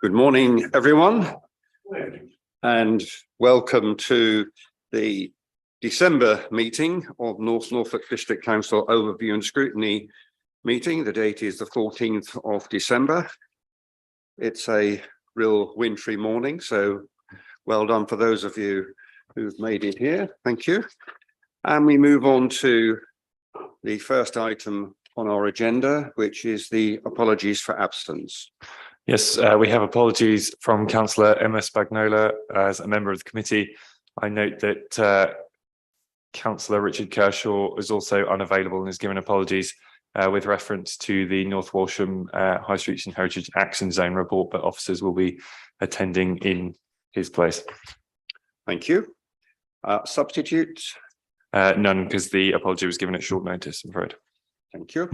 Good morning, everyone, and welcome to the December meeting of North Norfolk District Council Overview and Scrutiny meeting. The date is the 14th of December. It's a real wintry morning, so well done for those of you who've made it here. Thank you. And we move on to the first item on our agenda, which is the apologies for absence. Yes, we have apologies from Councillor Emma Spagnola as a member of the committee. I note that Councillor Richard Kershaw is also unavailable and has given apologies with reference to the North Walsham High Streets and Heritage Action Zone report, but officers will be attending in his place. Thank you. Substitutes? None, because the apology was given at short notice, I'm afraid. Thank you.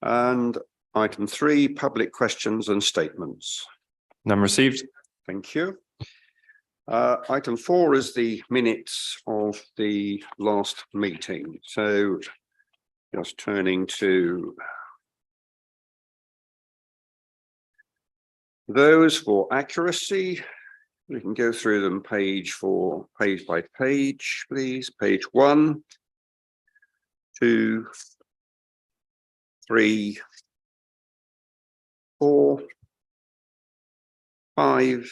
And item 3, public questions and statements. None received. Thank you. Item 4 is the minutes of the last meeting. So just turning to those for accuracy. We can go through them page by page, please. Page 1, 2, 3, 4, 5,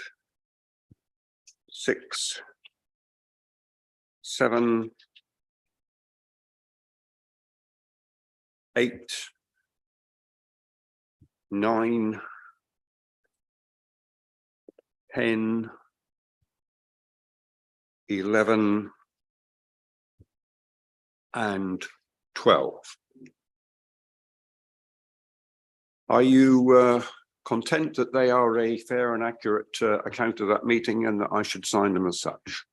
6, 7, 8, 9, 10, 11, and 12. Are you content that they are a fair and accurate account of that meeting and that I should sign them as such?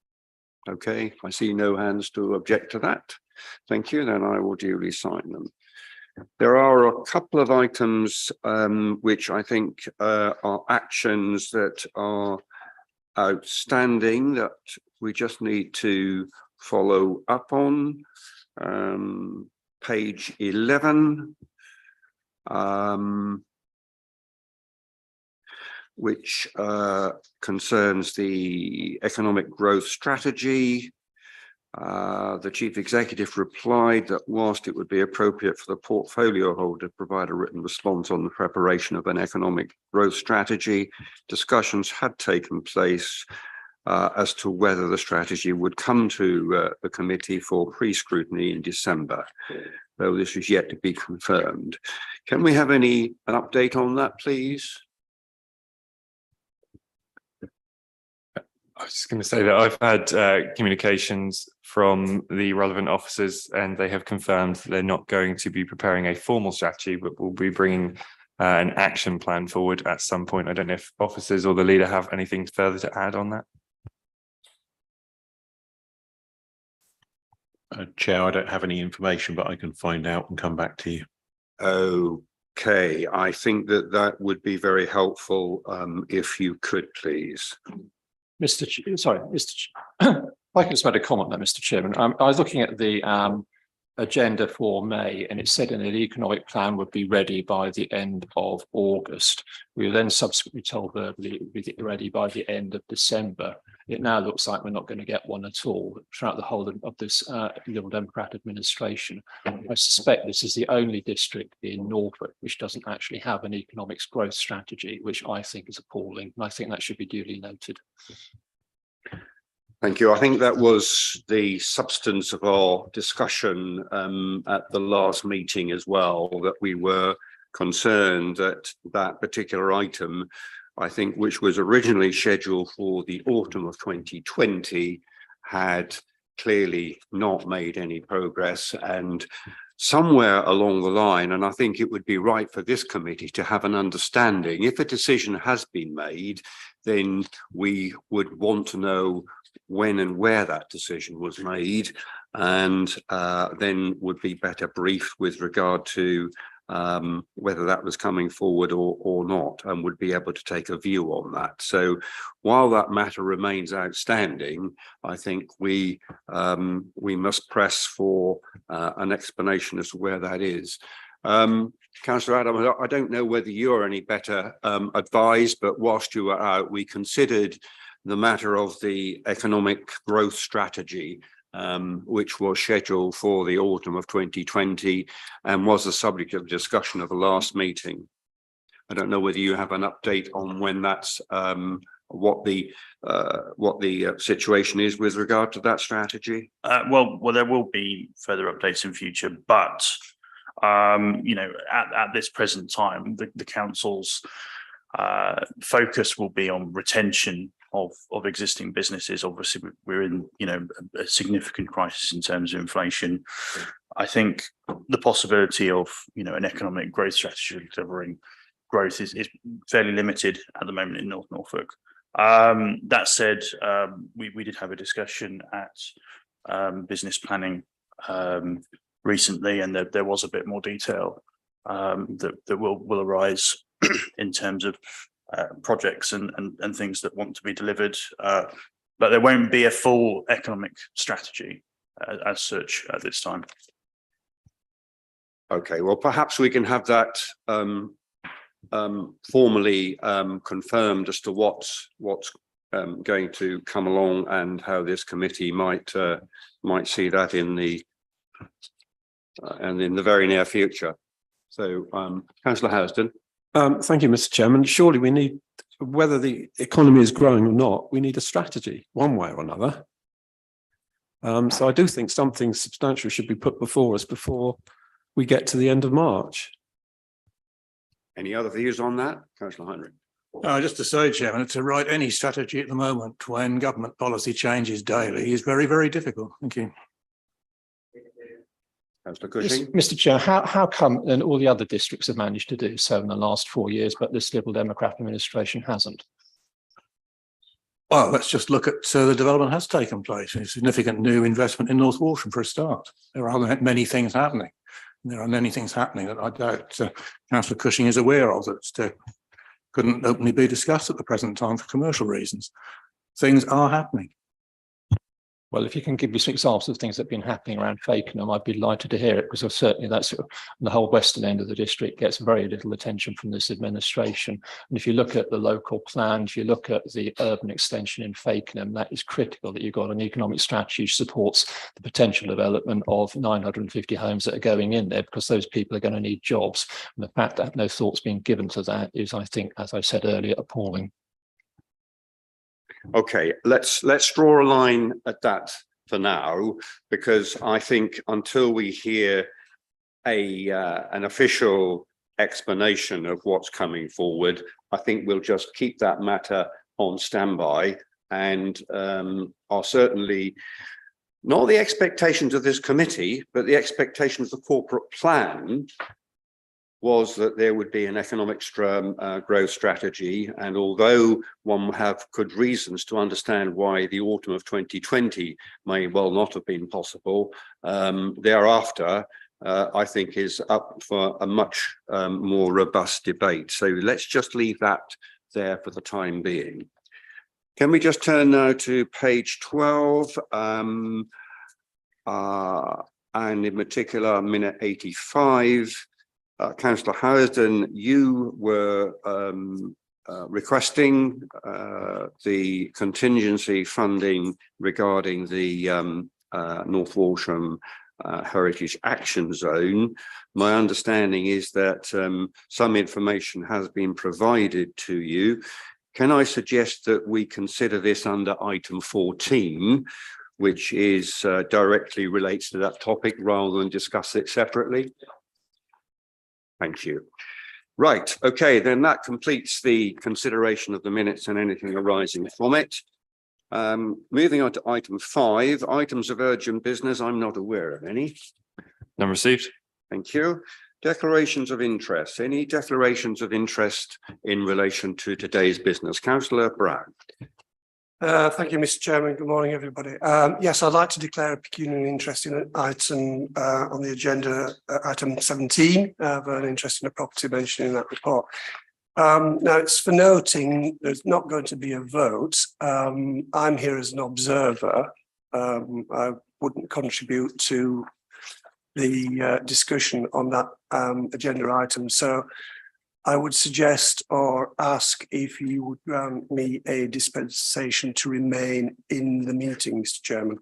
Okay, I see no hands to object to that. Thank you, then I will duly sign them. There are a couple of items which I think are actions that are outstanding that we just need to follow up on. Page 11. Which concerns the economic growth strategy. The chief executive replied that whilst it would be appropriate for the portfolio holder to provide a written response on the preparation of an economic growth strategy, discussions had taken place as to whether the strategy would come to the committee for pre-scrutiny in December, though this is yet to be confirmed. Can we have an update on that, please? I was just going to say that I've had communications from the relevant officers and they have confirmed that they're not going to be preparing a formal strategy, but will be bringing an action plan forward at some point. I don't know if officers or the leader have anything further to add on that. Chair, I don't have any information, but I can find out and come back to you. Okay, I think that would be very helpful if you could, please. Mr. If I can just make a comment there, Mr. Chairman. I was looking at the agenda for May, and it said in the economic plan would be ready by the end of August. We were then subsequently told verbally it would be ready by the end of December. It now looks like we're not going to get one at all throughout the whole of this Liberal Democrat administration. I suspect this is the only district in Norfolk which doesn't actually have an economics growth strategy, which I think is appalling, and I think that should be duly noted. Thank you. I think that was the substance of our discussion at the last meeting as well, that we were concerned that that particular item, I think, which was originally scheduled for the autumn of 2020, had clearly not made any progress. And somewhere along the line, and I think it would be right for this committee to have an understanding, if a decision has been made, then we would want to know when and where that decision was made, and then would be better briefed with regard to whether that was coming forward or not, and would be able to take a view on that. So while that matter remains outstanding, I think we must press for an explanation as to where that is. Councillor Adams, I don't know whether you're any better advised, but whilst you were out, we considered the matter of the economic growth strategy, which was scheduled for the autumn of 2020 and was the subject of discussion of the last meeting. I don't know whether you have an update on when that's what the situation is with regard to that strategy. Well, there will be further updates in future, but you know, at this present time, the council's focus will be on retention of existing businesses. Obviously, we're in, you know, a significant crisis in terms of inflation. I think the possibility of, you know, an economic growth strategy delivering growth is fairly limited at the moment in North Norfolk. That said, we did have a discussion at business planning recently, and there was a bit more detail that will arise in terms of projects and things that want to be delivered, but there won't be a full economic strategy as such at this time. Okay, well, perhaps we can have that formally confirmed as to what's going to come along and how this committee might see that in the very near future. So, Councillor Housden. Thank you, Mr. Chairman. Surely we need, whether the economy is growing or not, we need a strategy one way or another. So I do think something substantial should be put before us before we get to the end of March. Any other views on that, Councillor Heinrich? Just to say, Chairman, to write any strategy at the moment when government policy changes daily is very, very difficult. Thank you. Councillor Cushing. Mr. Chair, how come then all the other districts have managed to do so in the last 4 years, but this Liberal Democrat administration hasn't? Well, let's just look at the development has taken place. A significant new investment in North Walsham for a start. There are many things happening. There are many things happening that I doubt Councillor Cushing is aware of that couldn't openly be discussed at the present time for commercial reasons. Things are happening. Well, if you can give me some examples of things that have been happening around Fakenham, I'd be delighted to hear it, because certainly that's the whole western end of the district gets very little attention from this administration. And if you look at the local plan, if you look at the urban extension in Fakenham, that is critical that you've got an economic strategy which supports the potential development of 950 homes that are going in there, because those people are going to need jobs. And the fact that no thought's been given to that is, I think, as I said earlier, appalling. Okay, let's draw a line at that for now, because I think until we hear an official explanation of what's coming forward, I think we'll just keep that matter on standby, and are certainly not the expectations of this committee, but the expectations of the corporate plan was that there would be an economic growth strategy. And although one would have good reasons to understand why the autumn of 2020 may well not have been possible, thereafter, I think is up for a much more robust debate. So let's just leave that there for the time being. Can we just turn now to page 12, and in particular, minute 85, Councillor Housden, you were requesting the contingency funding regarding the North Walsham Heritage Action Zone. My understanding is that some information has been provided to you. Can I suggest that we consider this under item 14, which is directly relates to that topic, rather than discuss it separately? Thank you. Right, okay, then that completes the consideration of the minutes and anything arising from it. Moving on to item 5, items of urgent business. I'm not aware of any. None received. Thank you. Declarations of interest. Any declarations of interest in relation to today's business? Councillor Brown. Thank you, Mr. Chairman. Good morning, everybody. Yes, I'd like to declare a pecuniary interest in an item on the agenda, item 17, of an interest in a property mentioned in that report. Now, it's for noting there's not going to be a vote. I'm here as an observer. I wouldn't contribute to the discussion on that agenda item. So I would suggest or ask if you would grant me a dispensation to remain in the meeting, Mr. Chairman.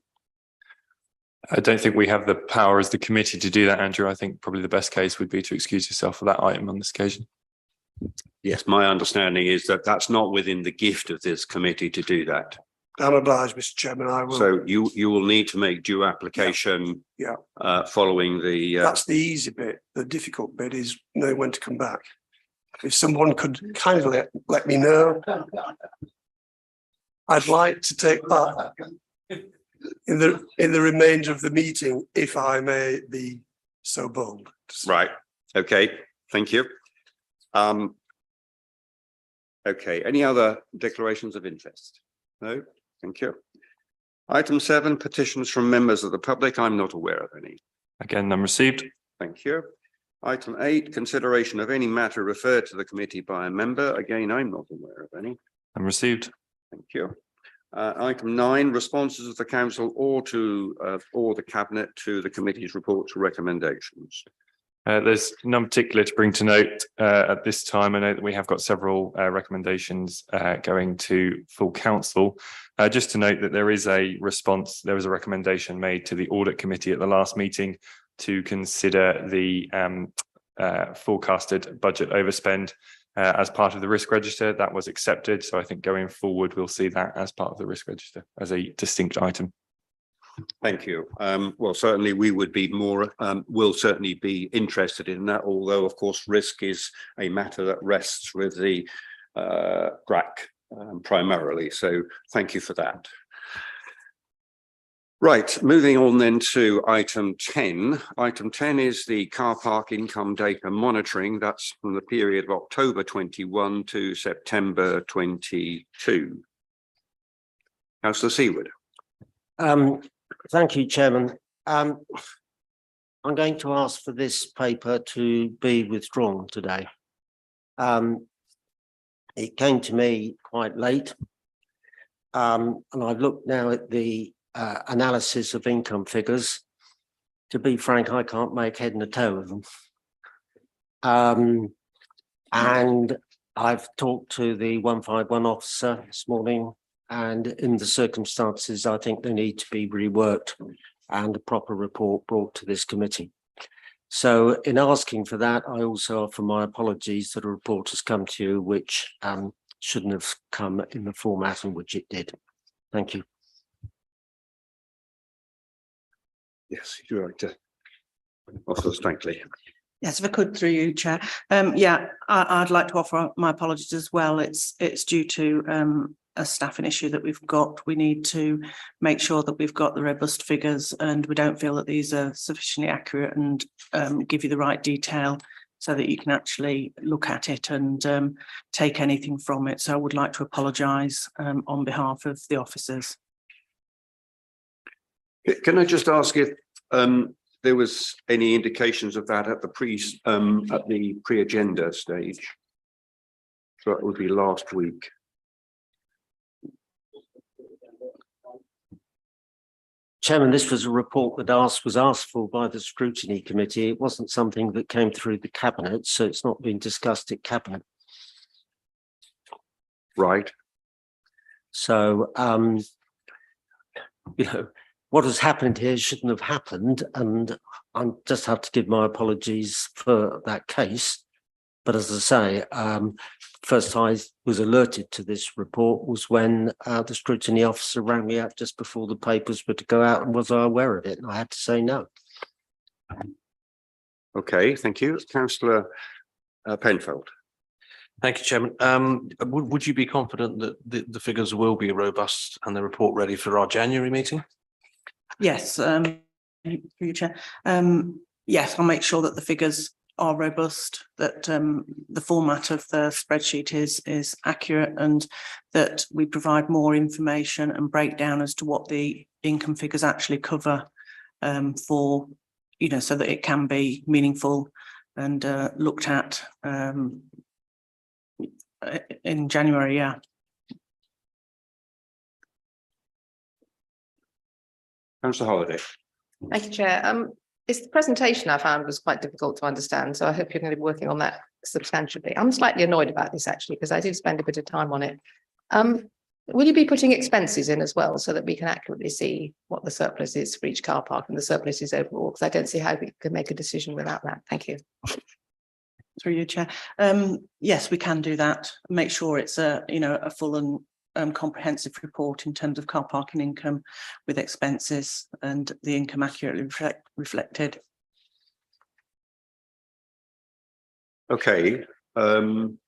I don't think we have the power as the committee to do that, Andrew. I think probably the best case would be to excuse yourself for that item on this occasion. Yes, my understanding is that that's not within the gift of this committee to do that. I'm obliged, Mr. Chairman. I will. So you will need to make due application. Yeah. Following the. That's the easy bit. The difficult bit is knowing when to come back. If someone could kindly let me know, I'd like to take part in the remainder of the meeting, if I may be so bold. Right. Okay. Thank you. Okay. Any other declarations of interest? No. Thank you. Item 7, petitions from members of the public. I'm not aware of any. Again, none received. Thank you. Item 8, consideration of any matter referred to the committee by a member. Again, I'm not aware of any. None received. Thank you. Item 9, responses of the council or the cabinet to the committee's reports or recommendations. There's none particular to bring to note at this time. I know that we have got several recommendations going to full council. Just to note that there is a response, there was a recommendation made to the audit committee at the last meeting to consider the forecasted budget overspend as part of the risk register. That was accepted. So I think going forward, we'll see that as part of the risk register as a distinct item. Thank you. Well, certainly we would be more, will certainly be interested in that, although of course risk is a matter that rests with the GRAC primarily. So thank you for that. Right, moving on then to item 10. Item 10 is the car park income data monitoring. That's from the period of October 21 to September 22. Councillor Seaward. Thank you, Chairman. I'm going to ask for this paper to be withdrawn today. It came to me quite late, and I've looked now at the analysis of income figures. To be frank, I can't make head and tail of them. And I've talked to the 151 officer this morning, and in the circumstances, I think they need to be reworked and a proper report brought to this committee. So in asking for that, I also offer my apologies that a report has come to you, which shouldn't have come in the format in which it did. Thank you. Yes, you're right. Officer Stankley. Yes, if I could, through you, Chair. Yeah, I'd like to offer my apologies as well. It's due to a staffing issue that we've got. We need to make sure that we've got the robust figures, and we don't feel that these are sufficiently accurate and give you the right detail so that you can actually look at it and take anything from it. So I would like to apologise on behalf of the officers. Can I just ask if there was any indications of that at the pre-agenda stage? So that would be last week. Chairman, this was a report that was asked for by the Scrutiny Committee. It wasn't something that came through the Cabinet, so it's not been discussed at Cabinet. Right. So, you know, what has happened here shouldn't have happened, and I just have to give my apologies for that case. But as I say, first I was alerted to this report was when the scrutiny officer rang me up just before the papers were to go out, and was I aware of it? And I had to say no. Okay, thank you. Councillor Penfold. Thank you, Chairman. Would you be confident that the figures will be robust and the report ready for our January meeting? Yes, through you, Chair. Yes, I'll make sure that the figures are robust, that the format of the spreadsheet is accurate, and that we provide more information and breakdown as to what the income figures actually cover for, you know, so that it can be meaningful and looked at in January. Yeah. Councillor Holiday. Thank you, Chair. It's the presentation I found was quite difficult to understand, so I hope you're going to be working on that substantially. I'm slightly annoyed about this actually, because I did spend a bit of time on it. Will you be putting expenses in as well so that we can accurately see what the surplus is for each car park and the surplus is overall? Because I don't see how we can make a decision without that. Thank you. Through you, Chair. Yes, we can do that. Make sure it's a full and comprehensive report in terms of car parking income with expenses and the income accurately reflected. Okay. Councillor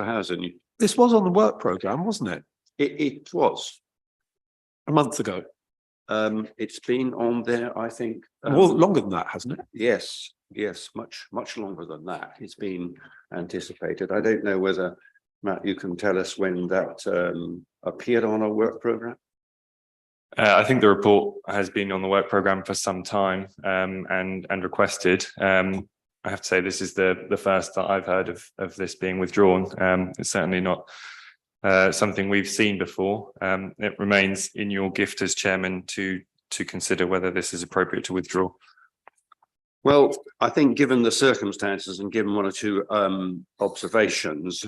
Housen, This was on the work programme, wasn't it? it was. A month ago. It's been on there, I think. More longer than that, hasn't it? Yes, much longer than that. It's been anticipated. I don't know whether, Matt, you can tell us when that appeared on our work programme. I think the report has been on the work programme for some time and requested. I have to say this is the first that I've heard of this being withdrawn. It's certainly not something we've seen before. It remains in your gift as chairman to consider whether this is appropriate to withdraw. Well, I think given the circumstances and given one or two observations,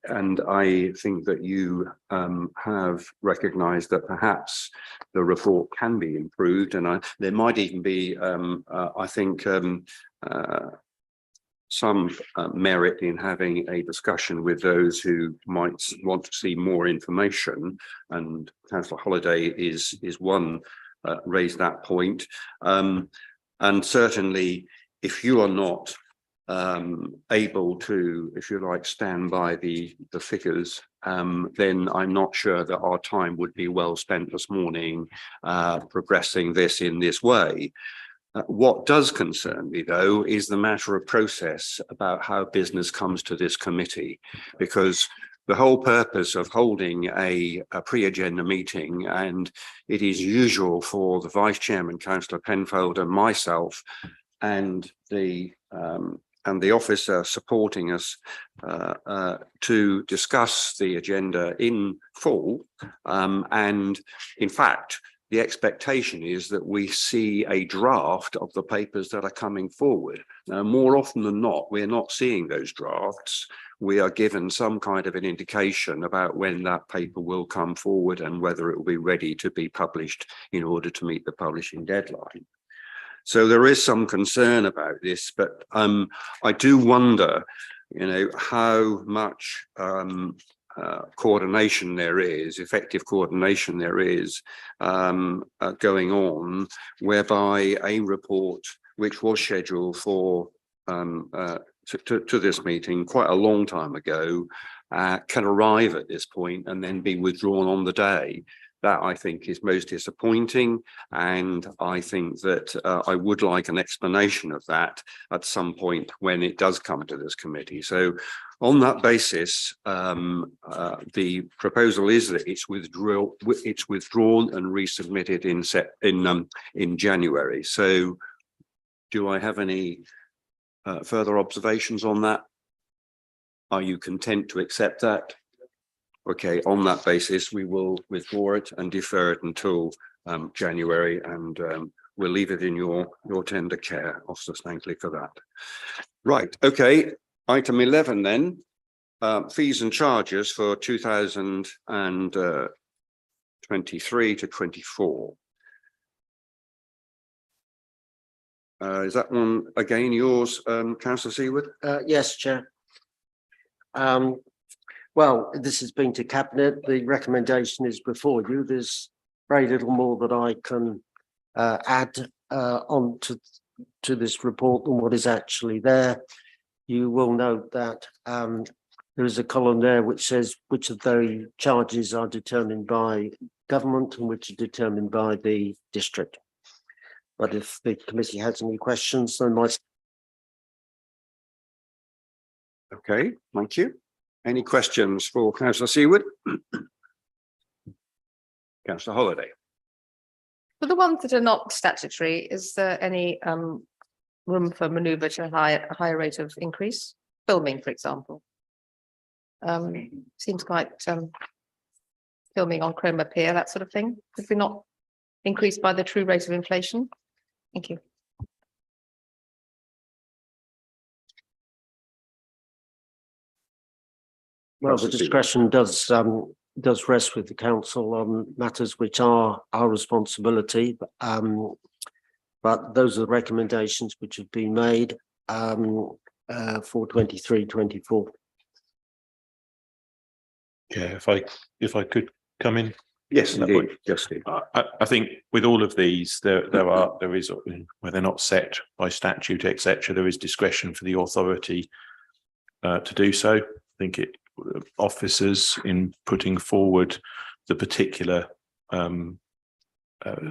and I think that you have recognised that perhaps the report can be improved, and there might even be, I think, some merit in having a discussion with those who might want to see more information, and Councillor Holliday is one raised that point, and certainly if you are not able to, if you like, stand by the figures, then I'm not sure that our time would be well spent this morning progressing this in this way. What does concern me, though, is the matter of process about how business comes to this committee, because the whole purpose of holding a pre-agenda meeting, and it is usual for the Vice Chairman, Councillor Penfold, and myself, and the officer supporting us to discuss the agenda in full, and in fact, the expectation is that we see a draft of the papers that are coming forward. Now, more often than not, we're not seeing those drafts. We are given some kind of an indication about when that paper will come forward and whether it will be ready to be published in order to meet the publishing deadline. So there is some concern about this, but I do wonder, how much coordination there is, effective coordination there is going on, whereby a report which was scheduled for to this meeting quite a long time ago can arrive at this point and then be withdrawn on the day. That, I think, is most disappointing, and I think that I would like an explanation of that at some point when it does come to this committee. So on that basis, the proposal is that it's withdrawn and resubmitted in January. So do I have any further observations on that? Are you content to accept that? Okay, on that basis, we will withdraw it and defer it until January, and we'll leave it in your tender care, Officer Stankley, for that. Right, okay, item 11 then, fees and charges for 2023 to 24. Is that one again yours, Councillor Seawood? Yes, Chair. Well, this has been to Cabinet. The recommendation is before you. There's very little more that I can add on to this report than what is actually there. You will note that there is a column there which says which of the charges are determined by government and which are determined by the district. But if the committee has any questions, then might. Okay, thank you. Any questions for Councillor Seawood? Councillor Holliday. For the ones that are not statutory, is there any room for manoeuvre to a higher rate of increase? Filming, for example. Seems quite filming on Cromer Pier, that sort of thing. Could we not increase by the true rate of inflation? Thank you. Well, the discretion does rest with the council on matters which are our responsibility. But those are the recommendations which have been made for 23-24. Yeah, if I could come in. Yes, on that indeed. point. Yes, Steve. I think with all of these, there is, where they're not set by statute, etc., there is discretion for the authority to do so. I think officers in putting forward the particular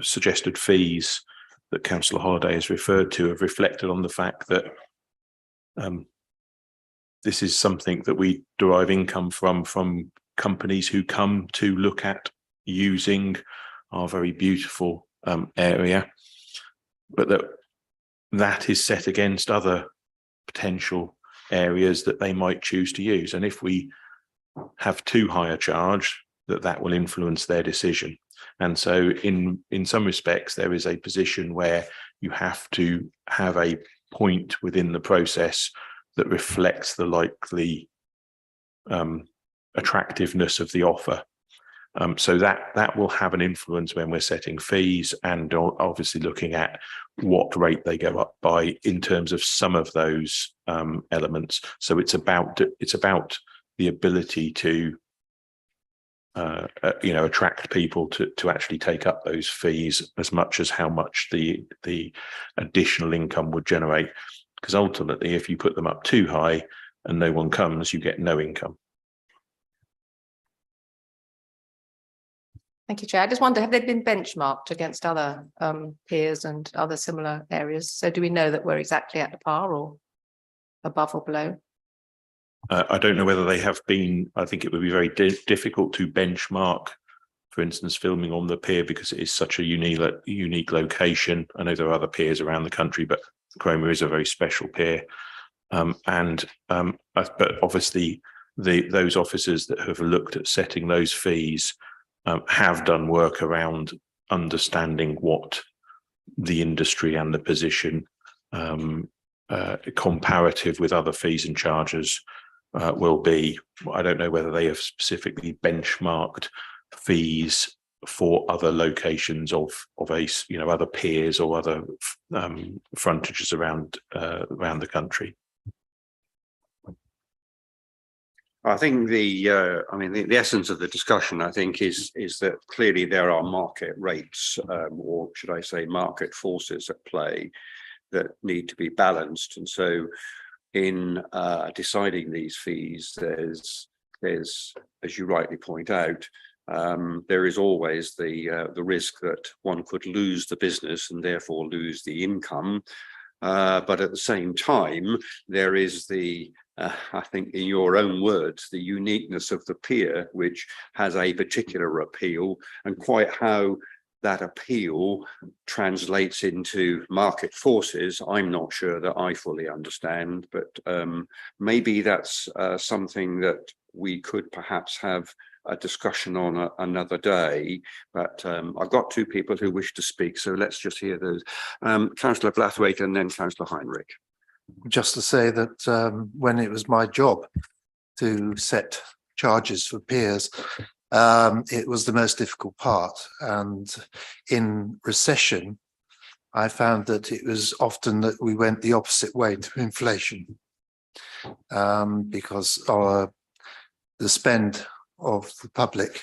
suggested fees that Councillor Holiday has referred to have reflected on the fact that this is something that we derive income from companies who come to look at using our very beautiful area, but that is set against other potential areas that they might choose to use. And if we have too high a charge, that will influence their decision. And so in some respects, there is a position where you have to have a point within the process that reflects the likely attractiveness of the offer. So that will have an influence when we're setting fees and obviously looking at what rate they go up by in terms of some of those elements. So it's about the ability to attract people to actually take up those fees as much as how much the additional income would generate. Because ultimately, if you put them up too high and no one comes, you get no income. Thank you, Chair. I just wonder, have they been benchmarked against other peers and other similar areas? So do we know that we're exactly at the par or above or below? I don't know whether they have been. I think it would be very difficult to benchmark, for instance, filming on the pier because it is such a unique location. I know there are other piers around the country, but Cromer is a very special pier. But obviously those officers that have looked at setting those fees have done work around understanding what the industry and the position comparative with other fees and charges will be. I don't know whether they have specifically benchmarked fees for other locations of other piers or other frontages around the country. I think the essence of the discussion, I think, is that clearly there are market rates, or should I say market forces at play that need to be balanced. And so in deciding these fees, there's, as you rightly point out, there is always the risk that one could lose the business and therefore lose the income. But at the same time, there is I think in your own words, the uniqueness of the pier, which has a particular appeal, and quite how that appeal translates into market forces, I'm not sure that I fully understand, but maybe that's something that we could perhaps have a discussion on another day. But I've got two people who wish to speak, so let's just hear those. Councillor Blathwaite and then Councillor Heinrich. Just to say that when it was my job to set charges for peers, it was the most difficult part. And in recession, I found that it was often that we went the opposite way to inflation, because the spend of the public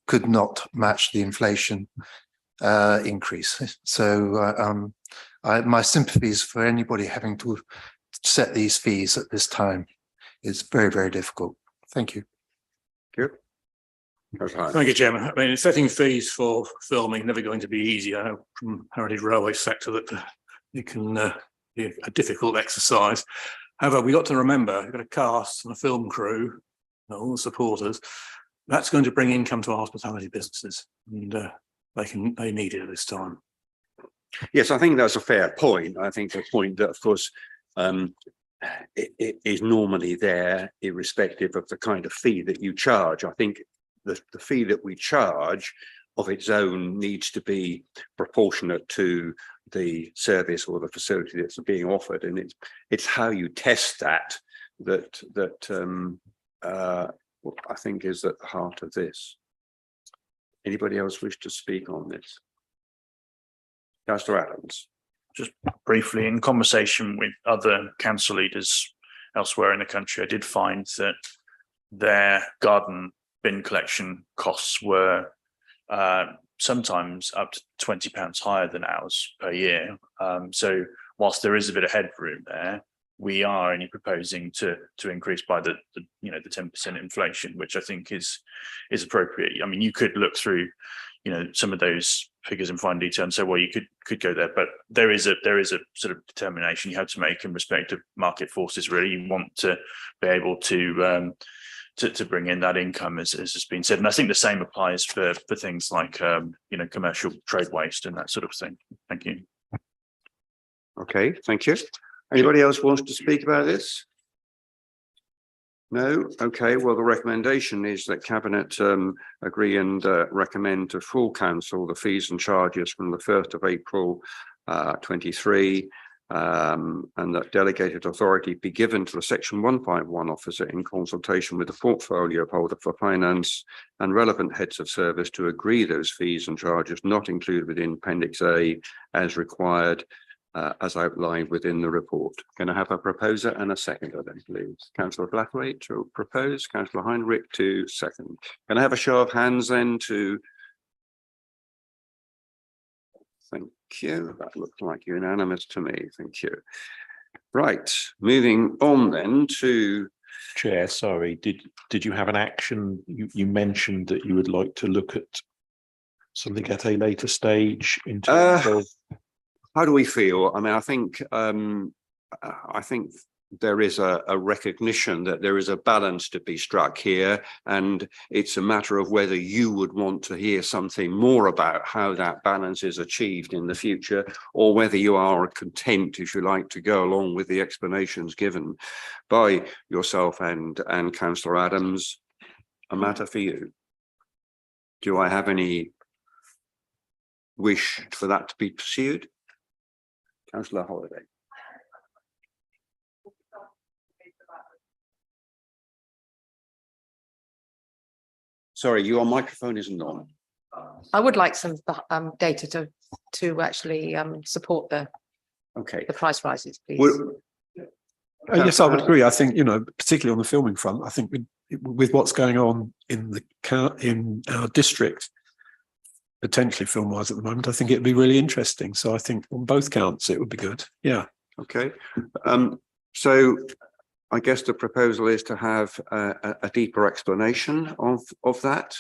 could not match the inflation increase. So my sympathies for anybody having to set these fees at this time. It's very, very difficult. Thank you. Thank you. Thank you, Chairman. I mean, setting fees for filming never going to be easy. I know from Heritage Railway sector that it can be a difficult exercise. However, we got to remember we've got a cast and a film crew, all the supporters. That's going to bring income to our hospitality businesses, and they need it at this time. Yes, I think that's a fair point. I think the point that, of course, it is normally there, irrespective of the kind of fee that you charge. I think the fee that we charge of its own needs to be proportionate to the service or the facility that's being offered, and it's how you test that I think is at the heart of this. Anybody else wish to speak on this? Councillor Adams. Just briefly, in conversation with other council leaders elsewhere in the country, I did find that their garden bin collection costs were sometimes up to £20 higher than ours per year. So whilst there is a bit of headroom there, we are only proposing to increase by the 10% inflation, which I think is appropriate. I mean, you could look through, some of those figures in fine detail and say, well, you could go there, but there is a sort of determination you have to make in respect of market forces. Really, you want to be able to bring in that income, as has been said, and I think the same applies for things like commercial trade waste and that sort of thing. Thank you. Okay, thank you. Anybody else wants to speak about this? No? Okay, well, the recommendation is that Cabinet agree and recommend to full council the fees and charges from the 1st of April 23, and that delegated authority be given to the Section 151 officer in consultation with the portfolio holder for finance and relevant heads of service to agree those fees and charges not included within Appendix A as required, as outlined within the report. Can I have a proposer and a seconder then, please? Councillor Blathwaite to propose, Councillor Heinrich to second. Can I have a show of hands then to... Thank you. That looks like unanimous to me. Thank you. Right, moving on then to... Chair, sorry, did you have an action? You mentioned that you would like to look at something at a later stage in terms of... How do we feel? I mean, I think there is a recognition that there is a balance to be struck here, and it's a matter of whether you would want to hear something more about how that balance is achieved in the future, or whether you are content, if you like, to go along with the explanations given by yourself and Councillor Adams. A matter for you. Do I have any wish for that to be pursued? Councillor Holiday. Sorry, your microphone isn't on. I would like some data to actually support the price rises, please. Yes, I would agree. I think, particularly on the filming front, I think with what's going on in our district, potentially film wise at the moment, I think it'd be really interesting. So I think on both counts it would be good. Yeah. Okay. So I guess the proposal is to have a deeper explanation of that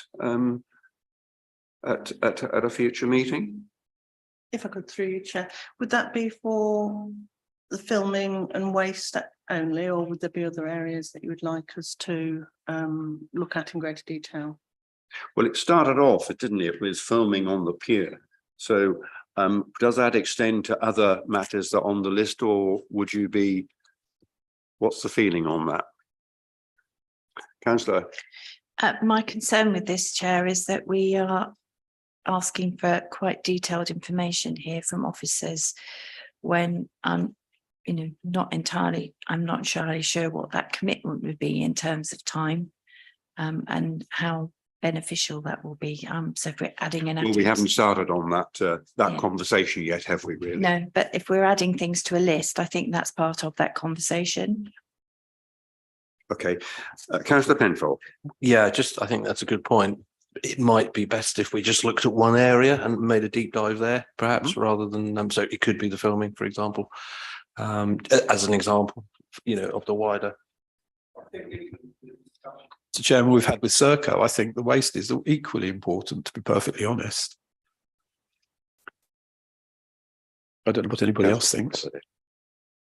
at a future meeting. If I could, through you, Chair, would that be for the filming and waste only, or would there be other areas that you would like us to look at in greater detail? Well, it started off, didn't it, with filming on the pier. So does that extend to other matters that are on the list, or would you be, what's the feeling on that? Councillor. My concern with this, Chair, is that we are asking for quite detailed information here from officers when I'm not entirely sure what that commitment would be in terms of time and how beneficial that will be. So if we're adding an... Well, we haven't started on that conversation yet, have we really? No, but if we're adding things to a list, I think that's part of that conversation. Okay. Councillor Penfold. Yeah, I think that's a good point. It might be best if we just looked at one area and made a deep dive there, perhaps, rather than so it could be the filming, for example, as an example, of the wider. So, Chairman, we've had with Serco, I think the waste is equally important, to be perfectly honest. I don't know what anybody else thinks.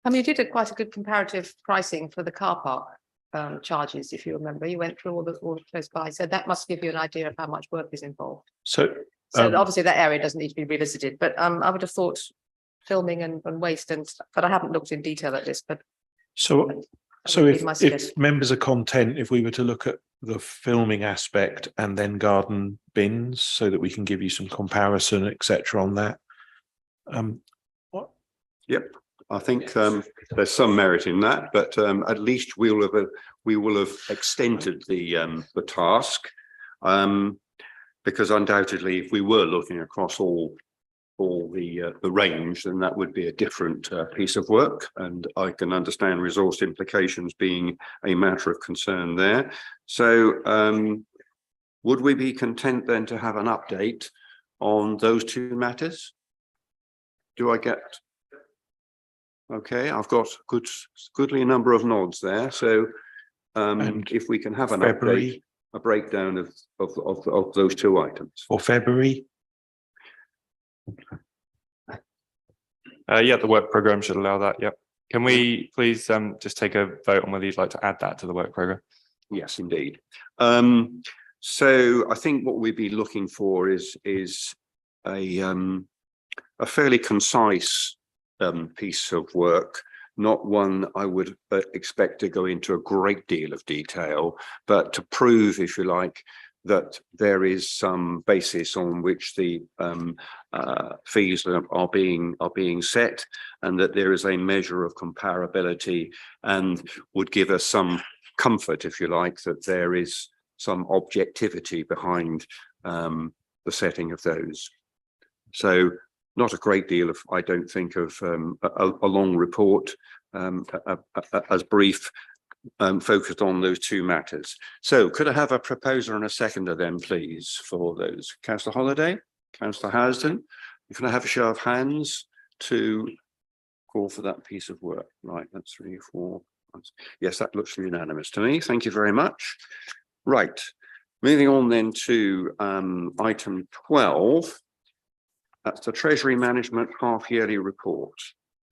I mean, you did quite a good comparative pricing for the car park charges, if you remember. You went through all those guys, so that must give you an idea of how much work is involved. So obviously that area doesn't need to be revisited, but I would have thought filming and waste and stuff, but I haven't looked in detail at this. But so if members are content, if we were to look at the filming aspect and then garden bins so that we can give you some comparison, etc. on that. Yep, I think there's some merit in that, but at least we will have extended the task, because undoubtedly, if we were looking across all the range, then that would be a different piece of work, and I can understand resource implications being a matter of concern there. So, would we be content then to have an update on those two matters? Do I get? Okay, I've got goodly number of nods there. So And if we can have an February, update, a breakdown of those two items. for February. Yeah, the work program should allow that. Yep. Can we please just take a vote on whether you'd like to add that to the work program? Yes, indeed. So I think what we'd be looking for is a fairly concise piece of work, not one I would expect to go into a great deal of detail, but to prove, if you like, that there is some basis on which the fees are being set, and that there is a measure of comparability, and would give us some comfort, if you like, that there is some objectivity behind the setting of those. So not a great deal of, I don't think, of a long report, as brief, focused on those two matters. So could I have a proposer and a seconder then, please, for those? Councillor Holliday, Councillor Housden, can I have a show of hands to call for that piece of work? Right, that's 3, 4. Yes, that looks unanimous to me. Thank you very much. Right, moving on then to item 12. That's the Treasury Management Half-Yearly Report.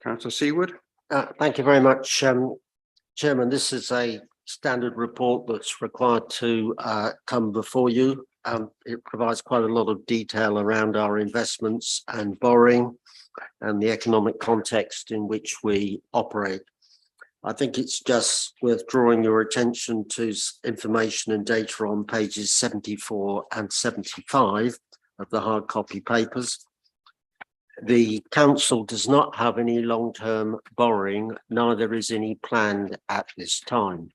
Councillor Seawood. Thank you very much, Chairman. This is a standard report that's required to come before you. It provides quite a lot of detail around our investments and borrowing and the economic context in which we operate. I think it's just worth drawing your attention to information and data on pages 74 and 75 of the hard copy papers. The council does not have any long-term borrowing, neither is any planned at this time.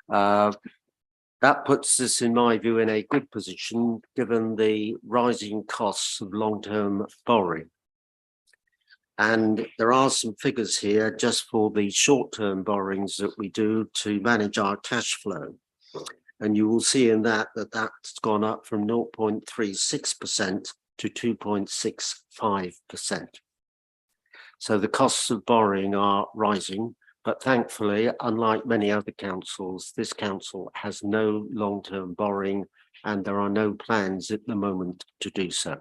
That puts us, in my view, in a good position given the rising costs of long-term borrowing. And there are some figures here just for the short-term borrowings that we do to manage our cash flow. And you will see in that that's gone up from 0.36% to 2.65%. So the costs of borrowing are rising, but thankfully, unlike many other councils, this council has no long-term borrowing and there are no plans at the moment to do so.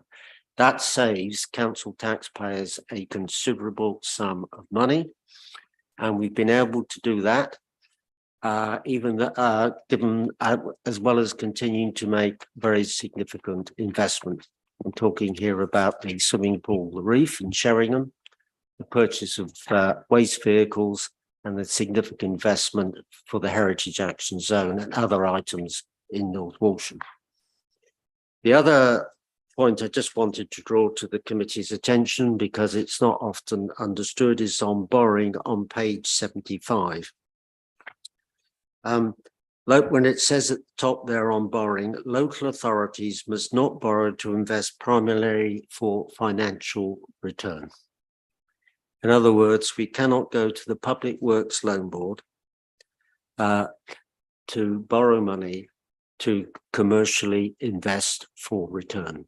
That saves council taxpayers a considerable sum of money, and we've been able to do that given as well as continuing to make very significant investment. I'm talking here about the swimming pool, the Reef in Sheringham, the purchase of waste vehicles, and the significant investment for the Heritage Action Zone and other items in North Walsham. The other point I just wanted to draw to the committee's attention, because it's not often understood, is on borrowing on page 75. When it says at the top there on borrowing, local authorities must not borrow to invest primarily for financial return. In other words, we cannot go to the Public Works Loan Board to borrow money to commercially invest for return.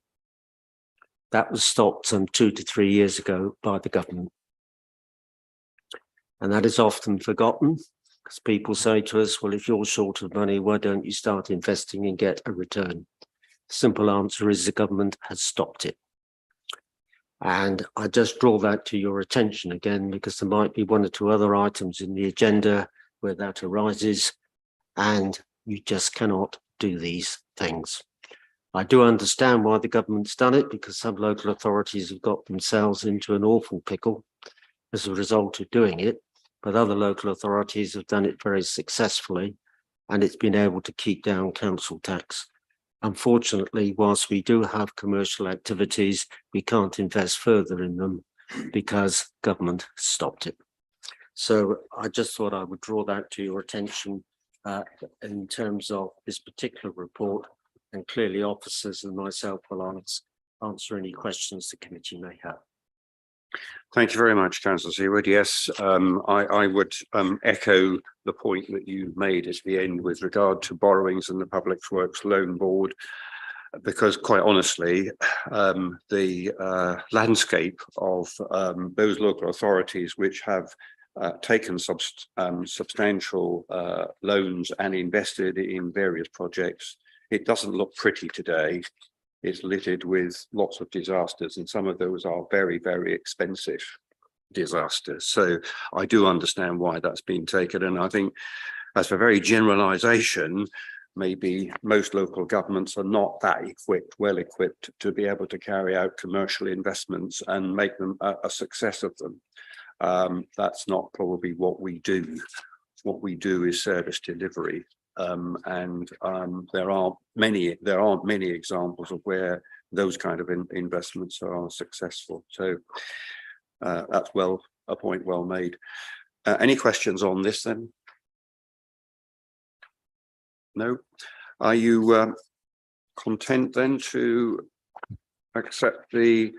That was stopped some 2 to 3 years ago by the government. And that is often forgotten, because people say to us, well, if you're short of money, why don't you start investing and get a return? Simple answer is the government has stopped it. And I just draw that to your attention again, because there might be 1 or 2 other items in the agenda where that arises, and you just cannot do these things. I do understand why the government's done it, because some local authorities have got themselves into an awful pickle as a result of doing it, but other local authorities have done it very successfully. and it's been able to keep down council tax. Unfortunately, whilst we do have commercial activities, we can't invest further in them because government stopped it. So I just thought I would draw that to your attention in terms of this particular report, and clearly officers and myself will answer any questions the committee may have. Thank you very much, Councillor Seawood. Yes, I would echo the point that you made at the end with regard to borrowings and the Public Works Loan Board, because quite honestly, the landscape of those local authorities which have taken substantial loans and invested in various projects, it doesn't look pretty today. It's littered with lots of disasters, and some of those are very, very expensive disasters. So I do understand why that's been taken. And I think as a very generalization, maybe most local governments are not that well equipped to be able to carry out commercial investments and make them a success of them. That's not probably what we do. What we do is service delivery. There aren't many examples of where those kind of investments are successful. So that's a point well made. Any questions on this then? No. Are you content then to accept the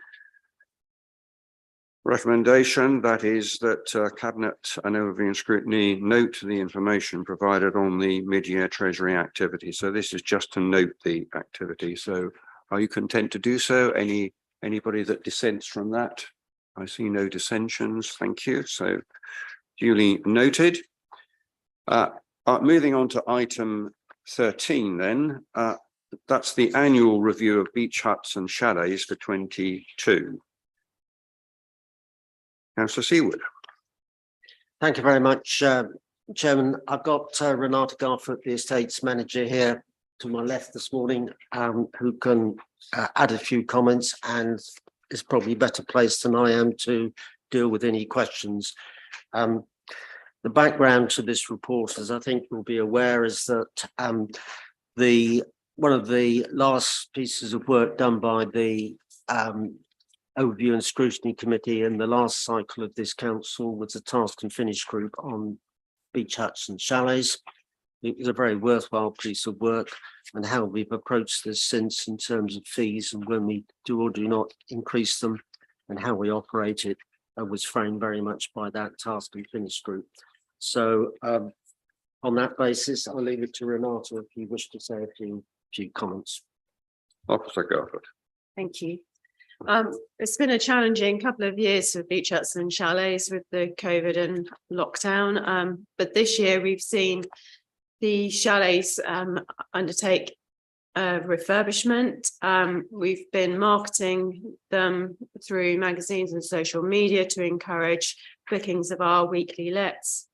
recommendation, that is that Cabinet and Overview and Scrutiny note the information provided on the mid-year Treasury activity? So this is just to note the activity. So are you content to do so? Anybody that dissents from that? I see no dissensions. Thank you. So duly noted. Moving on to item 13 then. That's the annual review of beach huts and chalets for 22. Councillor Seawood. Thank you very much, Chairman. I've got Renata Garfoot, the Estates Manager, here to my left this morning, who can add a few comments and is probably better placed than I am to deal with any questions. The background to this report, as I think you'll be aware, is that one of the last pieces of work done by the Overview and Scrutiny Committee in the last cycle of this council was a task and finish group on beach huts and chalets. It was a very worthwhile piece of work, and how we've approached this since in terms of fees and when we do or do not increase them and how we operate it was framed very much by that task and finish group. So on that basis, I'll leave it to Renata if you wish to say a few comments. Officer Garfoot. Thank you. It's been a challenging couple of years for beach huts and chalets with the COVID and lockdown. But this year we've seen the chalets undertake refurbishment. We've been marketing them through magazines and social media to encourage bookings of our weekly lets.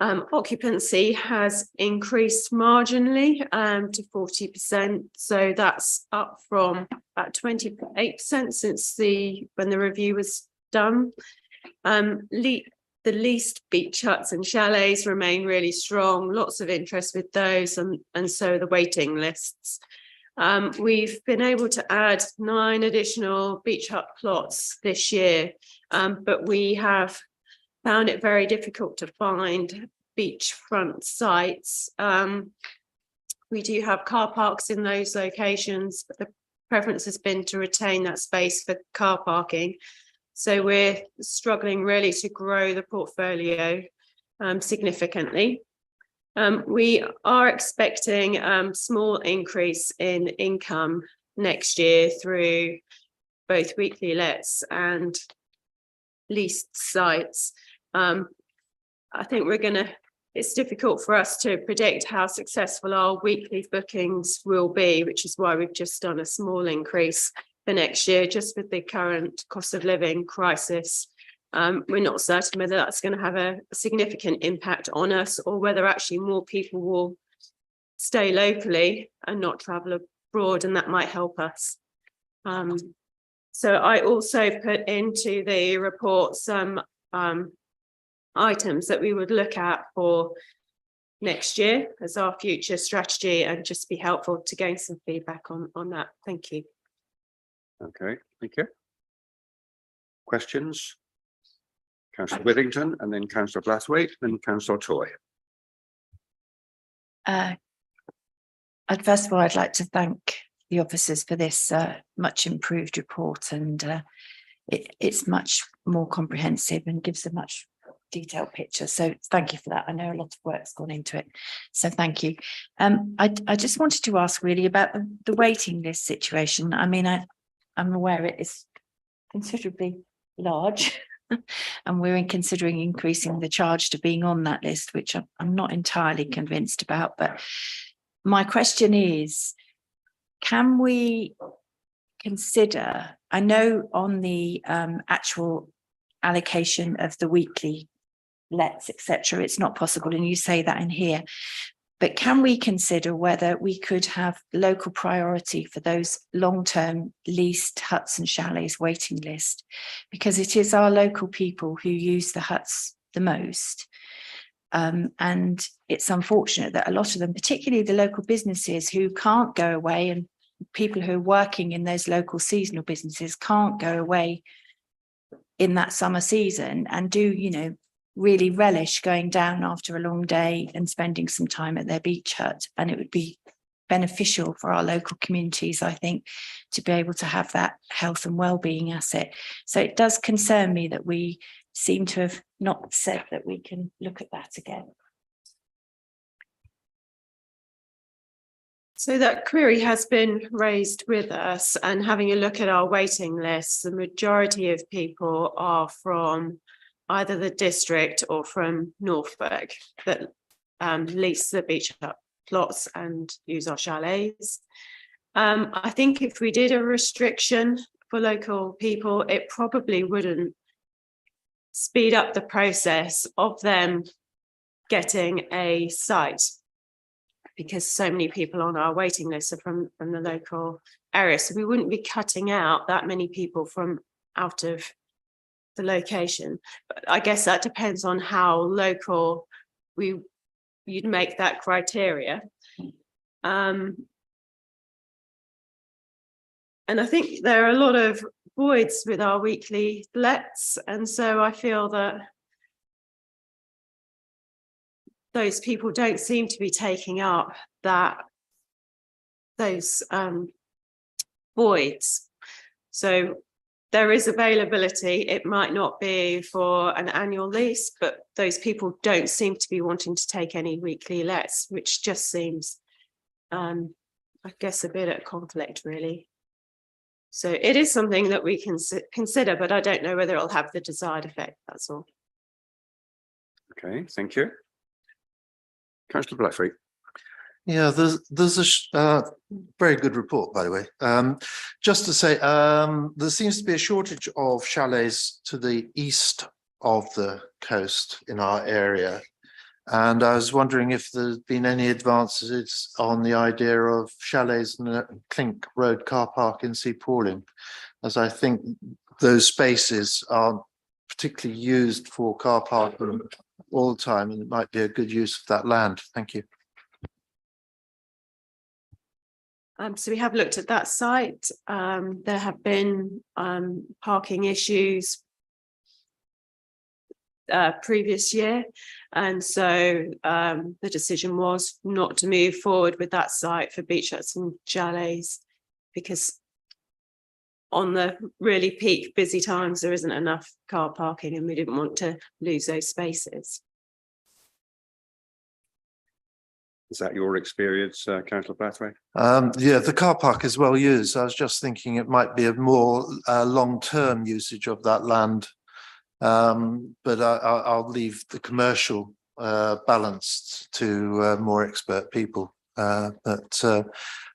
Occupancy has increased marginally to 40%, so that's up from about 28% since when the review was done. The leased beach huts and chalets remain really strong, lots of interest with those, and so the waiting lists. We've been able to add 9 additional beach hut plots this year, but we have found it very difficult to find beachfront sites. We do have car parks in those locations, but the preference has been to retain that space for car parking. So we're struggling really to grow the portfolio significantly. We are expecting small increase in income next year through both weekly lets and leased sites. I think it's difficult for us to predict how successful our weekly bookings will be, which is why we've just done a small increase for next year, just with the current cost of living crisis. We're not certain whether that's going to have a significant impact on us or whether actually more people will stay locally and not travel abroad, and that might help us. So I also put into the report some items that we would look at for, next year as our future strategy, and just be helpful to gain some feedback on that. Thank you. Okay, thank you. Questions? Councillor Withington, and then Councillor Blathwaite, and Councillor Toy. First of all, I'd like to thank the officers for this much improved report, and it's much more comprehensive and gives a much detailed picture. So thank you for that. I know a lot of work's gone into it. So thank you. I just wanted to ask really about the waiting list situation. I mean, I'm aware it is considerably large and we're considering increasing the charge to being on that list, which I'm not entirely convinced about. But my question is, can we consider, I know on the actual allocation of the weekly lets, etc., it's not possible, and you say that in here, but can we consider whether we could have local priority for those long-term leased huts and chalets waiting list, because it is our local people who use the huts the most. And it's unfortunate that a lot of them, particularly the local businesses who can't go away, and people who are working in those local seasonal businesses can't go away in that summer season and do, you know, really relish going down after a long day and spending some time at their beach hut. And it would be beneficial for our local communities, I think, to be able to have that health and well-being asset. So it does concern me that we seem to have not said that we can look at that again. So that query has been raised with us, and having a look at our waiting lists, the majority of people are from either the district or from Norfolk that lease the beach hut plots and use our chalets. I think if we did a restriction for local people, it probably wouldn't speed up the process of them getting a site, because so many people on our waiting list are from the local area. So we wouldn't be cutting out that many people from out of the location. But I guess that depends on how local you'd make that criteria. And I think there are a lot of voids with our weekly lets, and so I feel that those people don't seem to be taking up those voids. So there is availability. It might not be for an annual lease, but those people don't seem to be wanting to take any weekly lets, which just seems, I guess, a bit at conflict, really. So it is something that we can consider, but I don't know whether it'll have the desired effect, that's all. Okay, thank you. Councillor Blackfeet. Yeah, there's a very good report, by the way. Just to say, there seems to be a shortage of chalets to the east of the coast in our area. And I was wondering if there's been any advances on the idea of chalets in the Clink Road car park in Sea Pauling, as I think those spaces are particularly used for car parking all the time, and it might be a good use of that land. Thank you. So we have looked at that site. There have been parking issues previous year, and so the decision was not to move forward with that site for beach huts and chalets, because on the really peak busy times there isn't enough car parking, and we didn't want to lose those spaces. Is that your experience, Councillor Blathwaite? Yeah, the car park is well used. I was just thinking it might be a more long-term usage of that land, but I'll leave the commercial balanced to more expert people. But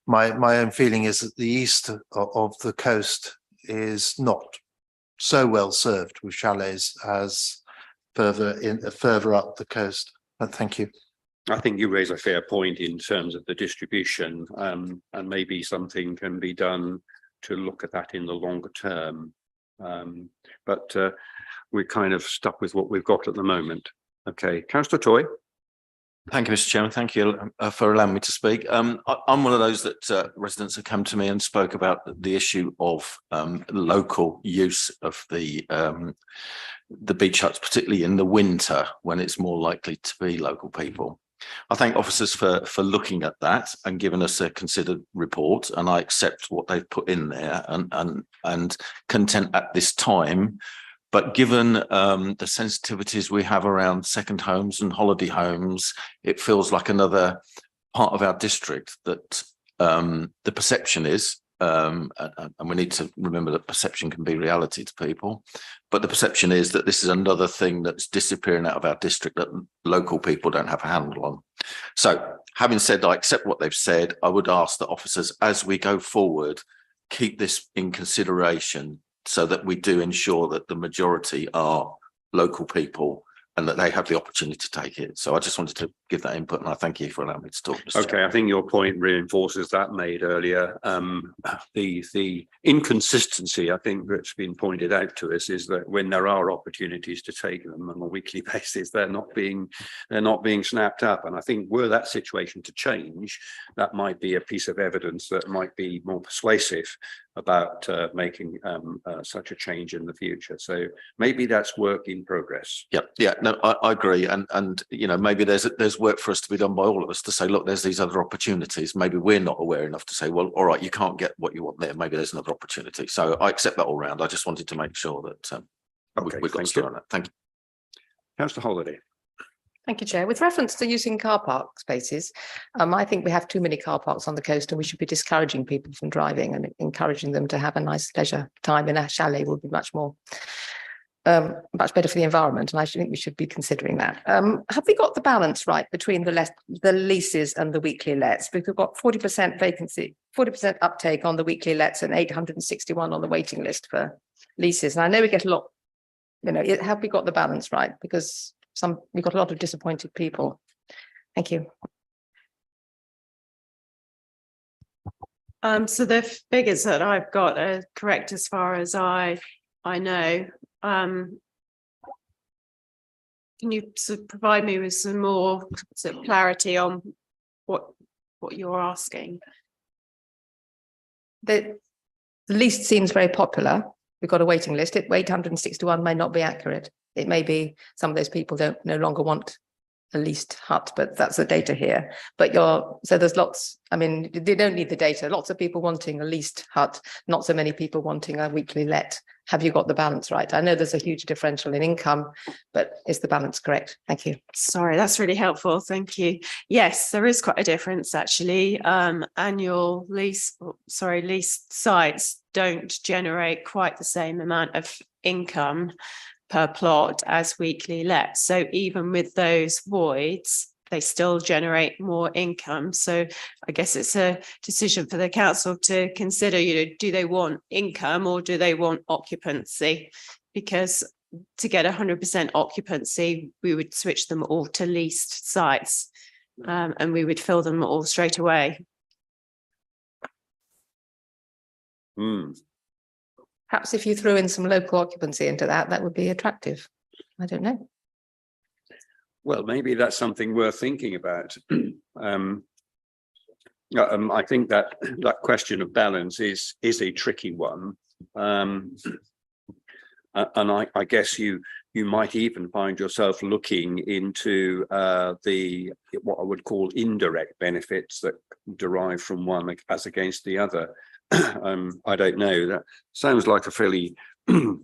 my own feeling is that the east of the coast is not so well served with chalets as further up the coast. But thank you. I think you raise a fair point in terms of the distribution, and maybe something can be done to look at that in the longer term. But we're kind of stuck with what we've got at the moment. Okay, Councillor Toy. Thank you, Mr. Chairman. Thank you for allowing me to speak. I'm one of those that residents have come to me and spoke about the issue of local use of the beach huts, particularly in the winter when it's more likely to be local people. I thank officers for looking at that and giving us a considered report, and I accept what they've put in there and content at this time. But given the sensitivities we have around second homes and holiday homes, it feels like another part of our district that the perception is, and we need to remember that perception can be reality to people, but the perception is that this is another thing that's disappearing out of our district that local people don't have a handle on. So having said, I accept what they've said. I would ask that officers, as we go forward, keep this in consideration, so that we do ensure that the majority are local people and that they have the opportunity to take it. So I just wanted to give that input, and I thank you for allowing me to talk. Mr. Okay, I think your point reinforces that made earlier. The inconsistency, I think, that's been pointed out to us is that when there are opportunities to take them on a weekly basis, they're not being snapped up. And I think were that situation to change, that might be a piece of evidence that might be more persuasive about making such a change in the future. So maybe that's work in progress. Yeah, no, I agree, and you know, maybe there's work for us to be done by all of us to say, look, there's these other opportunities. Maybe we're not aware enough to say, well, all right, you can't get what you want there. Maybe there's another opportunity. So I accept that all round. I just wanted to make sure that we've got to start on that. Thank you. Councillor Holiday. Thank you, Chair. With reference to using car park spaces, I think we have too many car parks on the coast, and we should be discouraging people from driving and encouraging them to have a nice leisure time in a chalet would be much better for the environment. And I think we should be considering that. Have we got the balance right between the leases and the weekly lets? Because we've got 40% vacancy, 40% uptake on the weekly lets and 861 on the waiting list for leases. And I know we get a lot, you know, have we got the balance right? Because we've got a lot of disappointed people. Thank you. So the figures that I've got are correct as far as I know. Can you sort of provide me with some more sort of clarity on what you're asking? The list seems very popular. We've got a waiting list. 861 may not be accurate. It may be some of those people no longer want a leased hut, but that's the data here. But so there's lots. I mean, they don't need the data. Lots of people wanting a leased hut, not so many people wanting a weekly let. Have you got the balance right? I know there's a huge differential in income, but is the balance correct? Thank you. Sorry, that's really helpful. Thank you. Yes, there is quite a difference actually. Annual leased sites don't generate quite the same amount of income per plot as weekly lets. So even with those voids, they still generate more income. So I guess it's a decision for the council to consider, you know, do they want income or do they want occupancy? Because to get 100% occupancy, we would switch them all to leased sites and we would fill them all straight away. Perhaps if you threw in some local occupancy into that would be attractive. I don't know. Well, maybe that's something worth thinking about. I think that question of balance is a tricky one. And I guess you might even find yourself looking into what I would call indirect benefits that derive from one as against the other. I don't know. That sounds like a fairly a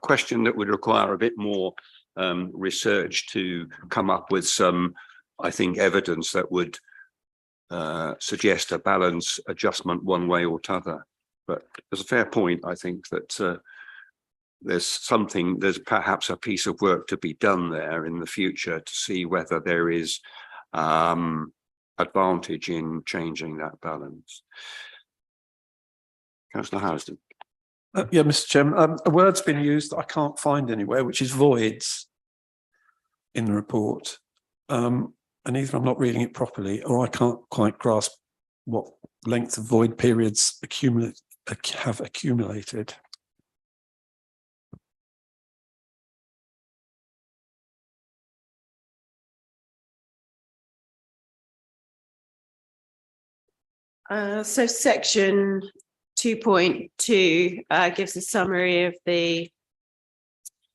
question that would require a bit more research to come up with some, I think, evidence that would suggest a balance adjustment one way or t'other. But there's a fair point, I think, that there's perhaps a piece of work to be done there in the future to see whether there is advantage in changing that balance. Councillor Housden. Yeah, Mr. Chairman, a word's been used that I can't find anywhere, which is voids in the report. And either I'm not reading it properly or I can't quite grasp what length of void periods have accumulated. So section 2.2 gives a summary of the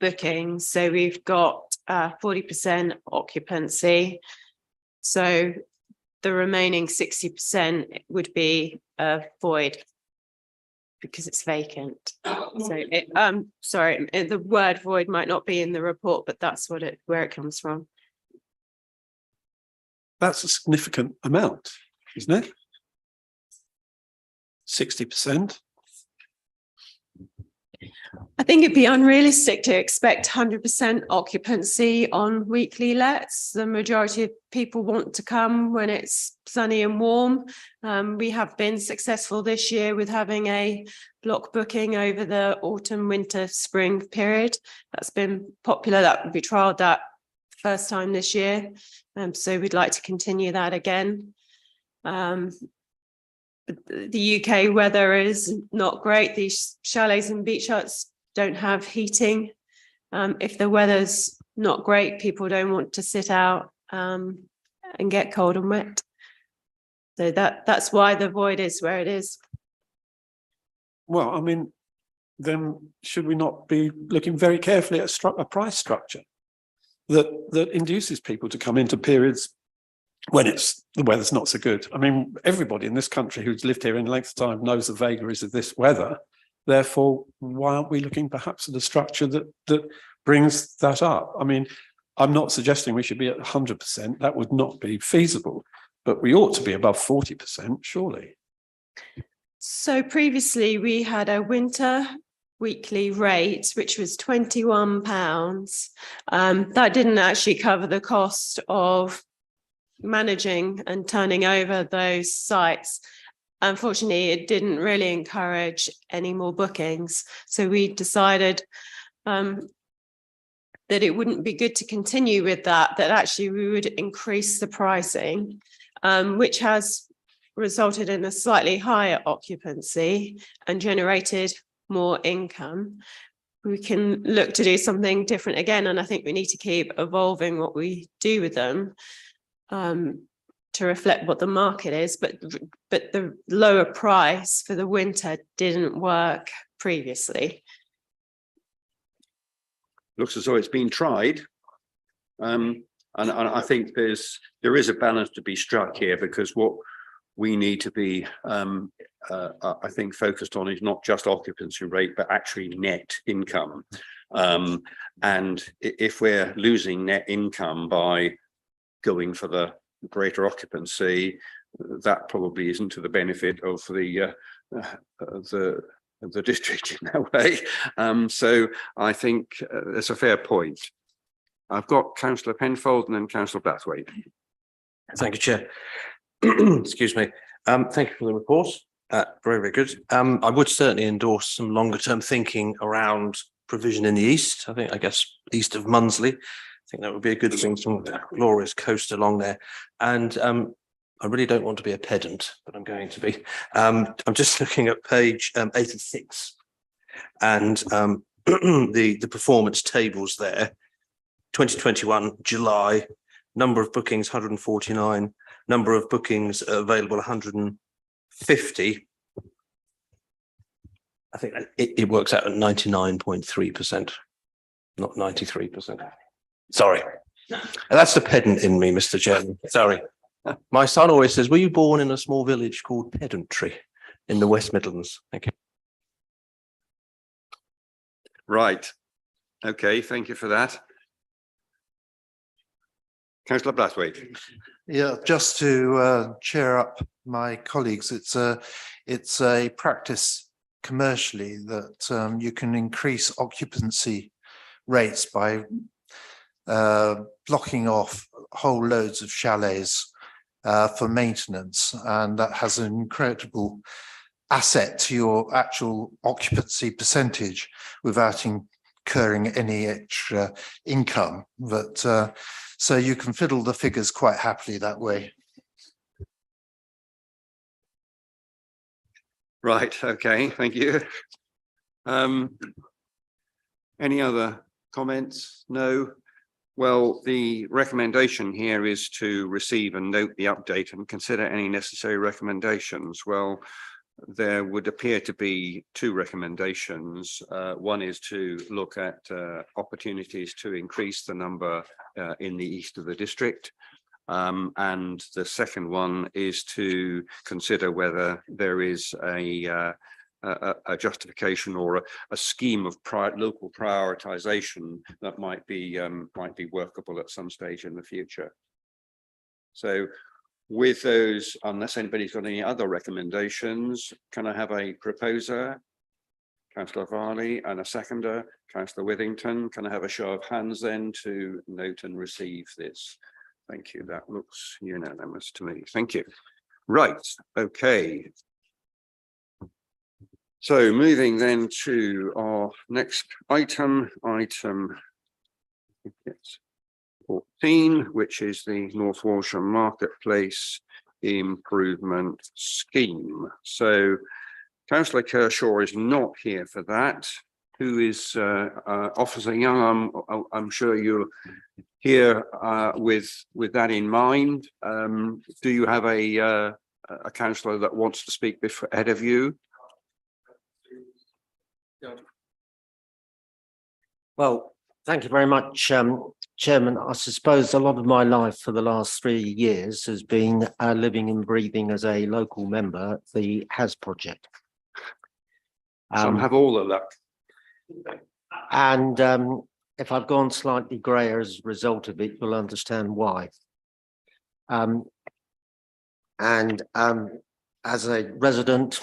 bookings. So we've got 40% occupancy. So the remaining 60% would be void because it's vacant. So sorry, the word void might not be in the report, but that's where it comes from. That's a significant amount, isn't it? 60%. I think it'd be unrealistic to expect 100% occupancy on weekly lets. The majority of people want to come when it's sunny and warm. We have been successful this year with having a block booking over the autumn, winter, spring period. That's been popular. We trialled that first time this year. So we'd like to continue that again. The UK weather is not great. These chalets and beach huts don't have heating. If the weather's not great, people don't want to sit out and get cold and wet. So that's why the void is where it is. Well, I mean, then should we not be looking very carefully at a price structure that induces people to come into periods when the weather's not so good? I mean, everybody in this country who's lived here in length of time knows the vagaries of this weather. Therefore, why aren't we looking perhaps at a structure that brings that up? I mean, I'm not suggesting we should be at 100%. That would not be feasible, but we ought to be above 40%, surely. So previously we had a winter weekly rate, which was £21. That didn't actually cover the cost of managing and turning over those sites. Unfortunately, it didn't really encourage any more bookings. So we decided that it wouldn't be good to continue with that actually we would increase the pricing, which has resulted in a slightly higher occupancy and generated more income. We can look to do something different again, and I think we need to keep evolving what we do with them to reflect what the market is, but the lower price for the winter didn't work previously. Looks as though it's been tried. And I think there is a balance to be struck here, because what we need to be, I think, focused on is not just occupancy rate, but actually net income. And if we're losing net income by going for the greater occupancy, that probably isn't to the benefit of the district in that way. So I think it's a fair point. I've got Councillor Penfold and then Councillor Blathwaite. Thank you, Chair. Excuse me. Thank you for the report. Very, very good. I would certainly endorse some longer term thinking around provision in the east. I guess east of Munsley. I think that would be a good thing, some glorious coast along there. And I really don't want to be a pedant, but I'm going to be. I'm just looking at page 86 and the performance tables there. 2021 July, number of bookings 149, number of bookings available 150. I think it works out at 99.3%, not 93%. Sorry, that's the pedant in me, Mr. Chairman. Sorry. My son always says, were you born in a small village called Pedantry in the West Midlands? Thank you. Right. Okay, thank you for that. Councillor Blathwaite. Yeah, just to cheer up my colleagues, it's a practice commercially that you can increase occupancy rates by blocking off whole loads of chalets for maintenance, and that has an incredible asset to your actual occupancy percentage without incurring any extra income. But so you can fiddle the figures quite happily that way. Right, okay, thank you. Any other comments? No. Well, the recommendation here is to receive and note the update and consider any necessary recommendations. Well, there would appear to be two recommendations. One is to look at opportunities to increase the number in the east of the district. And the second one is to consider whether there is a justification or a scheme of local prioritization that might be workable at some stage in the future. So with those, unless anybody's got any other recommendations, can I have a proposer? Councillor Varley, and a seconder, Councillor Withington. Can I have a show of hands then to note and receive this? Thank you. That looks unanimous to me. Thank you. Right. Okay. So moving then to our next item 14, which is the North Walsham Marketplace Improvement Scheme. So Councillor Kershaw is not here for that. Who is Officer Young? I'm sure you're here with that in mind. Do you have a councillor that wants to speak ahead of you? Well, thank you very much, Chairman. I suppose a lot of my life for the last 3 years has been living and breathing as a local member, the HAS project. Some have all the luck. And if I've gone slightly grey as a result of it, you'll understand why. As a resident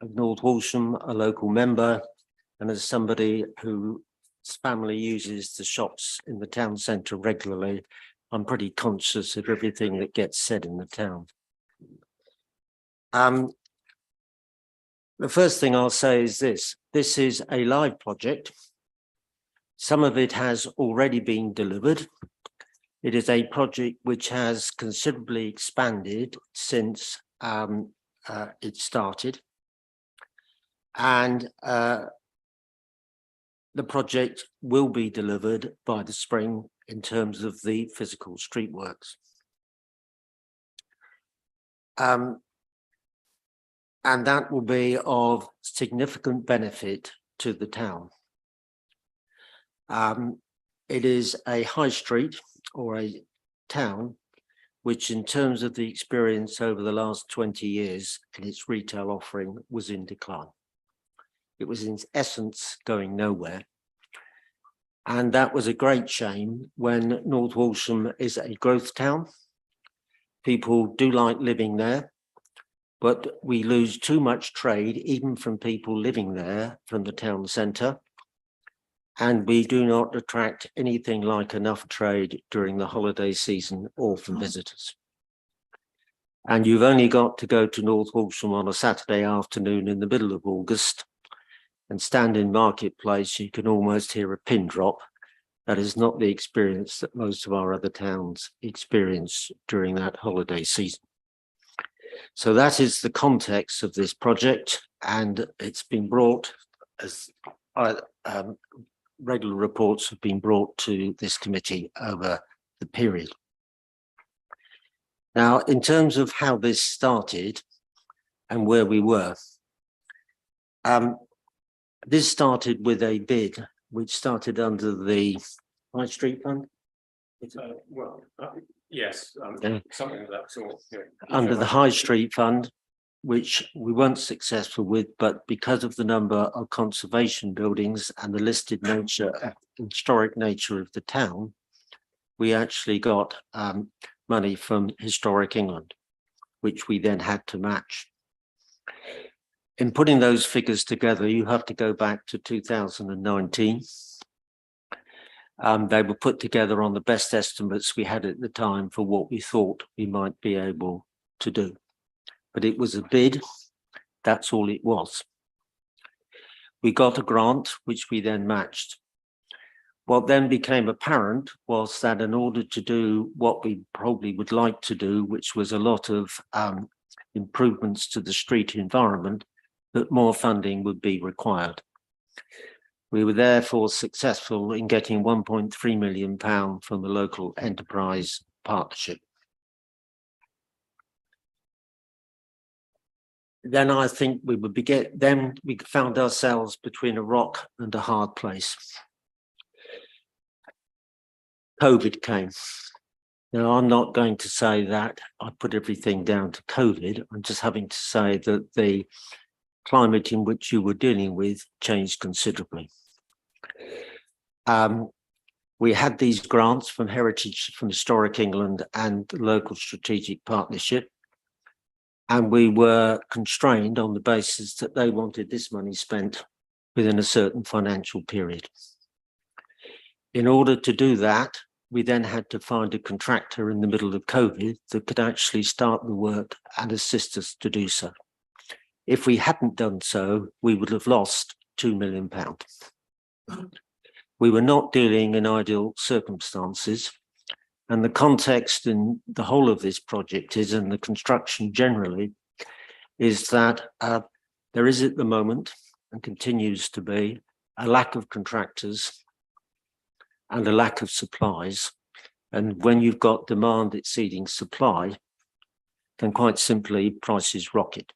of North Walsham, a local member, and as somebody whose family uses the shops in the town centre regularly, I'm pretty conscious of everything that gets said in the town. The first thing I'll say is this is a live project. Some of it has already been delivered. It is a project which has considerably expanded since it started. And the project will be delivered by the spring in terms of the physical street works. And that will be of significant benefit to the town. It is a high street or a town which, in terms of the experience over the last 20 years in its retail offering, was in decline. It was in essence going nowhere. And that was a great shame when North Walsham is a growth town. People do like living there, but we lose too much trade, even from people living there from the town centre. And we do not attract anything like enough trade during the holiday season or from visitors. And you've only got to go to North Walsham on a Saturday afternoon in the middle of August and stand in Marketplace, you can almost hear a pin drop. That is not the experience that most of our other towns experience during that holiday season. So that is the context of this project, and it's been brought as regular reports have been brought to this committee over the period. Now, in terms of how this started and where we were, this started with a bid which started under the High Street Fund. Yes, something of that sort. Yeah. Under the High Street Fund, which we weren't successful with, but because of the number of conservation buildings and the listed nature, historic nature of the town, we actually got money from Historic England, which we then had to match. In putting those figures together, you have to go back to 2019. They were put together on the best estimates we had at the time for what we thought we might be able to do. But it was a bid, that's all it was. We got a grant, which we then matched. What then became apparent was that in order to do what we probably would like to do, which was a lot of improvements to the street environment, that more funding would be required. We were therefore successful in getting £1.3 million from the local enterprise partnership. Then I think we found ourselves between a rock and a hard place. COVID came. Now, I'm not going to say that I put everything down to COVID. I'm just having to say that the climate in which you were dealing with changed considerably. We had these grants from Heritage, from Historic England and the local strategic partnership. And we were constrained on the basis that they wanted this money spent within a certain financial period. In order to do that, we then had to find a contractor in the middle of COVID that could actually start the work and assist us to do so. If we hadn't done so, we would have lost £2 million. We were not dealing in ideal circumstances. And the context in the whole of this project is, and the construction generally, is that there is at the moment, and continues to be, a lack of contractors and a lack of supplies. And when you've got demand exceeding supply, then quite simply prices rocket.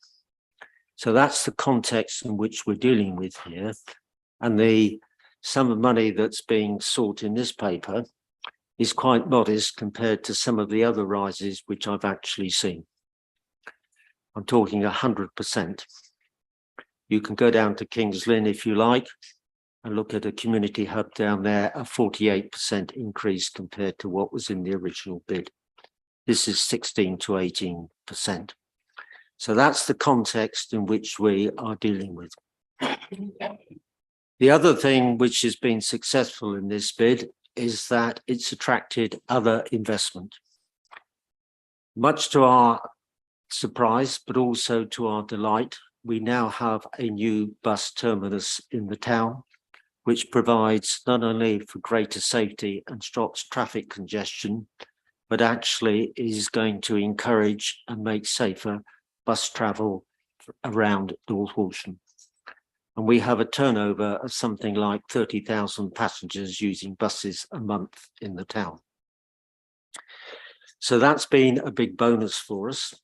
So that's the context in which we're dealing with here. And the sum of money that's being sought in this paper is quite modest compared to some of the other rises which I've actually seen. I'm talking 100%. You can go down to King's Lynn if you like and look at a community hub down there, a 48% increase compared to what was in the original bid. This is 16 to 18%. So that's the context in which we are dealing with. The other thing which has been successful in this bid is that it's attracted other investment. Much to our surprise, but also to our delight, we now have a new bus terminus in the town, which provides not only for greater safety and stops traffic congestion, but actually is going to encourage and make safer bus travel around North Walsham. And we have a turnover of something like 30,000 passengers using buses a month in the town. So that's been a big bonus for us.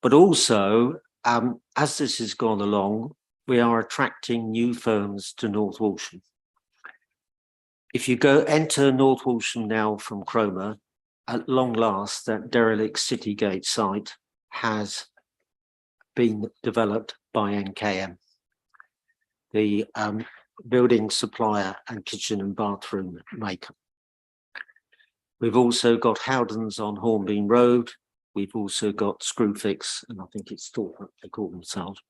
But also, as this has gone along, we are attracting new firms to North Walsham. If you enter North Walsham now from Cromer, at long last, that derelict City Gate site has been developed by NKM, the building supplier and kitchen and bathroom maker. We've also got Howdens on Hornbeam Road. We've also got Screwfix, and I think it's Thorpe they call themselves.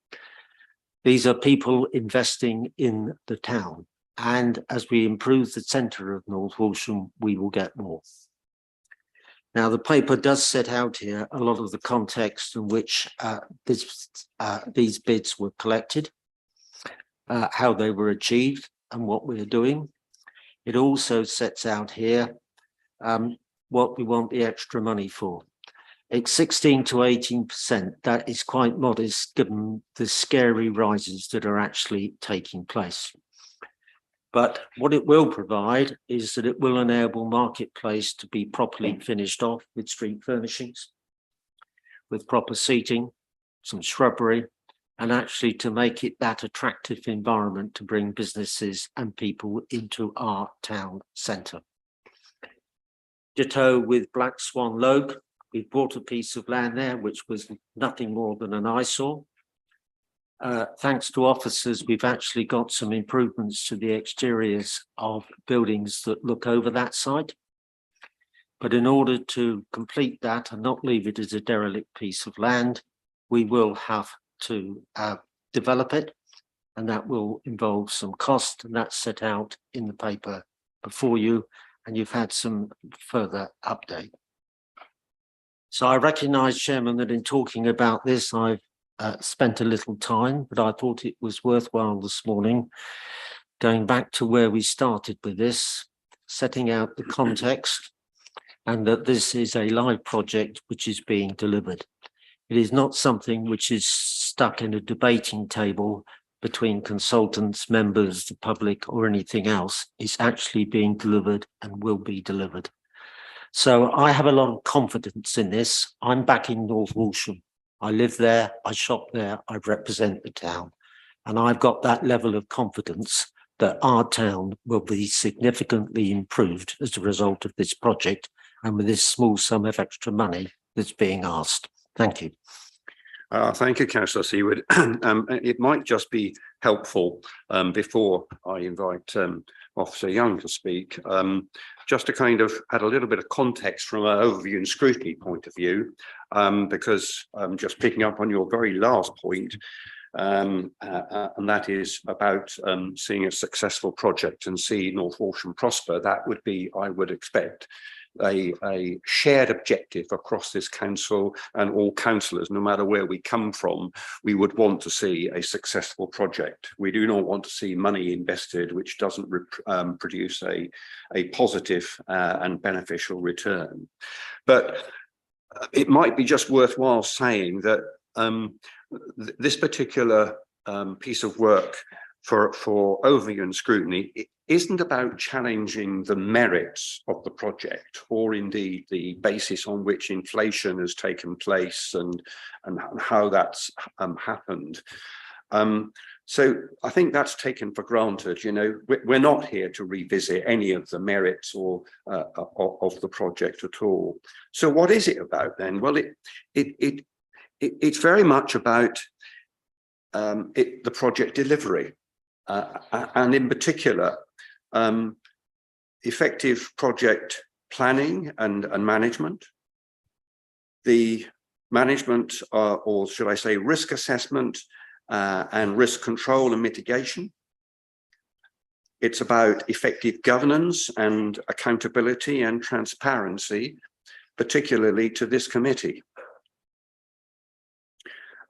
These are people investing in the town. And as we improve the centre of North Walsham, we will get more. Now, the paper does set out here a lot of the context in which these bids were collected, how they were achieved and what we're doing. It also sets out here what we want the extra money for. It's 16 to 18%. That is quite modest given the scary rises that are actually taking place. But what it will provide is that it will enable Marketplace to be properly finished off with street furnishings, with proper seating, some shrubbery, and actually to make it that attractive environment to bring businesses and people into our town centre. Ditto with Black Swan Logue. We've bought a piece of land there, which was nothing more than an eyesore. Thanks to officers, we've actually got some improvements to the exteriors of buildings that look over that site. But in order to complete that and not leave it as a derelict piece of land, we will have to develop it, and that will involve some cost, and that's set out in the paper before you, and you've had some further update. So I recognise, Chairman, that in talking about this, I've spent a little time, but I thought it was worthwhile this morning going back to where we started with this, setting out the context, and that this is a live project which is being delivered. It is not something which is stuck in a debating table between consultants, members, the public, or anything else is actually being delivered and will be delivered. So I have a lot of confidence in this. I'm back in North Walsham. I live there, I shop there, I represent the town. And I've got that level of confidence that our town will be significantly improved as a result of this project and with this small sum of extra money that's being asked. Thank you. Thank you, Councillor Seaward. It might just be helpful before I invite Officer Young to speak, just to kind of add a little bit of context from an overview and scrutiny point of view, because just picking up on your very last point, and that is about seeing a successful project and see North Walsham prosper. That would be, I would expect, a shared objective across this council and all councillors, no matter where we come from. We would want to see a successful project. We do not want to see money invested which doesn't produce a positive and beneficial return. But it might be just worthwhile saying that this particular piece of work for overview and scrutiny, it isn't about challenging the merits of the project or indeed the basis on which inflation has taken place and how that's happened. So I think that's taken for granted. You know, we're not here to revisit any of the merits or of the project at all. So what is it about then? Well, it's very much about the project delivery. And in particular, effective project planning and management, the management or should I say risk assessment and risk control and mitigation. It's about effective governance and accountability and transparency, particularly to this committee.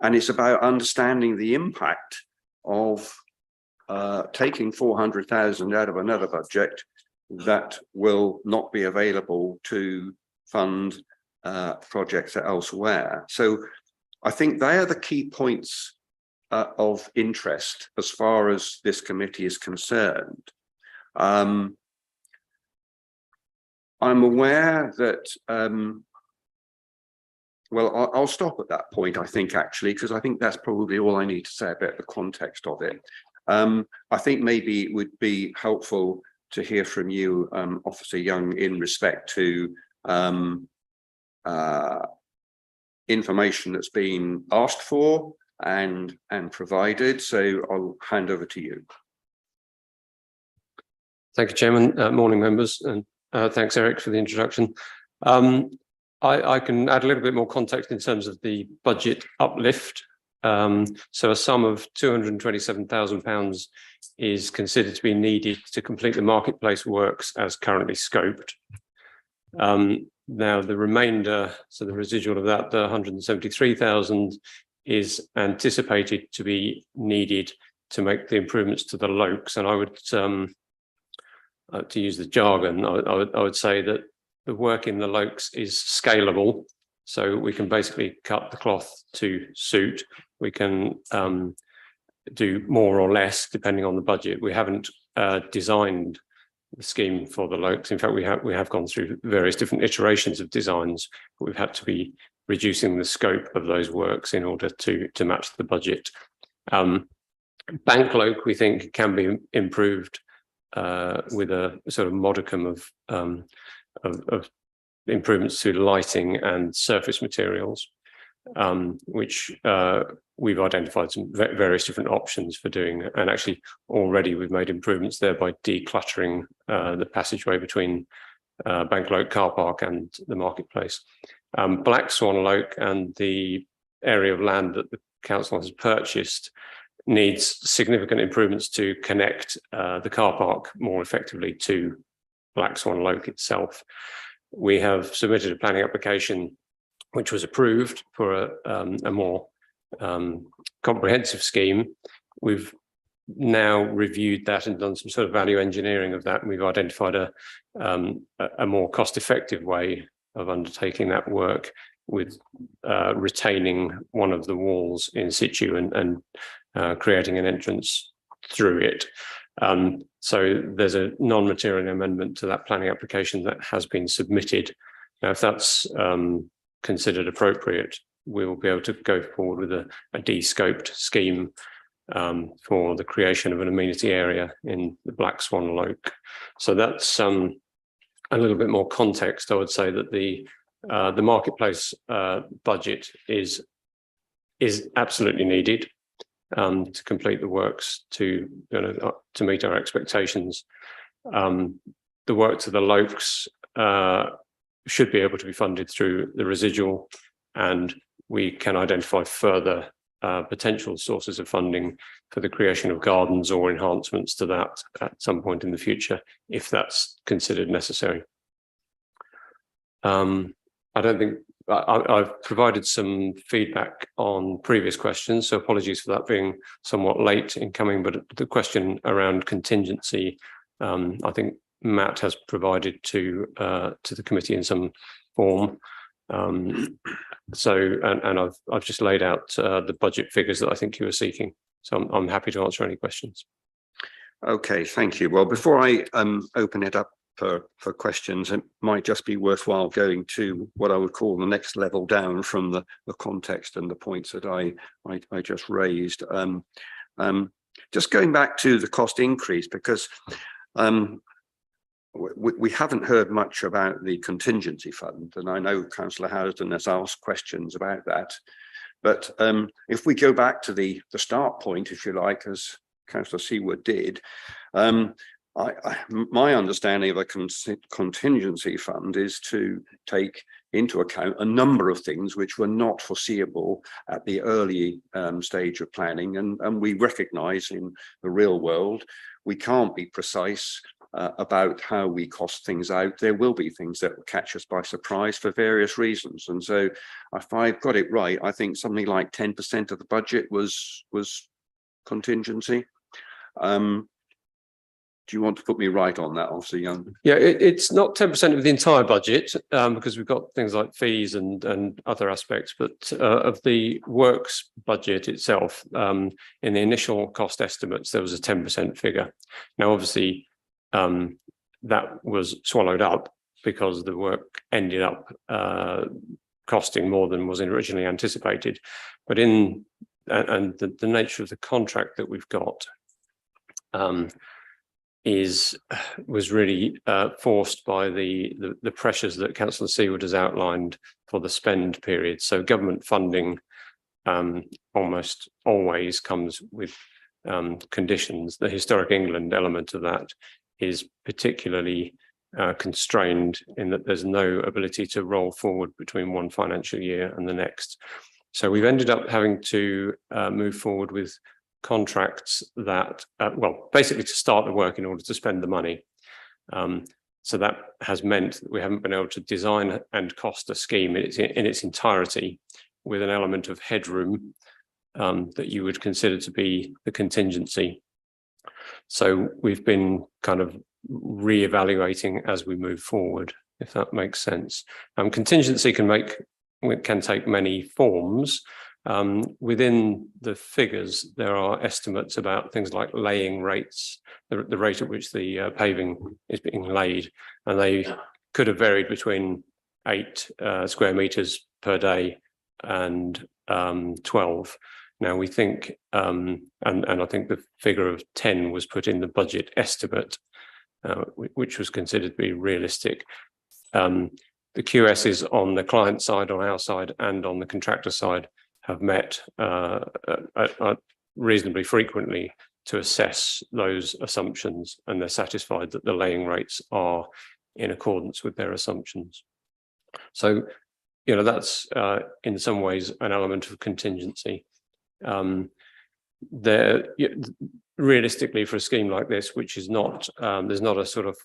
And it's about understanding the impact of taking 400,000 out of another budget that will not be available to fund projects elsewhere. So I think they are the key points of interest as far as this committee is concerned. I'm aware that well, I'll stop at that point, I think, actually, because I think that's probably all I need to say about the context of it. I think maybe it would be helpful to hear from you, Officer Young, in respect to information that's been asked for and provided. So I'll hand over to you. Thank you, Chairman. Morning, members, and thanks, Eric, for the introduction. I can add a little bit more context in terms of the budget uplift. So a sum of £227,000 is considered to be needed to complete the marketplace works as currently scoped. Now the remainder, so the residual of that, the 173,000, is anticipated to be needed to make the improvements to the Lokes. And I would, to use the jargon, I would say that the work in the Lokes is scalable. So we can basically cut the cloth to suit. We can do more or less depending on the budget. We haven't designed the scheme for the Lokes. In fact, we have gone through various different iterations of designs, but we've had to be reducing the scope of those works in order to match the budget. Bank Loke, we think, can be improved with a sort of modicum of improvements to lighting and surface materials, which we've identified some various different options for doing. And actually already we've made improvements there by decluttering the passageway between Bank Loke car park and the marketplace. Black Swan Loke and the area of land that the council has purchased needs significant improvements to connect the car park more effectively to Black Swan Loke itself. We have submitted a planning application which was approved for a more comprehensive scheme. We've now reviewed that and done some sort of value engineering of that. And we've identified a more cost-effective way of undertaking that work with retaining one of the walls in situ and creating an entrance through it. So there's a non-material amendment to that planning application that has been submitted. Now, if that's considered appropriate, we will be able to go forward with a de-scoped scheme for the creation of an amenity area in the Black Swan Loke. So that's a little bit more context. I would say that the marketplace budget is absolutely needed to complete the works to meet our expectations. The work to the Lokes should be able to be funded through the residual, and we can identify further potential sources of funding for the creation of gardens or enhancements to that at some point in the future, if that's considered necessary. I don't think I've provided some feedback on previous questions, so apologies for that being somewhat late in coming, but the question around contingency, I think Matt has provided to the committee in some form. And I've just laid out the budget figures that I think you were seeking. So I'm happy to answer any questions. Okay, thank you. Well, before I open it up for questions, it might just be worthwhile going to what I would call the next level down from the context and the points that I just raised. Just going back to the cost increase, because we haven't heard much about the contingency fund, and I know Councillor Housden has asked questions about that. But if we go back to the start point, if you like, as Councillor Seawood did, my understanding of a contingency fund is to take into account a number of things which were not foreseeable at the early stage of planning, and we recognise in the real world we can't be precise about how we cost things out. There will be things that will catch us by surprise for various reasons, and so if I've got it right, I think something like 10% of the budget was contingency. Do you want to put me right on that, obviously? Yeah, it's not 10% of the entire budget, because we've got things like fees and other aspects, but of the works budget itself, in the initial cost estimates, there was a 10% figure. Now, obviously, that was swallowed up because the work ended up costing more than was originally anticipated. But the nature of the contract that we've got was really forced by the pressures that Councillor Seawood has outlined for the spend period. So government funding almost always comes with conditions. The Historic England element of that is particularly constrained in that there's no ability to roll forward between one financial year and the next. So we've ended up having to move forward with contracts that, well, basically to start the work in order to spend the money. So that has meant that we haven't been able to design and cost a scheme in its entirety with an element of headroom that you would consider to be the contingency. So we've been kind of re-evaluating as we move forward, if that makes sense. Contingency can take many forms. Within the figures, there are estimates about things like laying rates, the rate at which the paving is being laid, and they could have varied between 8 square meters per day and 12. Now we think, and I think the figure of 10 was put in the budget estimate, which was considered to be realistic. The QSs on the client side, on our side, and on the contractor side have met reasonably frequently to assess those assumptions, and they're satisfied that the laying rates are in accordance with their assumptions. So, that's in some ways an element of contingency. Realistically, for a scheme like this, which is not, there's not a sort of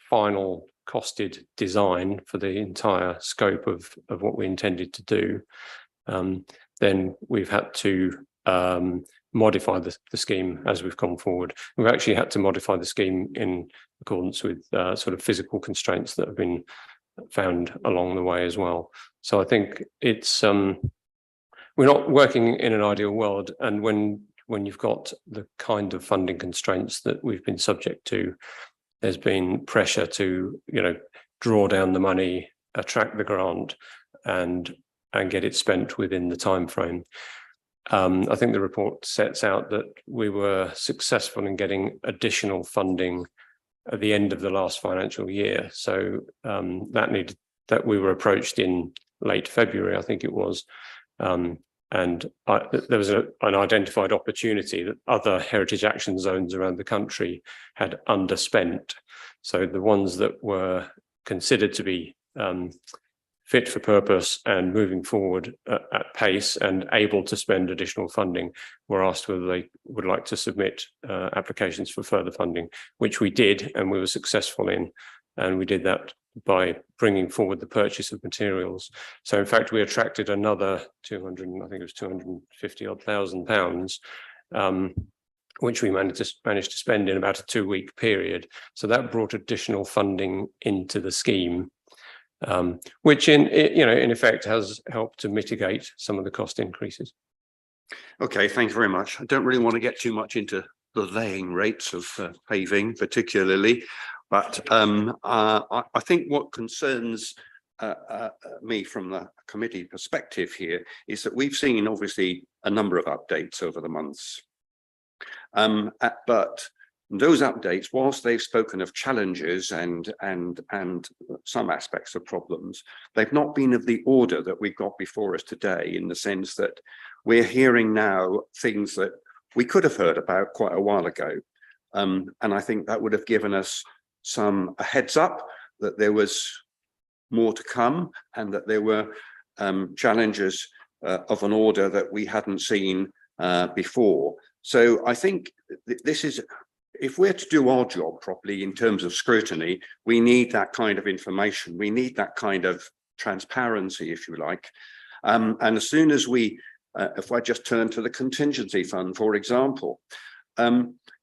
final costed design for the entire scope of what we intended to do, then we've had to modify the scheme as we've gone forward. We've actually had to modify the scheme in accordance with sort of physical constraints that have been found along the way as well. So I think it's we're not working in an ideal world, and when when you've got the kind of funding constraints that we've been subject to, there's been pressure to, draw down the money, attract the grant, and get it spent within the time frame. I think the report sets out that we were successful in getting additional funding at the end of the last financial year. So that we were approached in late February, I think it was. There was an identified opportunity that other heritage action zones around the country had underspent. So the ones that were considered to be fit for purpose and moving forward at pace and able to spend additional funding were asked whether they would like to submit applications for further funding, which we did, and we were successful in. And we did that by bringing forward the purchase of materials. So in fact, we attracted another 200, I think it was 250 odd £1,000, which we managed to spend in about a 2-week period. So that brought additional funding into the scheme, which in effect has helped to mitigate some of the cost increases. Okay, thanks very much. I don't really want to get too much into the laying rates of paving particularly, but I think what concerns me from the committee perspective here is that we've seen obviously a number of updates over the months. But those updates, whilst they've spoken of challenges and some aspects of problems, they've not been of the order that we've got before us today, in the sense that we're hearing now things that we could have heard about quite a while ago. And I think that would have given us a heads up that there was more to come, and that there were challenges of an order that we hadn't seen before. So I think this is, if we're to do our job properly in terms of scrutiny, we need that kind of information. We need that kind of transparency, if you like. And as soon as if I just turn to the contingency fund, for example,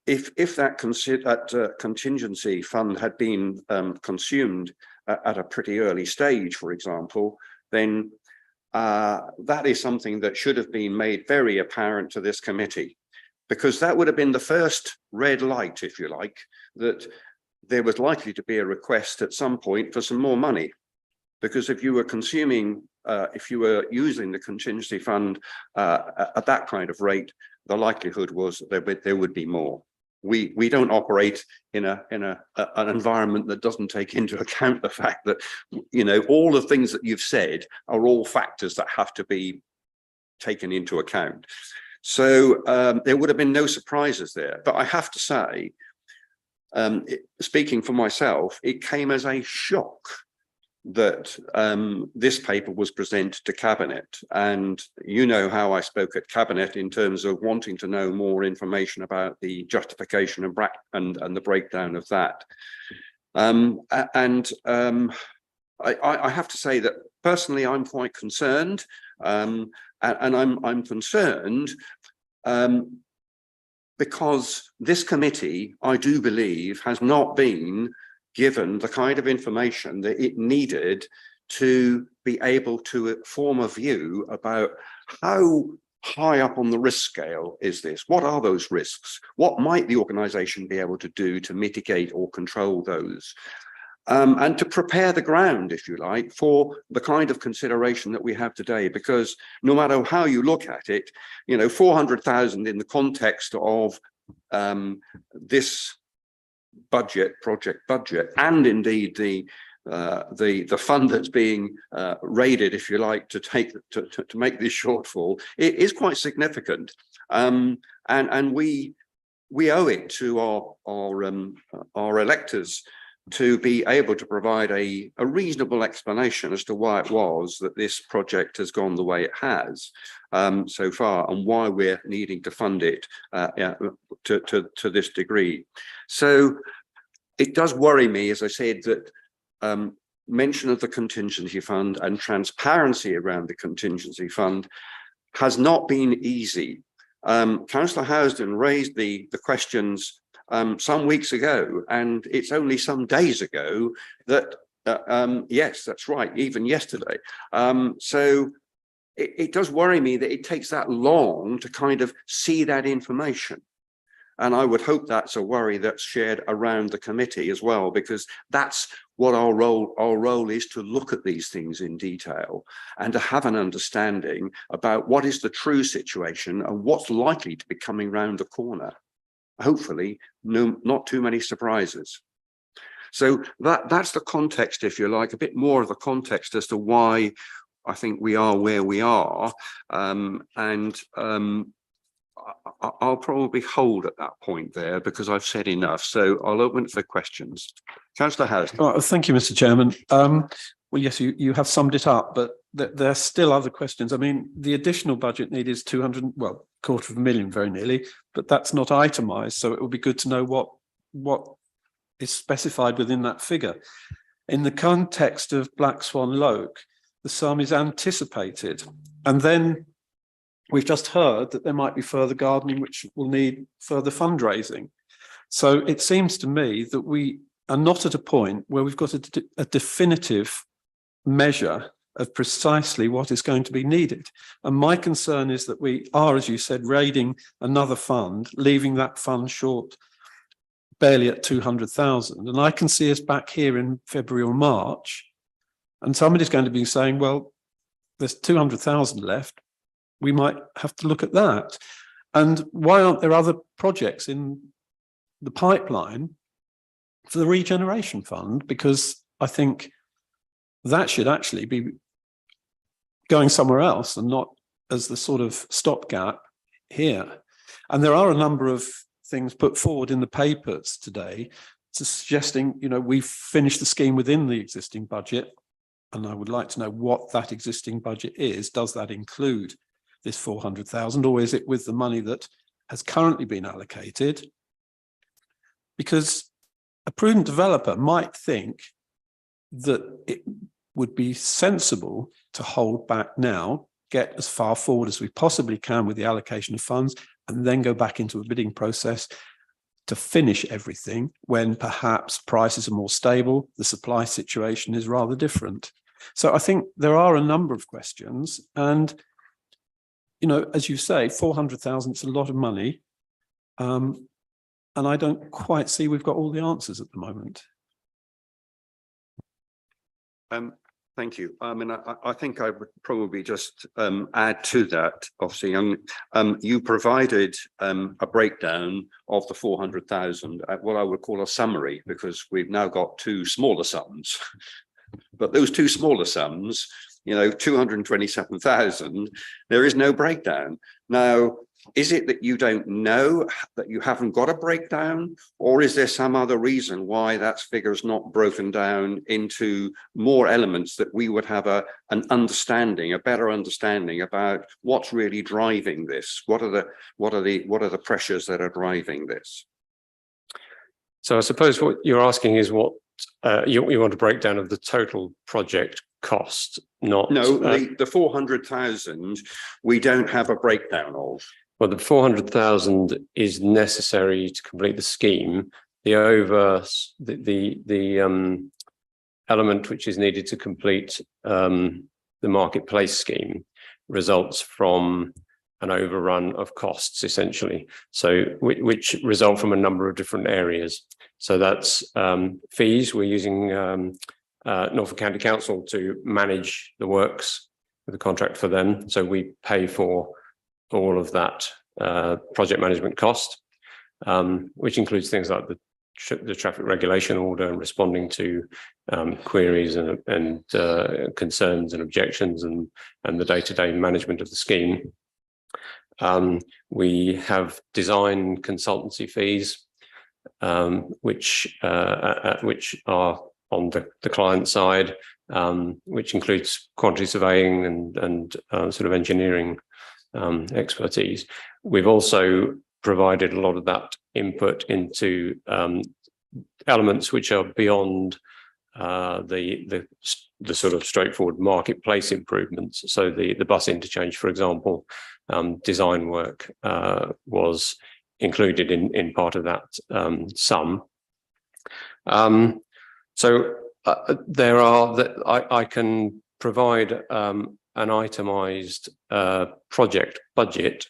if that contingency fund had been consumed at a pretty early stage, for example, then that is something that should have been made very apparent to this committee, because that would have been the first red light, if you like, that there was likely to be a request at some point for some more money. Because if you were if you were using the contingency fund at that kind of rate, the likelihood was that there would be more. We don't operate in an environment that doesn't take into account the fact that, all the things that you've said are all factors that have to be taken into account. So there would have been no surprises there. But I have to say, speaking for myself, it came as a shock that this paper was presented to Cabinet. And you know how I spoke at Cabinet in terms of wanting to know more information about the justification and the breakdown of that. I have to say that personally, I'm quite concerned, and I'm concerned because this committee, I do believe, has not been given the kind of information that it needed to be able to form a view about how high up on the risk scale is this? What are those risks? What might the organisation be able to do to mitigate or control those? And to prepare the ground, if you like, for the kind of consideration that we have today, because no matter how you look at it, 400,000 in the context of this project budget, and indeed the fund that's being raided, if you like, to make this shortfall, it is quite significant, and we owe it to our electors to be able to provide a reasonable explanation as to why it was that this project has gone the way it has so far, and why we're needing to fund it to this degree. So it does worry me, as I said, that mention of the contingency fund and transparency around the contingency fund has not been easy. Councillor Housden raised the questions some weeks ago, and it's only some days ago that yes, that's right, even yesterday. So it does worry me that it takes that long to kind of see that information. And I would hope that's a worry that's shared around the committee as well, because that's what our role is, to look at these things in detail and to have an understanding about what is the true situation and what's likely to be coming round the corner. Hopefully, not too many surprises. So that's the context, if you like, a bit more of the context as to why I think we are where we are. I'll probably hold at that point there because I've said enough. So I'll open it for questions. Councillor Harris. Oh, thank you, Mr. Chairman. Well, yes, you have summed it up, but there are still other questions. I mean, the additional budget need is 200, well, £250,000 very nearly, but that's not itemised. So it would be good to know what is specified within that figure. In the context of Black Swan Loke, the sum is anticipated. And then we've just heard that there might be further gardening, which will need further fundraising. So it seems to me that we are not at a point where we've got a definitive measure of precisely what is going to be needed. And my concern is that we are, as you said, raiding another fund, leaving that fund short barely at 200,000. And I can see us back here in February or March, and somebody's going to be saying, well, there's 200,000 left. We might have to look at that. And why aren't there other projects in the pipeline for the regeneration fund? Because I think that should actually be going somewhere else and not as the sort of stopgap here. And there are a number of things put forward in the papers today suggesting, you know, we've finished the scheme within the existing budget. And I would like to know what that existing budget is. Does that include this 400,000, or is it with the money that has currently been allocated? Because a prudent developer might think that it would be sensible to hold back now, get as far forward as we possibly can with the allocation of funds, and then go back into a bidding process to finish everything when perhaps prices are more stable, the supply situation is rather different. So I think there are a number of questions, and you know, as you say, 400,000 is a lot of money. And I don't quite see we've got all the answers at the moment. Thank you. I mean, I think I would probably just add to that, obviously, you provided a breakdown of the 400,000 at what I would call a summary, because we've now got two smaller sums. But those two smaller sums, you know, 227,000, there is no breakdown. Now, is it that you don't know, that you haven't got a breakdown, or is there some other reason why that figure is not broken down into more elements that we would have an understanding, a better understanding about what's really driving this? What are the pressures that are driving this? So I suppose what you're asking is what you want a breakdown of the total project cost, not the 400,000 we don't have a breakdown of. Well, the 400,000 is necessary to complete the scheme. The element which is needed to complete the marketplace scheme results from an overrun of costs, essentially. So which result from a number of different areas. So that's fees. We're using Norfolk County Council to manage the works with a contract for them. So we pay for all of that project management cost, which includes things like the traffic regulation order and responding to queries and concerns and objections and the day-to-day management of the scheme. We have design consultancy fees, which are on the client side, which includes quantity surveying and sort of engineering expertise. We've also provided a lot of that input into elements which are beyond the sort of straightforward marketplace improvements. So the bus interchange, for example, design work was included in part of that sum. So there are I can provide an itemised project budget.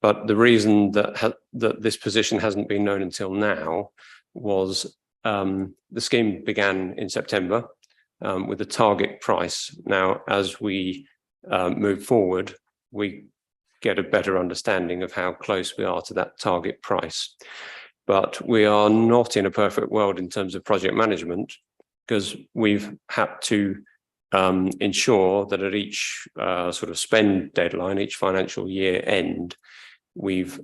But the reason that this position hasn't been known until now was the scheme began in September with a target price. Now, as we move forward, we get a better understanding of how close we are to that target price. But we are not in a perfect world in terms of project management, because we've had to ensure that at each sort of spend deadline, each financial year end, we've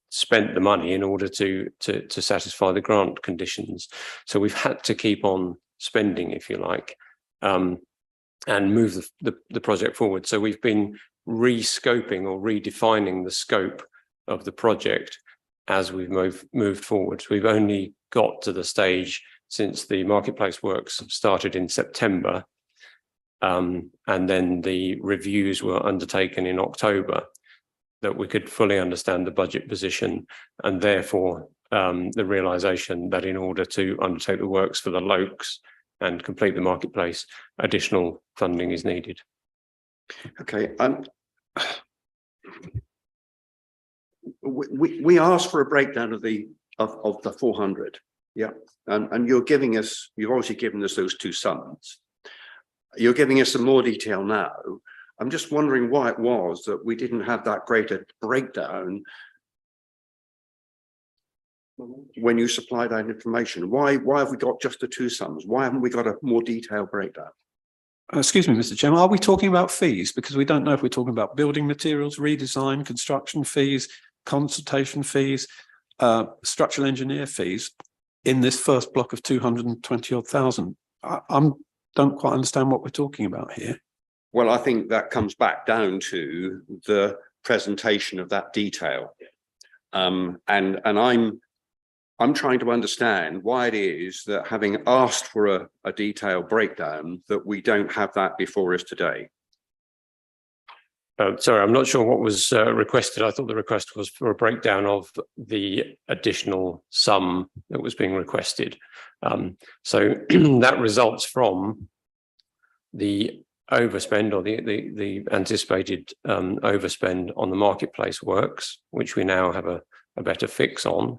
spent the money in order to satisfy the grant conditions. So we've had to keep on spending, if you like, and move the project forward. So we've been rescoping or redefining the scope of the project as we've moved forward. So we've only got to the stage since the marketplace works started in September, and then the reviews were undertaken in October, that we could fully understand the budget position, and therefore the realization that in order to undertake the works for the Lokes and complete the marketplace, additional funding is needed. Okay, we asked for a breakdown of the 400, yeah, and you've obviously given us those two sums. You're giving us some more detail now. I'm just wondering why it was that we didn't have that greater breakdown when you supplied that information. Why have we got just the two sums? Why haven't we got a more detailed breakdown? Excuse me, Mr. Chairman, are we talking about fees? Because we don't know if we're talking about building materials, redesign, construction fees, consultation fees, structural engineer fees in this first block of 220 odd thousand. I don't quite understand what we're talking about here. Well, I think that comes back down to the presentation of that detail. And I'm trying to understand why it is that, having asked for a detailed breakdown, that we don't have that before us today. Sorry, I'm not sure what was requested. I thought the request was for a breakdown of the additional sum that was being requested. So that results from the overspend, or the anticipated overspend on the marketplace works, which we now have a better fix on,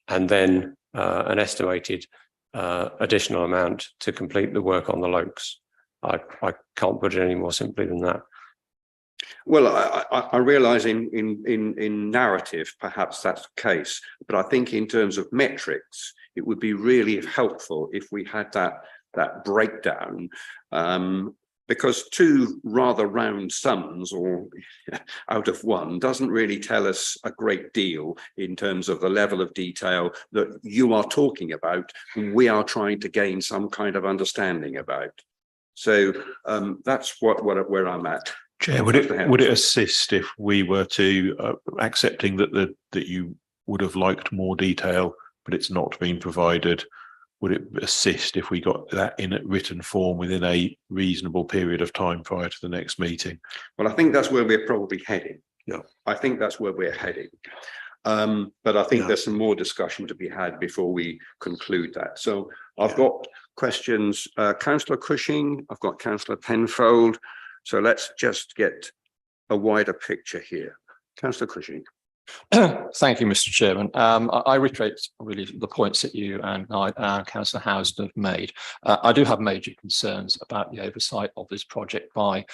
and then an estimated additional amount to complete the work on the Lokes. I can't put it any more simply than that. Well, I realise in narrative, perhaps that's the case, but I think in terms of metrics, it would be really helpful if we had that breakdown, because two rather round sums, or out of one, doesn't really tell us a great deal in terms of the level of detail that you are talking about. We are trying to gain some kind of understanding about. So that's where I'm at. Chair, would it assist if we were to accepting that you would have liked more detail, but it's not been provided? Would it assist if we got that in written form within a reasonable period of time prior to the next meeting? Well, I think that's where we're probably heading. Yeah, I think that's where we're heading. But I think there's some more discussion to be had before we conclude that. So I've got questions, Councillor Cushing, I've got Councillor Penfold. So let's just get a wider picture here. Councillor Cushing. Thank you, Mr. Chairman. I reiterate really the points that you and Councillor Housen have made. I do have major concerns about the oversight of this project by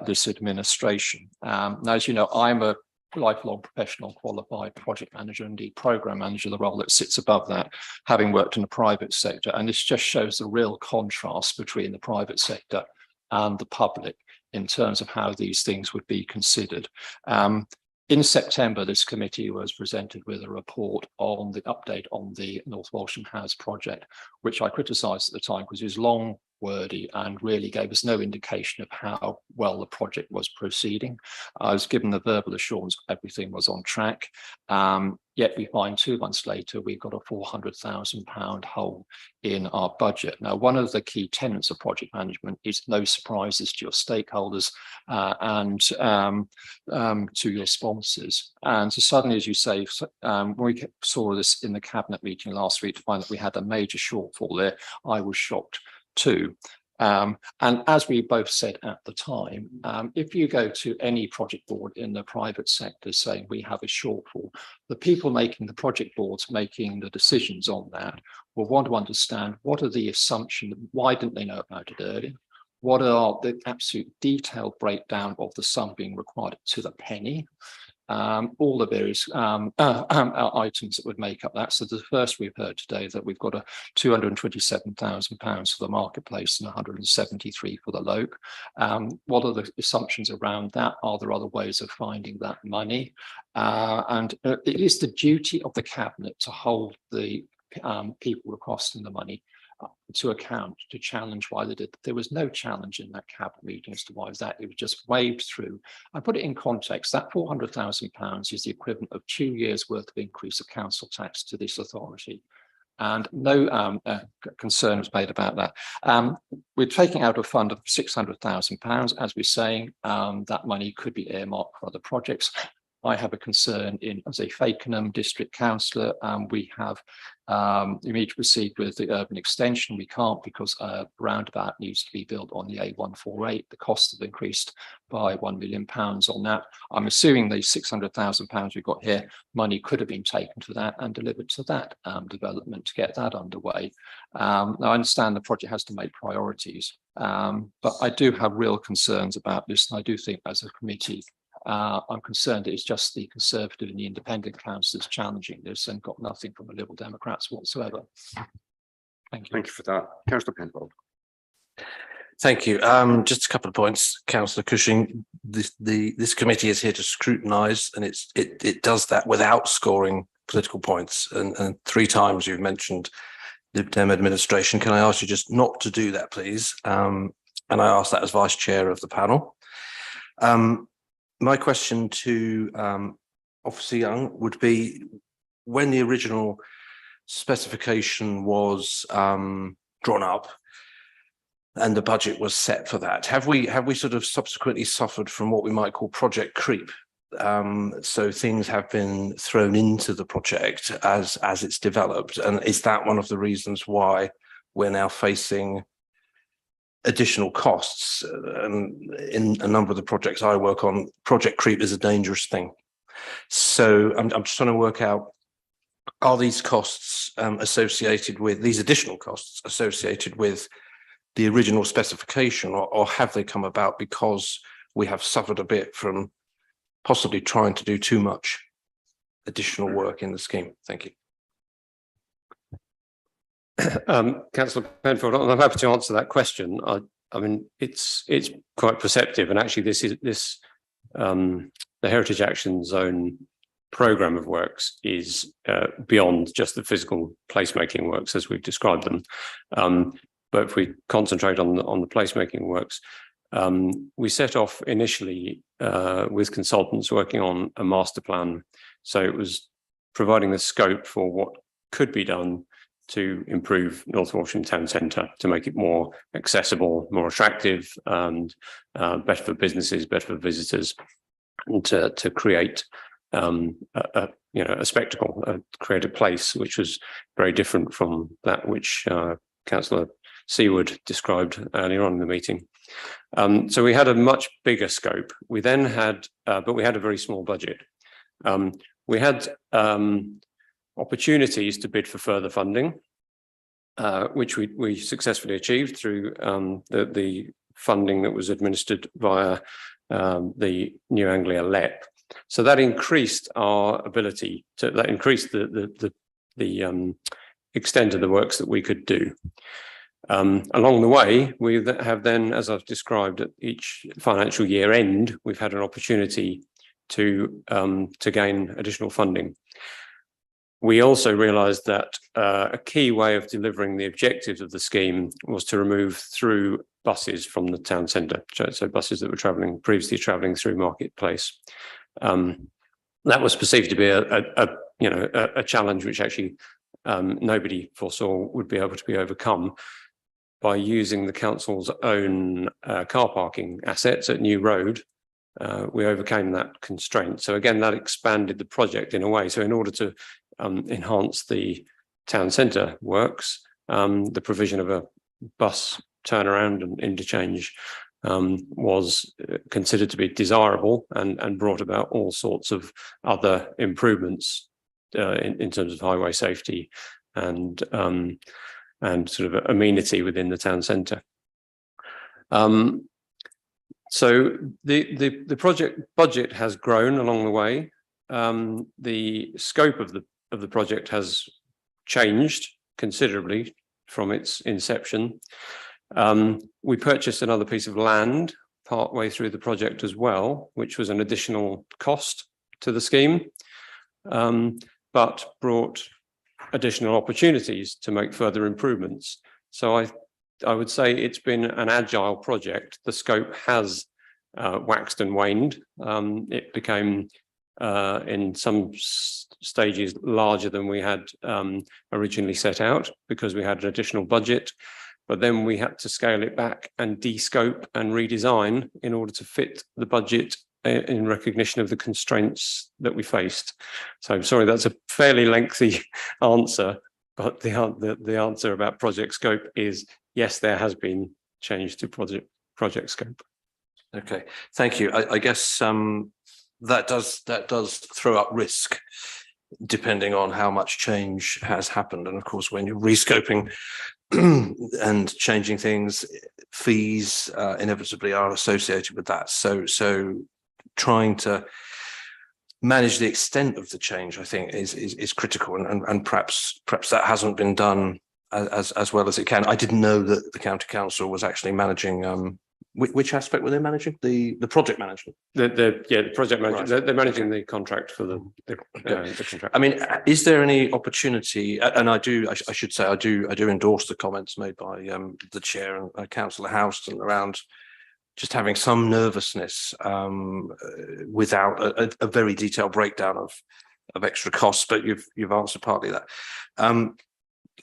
this administration. Now, as you know, I'm a lifelong professional qualified project manager, indeed program manager, the role that sits above that, having worked in the private sector. And this just shows the real contrast between the private sector and the public in terms of how these things would be considered. In September, this committee was presented with a report on the update on the North Walsham House project, which I criticised at the time because it was long, wordy, and really gave us no indication of how well the project was proceeding. I was given the verbal assurance everything was on track. Yet we find 2 months later, we've got a £400,000 hole in our budget. Now, one of the key tenets of project management is no surprises to your stakeholders and to your sponsors. And so suddenly, as you say, when we saw this in the cabinet meeting last week to find that we had a major shortfall there, I was shocked too. And as we both said at the time, if you go to any project board in the private sector saying we have a shortfall, the people making the project boards, making the decisions on that, will want to understand what are the assumptions, why didn't they know about it earlier? What are the absolute detailed breakdown of the sum being required to the penny? All the various items that would make up that. So the first we've heard today that we've got a £227,000 for the marketplace and 173 for the Loke. What are the assumptions around that? Are there other ways of finding that money? And it is the duty of the cabinet to hold the people requesting the money to account, to challenge why they did. There was no challenge in that cabinet meeting as to why is that. It was just waved through. I put it in context. That £400,000 is the equivalent of 2 years worth of increase of council tax to this authority. And no concern was made about that. We're taking out a fund of £600,000, as we're saying. That money could be earmarked for other projects. I have a concern as a Fakenham district councillor. We have immediately proceed with the urban extension. We can't because a roundabout needs to be built on the A148. The costs have increased by £1 million on that. I'm assuming the £600,000 we've got here, money could have been taken to that and delivered to that development to get that underway. Now I understand the project has to make priorities, but I do have real concerns about this. And I do think as a committee, I'm concerned it's just the Conservative and the Independent councillors challenging this and got nothing from the Liberal Democrats whatsoever. Thank you. Thank you for that. Councillor Penfold. Thank you. Just a couple of points, Councillor Cushing. This committee is here to scrutinise, and it does that without scoring political points. And 3 times you've mentioned Lib Dem administration. Can I ask you just not to do that, please? And I ask that as Vice Chair of the panel. My question to Officer Young would be, when the original specification was drawn up and the budget was set for that, have we sort of subsequently suffered from what we might call project creep? So things have been thrown into the project as it's developed, and is that one of the reasons why we're now facing additional costs? In a number of the projects I work on, project creep is a dangerous thing. So I'm just trying to work out, are these costs associated with these additional costs associated with the original specification, or have they come about because we have suffered a bit from possibly trying to do too much additional work in the scheme? Thank you. Councillor Penfold, I'm happy to answer that question. I mean, it's quite perceptive, and actually, the Heritage Action Zone programme of works is beyond just the physical placemaking works as we've described them. But if we concentrate on the placemaking works, we set off initially with consultants working on a master plan. So it was providing the scope for what could be done to improve North Walsham Town Centre, to make it more accessible, more attractive, and better for businesses, better for visitors, and to create a spectacle, create a place which was very different from that which Councillor Seawood described earlier on in the meeting. So we had a much bigger scope. We then had, but we had a very small budget. We had opportunities to bid for further funding, which we successfully achieved through the funding that was administered via the New Anglia LEP. So that increased our ability to, that increased the extent of the works that we could do. Along the way, we have then, as I've described, at each financial year end, we've had an opportunity to gain additional funding. We also realised that a key way of delivering the objectives of the scheme was to remove through buses from the town centre, so buses that were previously travelling through Marketplace. That was perceived to be a challenge which actually nobody foresaw would be able to be overcome by using the council's own car parking assets at New Road. We overcame that constraint. So again, that expanded the project in a way. So in order to enhance the town centre works, the provision of a bus turnaround and interchange was considered to be desirable and brought about all sorts of other improvements in terms of highway safety and sort of amenity within the town centre. So the project budget has grown along the way. The scope of the project has changed considerably from its inception. We purchased another piece of land partway through the project as well, which was an additional cost to the scheme, but brought additional opportunities to make further improvements. So I would say it's been an agile project. The scope has waxed and waned. It became in some stages larger than we had originally set out because we had an additional budget, but then we had to scale it back and de-scope and redesign in order to fit the budget in recognition of the constraints that we faced. So I'm sorry, that's a fairly lengthy answer, but the answer about project scope is yes, there has been change to project scope. Okay, thank you. I guess that does throw up risk depending on how much change has happened. And of course, when you're rescoping and changing things, fees inevitably are associated with that. So trying to manage the extent of the change, I think, is critical, and perhaps that hasn't been done as well as it can. I didn't know that the county council was actually managing. Which aspect were they managing? The project management. The project management. Right. They're managing the contract for the contract. I mean, is there any opportunity? And I should say, I do endorse the comments made by the chair and Councillor Houston around just having some nervousness without a very detailed breakdown of extra costs. But you've answered partly that.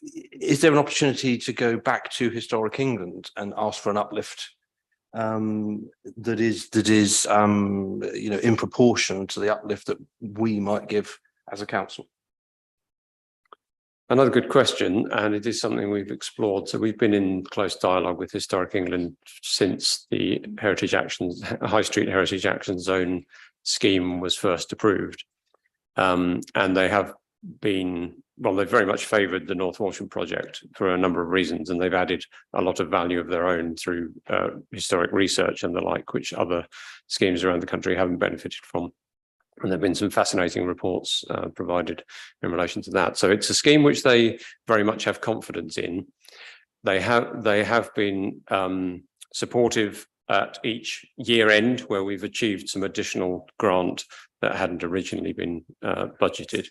Is there an opportunity to go back to Historic England and ask for an uplift that is in proportion to the uplift that we might give as a council? Another good question, and it is something we've explored. So we've been in close dialogue with Historic England since the High Street Heritage Action Zone scheme was first approved, and they have been, well, they've very much favoured the North Walsham project for a number of reasons, and they've added a lot of value of their own through historic research and the like, which other schemes around the country haven't benefited from. And there have been some fascinating reports provided in relation to that. So it's a scheme which they very much have confidence in. They have been supportive at each year end where we've achieved some additional grant that hadn't originally been budgeted.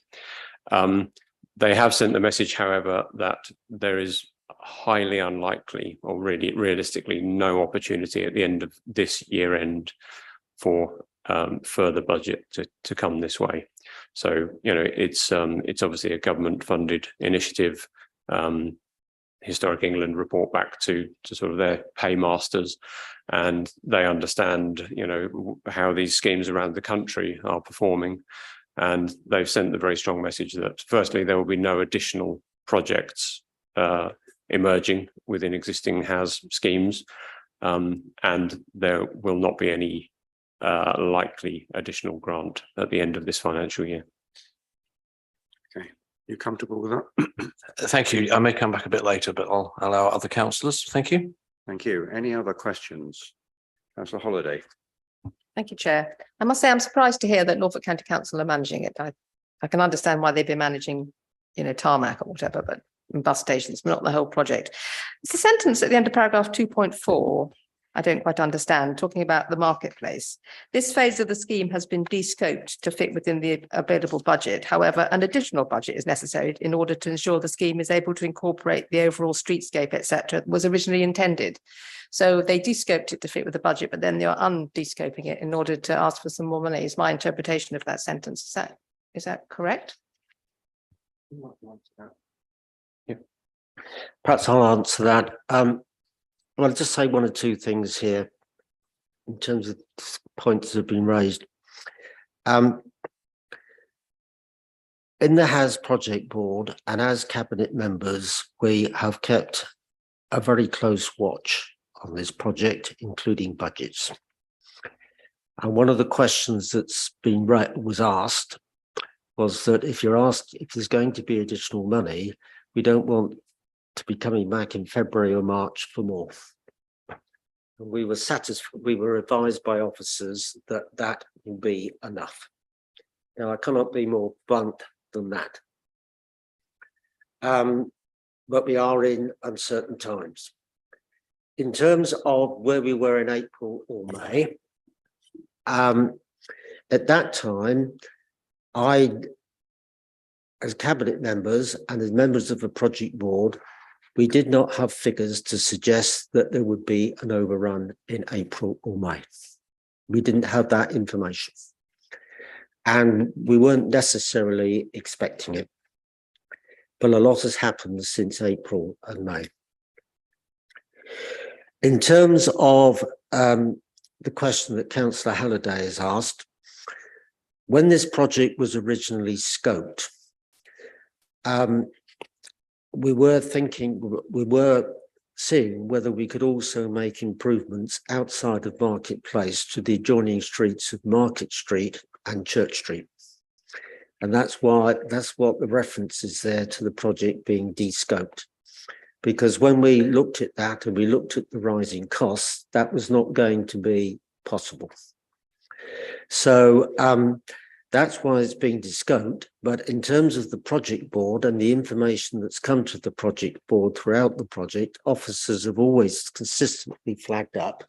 They have sent the message, however, that there is highly unlikely, or really realistically no opportunity at the end of this year end for further budget to come this way. So, it's obviously a government funded initiative. Historic England report back to sort of their paymasters, and they understand, how these schemes around the country are performing. And they've sent the very strong message that firstly, there will be no additional projects emerging within existing HAS schemes, and there will not be any likely additional grant at the end of this financial year. Okay, you comfortable with that? Thank you. I may come back a bit later, but I'll allow other councillors. Thank you. Thank you. Any other questions? Councillor Holliday. Thank you, Chair. I must say I'm surprised to hear that Norfolk County Council are managing it. I can understand why they've been managing, tarmac or whatever, but bus stations, but not the whole project. It's the sentence at the end of paragraph 2.4. I don't quite understand, talking about the marketplace. This phase of the scheme has been de-scoped to fit within the available budget. However, an additional budget is necessary in order to ensure the scheme is able to incorporate the overall streetscape, etc., was originally intended. So they de-scoped it to fit with the budget, but then they are undescoping it in order to ask for some more money, is my interpretation of that sentence. Is that correct? Yeah. Perhaps I'll answer that. I'll just say one or two things here in terms of points that have been raised. In the HAS project board and as cabinet members, we have kept a very close watch on this project, including budgets. And one of the questions that's been was asked was that if you're asked if there's going to be additional money, we don't want to be coming back in February or March for more. And we were satisfied, we were advised by officers that that will be enough. Now, I cannot be more blunt than that. But we are in uncertain times. In terms of where we were in April or May, at that time, as cabinet members and as members of the project board, we did not have figures to suggest that there would be an overrun in April or May. We didn't have that information. And we weren't necessarily expecting it. But a lot has happened since April and May. In terms of the question that Councillor Halliday has asked, when this project was originally scoped, we were seeing whether we could also make improvements outside of Marketplace to the adjoining streets of Market Street and Church Street. And that's what the reference is there to the project being de-scoped. Because when we looked at that and we looked at the rising costs, that was not going to be possible. So that's why it's being de-scoped. But in terms of the project board and the information that's come to the project board throughout the project, officers have always consistently flagged up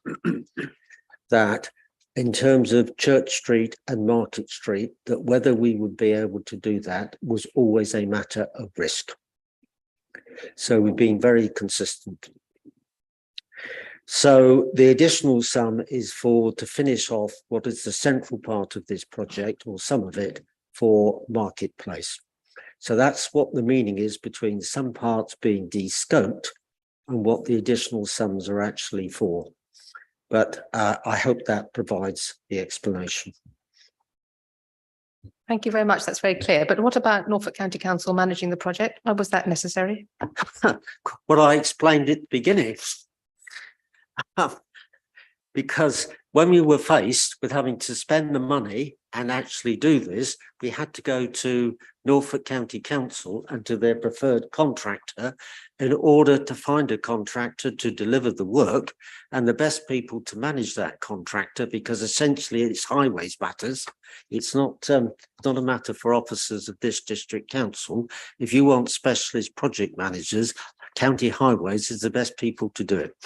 that in terms of Church Street and Market Street, that whether we would be able to do that was always a matter of risk. So we've been very consistent. So the additional sum is to finish off what is the central part of this project, or some of it, for Marketplace. So that's what the meaning is between some parts being de-scoped and what the additional sums are actually for. But I hope that provides the explanation. Thank you very much. That's very clear. But what about Norfolk County Council managing the project? Why was that necessary? What I explained at the beginning. Because when we were faced with having to spend the money and actually do this, we had to go to Norfolk County Council and to their preferred contractor in order to find a contractor to deliver the work and the best people to manage that contractor, because essentially it's highways matters. It's not a matter for officers of this district council. If you want specialist project managers, County Highways is the best people to do it.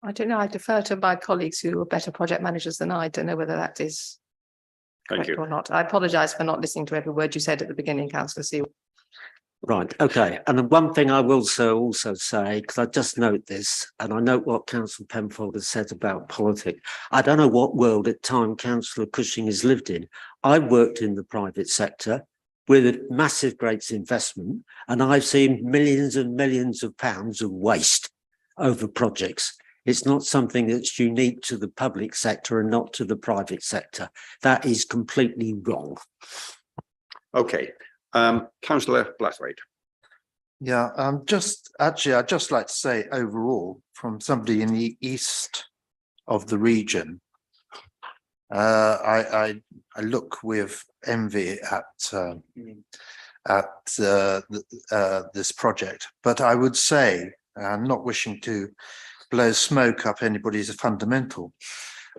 I don't know. I defer to my colleagues who are better project managers than I. Don't know whether that is correct or not. I apologise for not listening to every word you said at the beginning, Councillor Seward. Right, okay. And the one thing I will also say, because I just note this, and I note what Councillor Penfold has said about politics. I don't know what world at time Councillor Cushing has lived in. I worked in the private sector with massive great investment, and I've seen millions and millions of pounds of waste over projects. It's not something that's unique to the public sector and not to the private sector. That is completely wrong. Okay. Councillor Blathwaite. Yeah, I'd just like to say overall, from somebody in the east of the region, I look with envy at this project. But I would say, I'm not wishing to blow smoke up anybody's fundamental,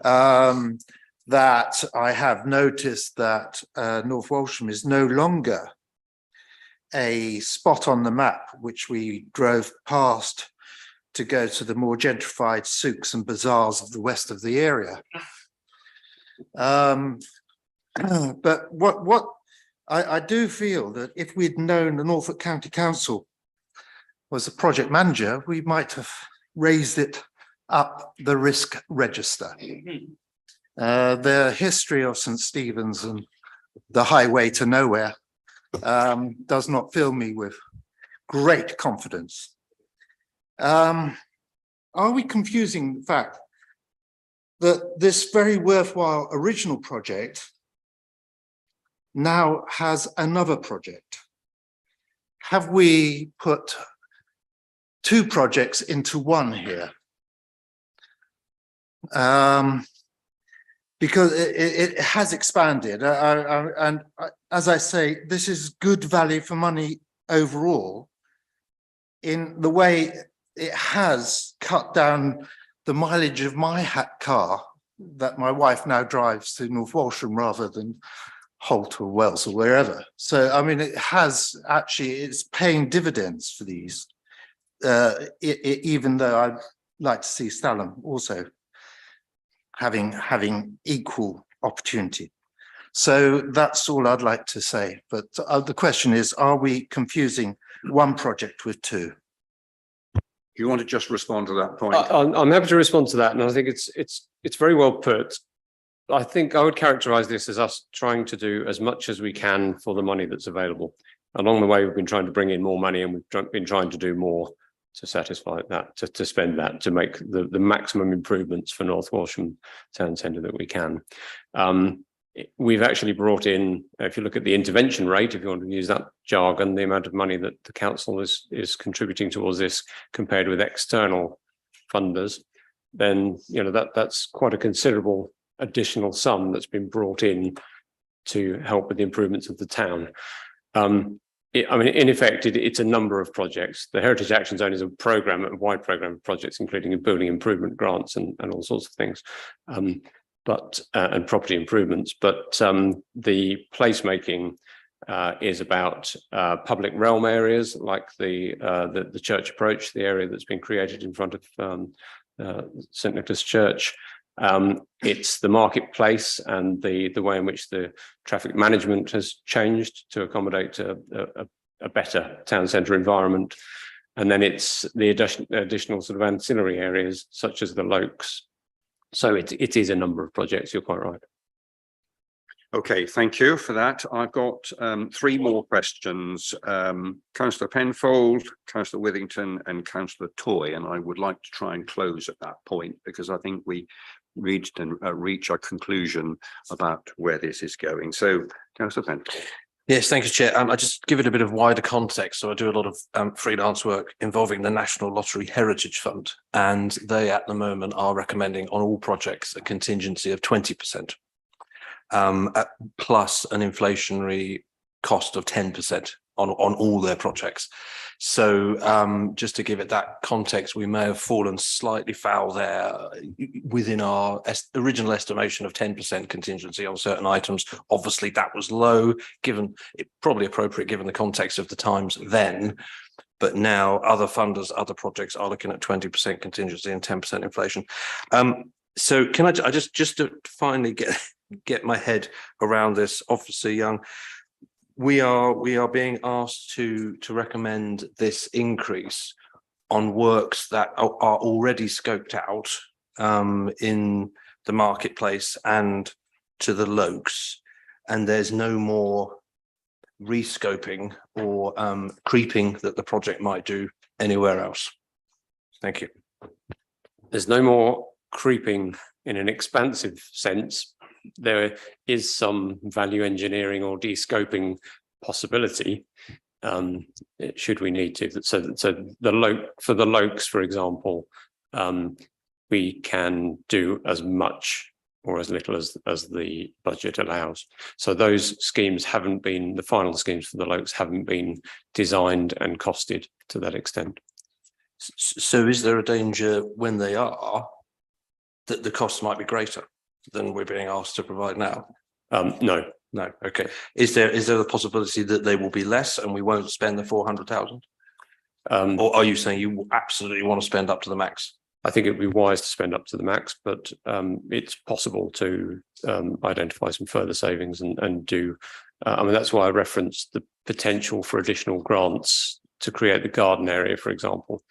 that I have noticed that North Walsham is no longer a spot on the map which we drove past to go to the more gentrified souks and bazaars of the west of the area. But what I do feel that if we'd known the Norfolk County Council was a project manager, we might have raised it up the risk register. The history of St. Stephen's and the highway to nowhere does not fill me with great confidence. Are we confusing the fact that this very worthwhile original project now has another project? Have we put two projects into one here. Because it has expanded, and as I say, this is good value for money overall in the way it has cut down the mileage of my car that my wife now drives to North Walsham rather than Holt or Wells or wherever. So, I mean, it has actually, it's paying dividends for these, even though I'd like to see Stalham also having equal opportunity. So that's all I'd like to say. But the question is, are we confusing one project with two? You want to just respond to that point? I'm happy to respond to that, and I think it's very well put. I think I would characterize this as us trying to do as much as we can for the money that's available. Along the way, we've been trying to bring in more money, and we've been trying to do more to satisfy that, to spend that, to make the maximum improvements for North Walsham Town Centre that we can. We've actually brought in, if you look at the intervention rate, if you want to use that jargon, the amount of money that the council is contributing towards this compared with external funders, then that's quite a considerable additional sum that's been brought in to help with the improvements of the town. I mean, in effect, it's a number of projects. The Heritage Action Zone is a wide program of projects, including building improvement grants and all sorts of things, and property improvements. But the placemaking is about public realm areas like the church approach, the area that's been created in front of St Nicholas Church. It's the marketplace and the way in which the traffic management has changed to accommodate a better town centre environment. And then it's the additional sort of ancillary areas such as the Lokes. So it is a number of projects, you're quite right. Okay, thank you for that. I've got three more questions. Councillor Penfold, Councillor Withington and Councillor Toy, and I would like to try and close at that point because I think we reach a conclusion about where this is going. So, Councillor Penfold. Yes, thank you, Chair. I just give it a bit of wider context. So I do a lot of freelance work involving the National Lottery Heritage Fund, and they at the moment are recommending on all projects a contingency of 20%. Plus an inflationary cost of 10% on all their projects. So just to give it that context, we may have fallen slightly foul there within our original estimation of 10% contingency on certain items. Obviously, that was low, given probably appropriate given the context of the times then. But now other funders, other projects are looking at 20% contingency and 10% inflation. So can I just to finally get my head around this, Officer Young, we are being asked to recommend this increase on works that are already scoped out in the marketplace and to the Lokes, and there's no more rescoping or creeping that the project might do anywhere else. Thank you. There's no more creeping in an expansive sense. There is some value engineering or de-scoping possibility should we need to. So for the Lokes, for example, we can do as much or as little as the budget allows. So those schemes haven't been, the final schemes for the Lokes haven't been designed and costed to that extent. So is there a danger when they are that the costs might be greater than we're being asked to provide now? No. Okay. Is there the possibility that they will be less and we won't spend the 400,000? Or are you saying you absolutely want to spend up to the max? I think it would be wise to spend up to the max, but it's possible to identify some further savings and do. I mean, that's why I referenced the potential for additional grants to create the garden area, for example.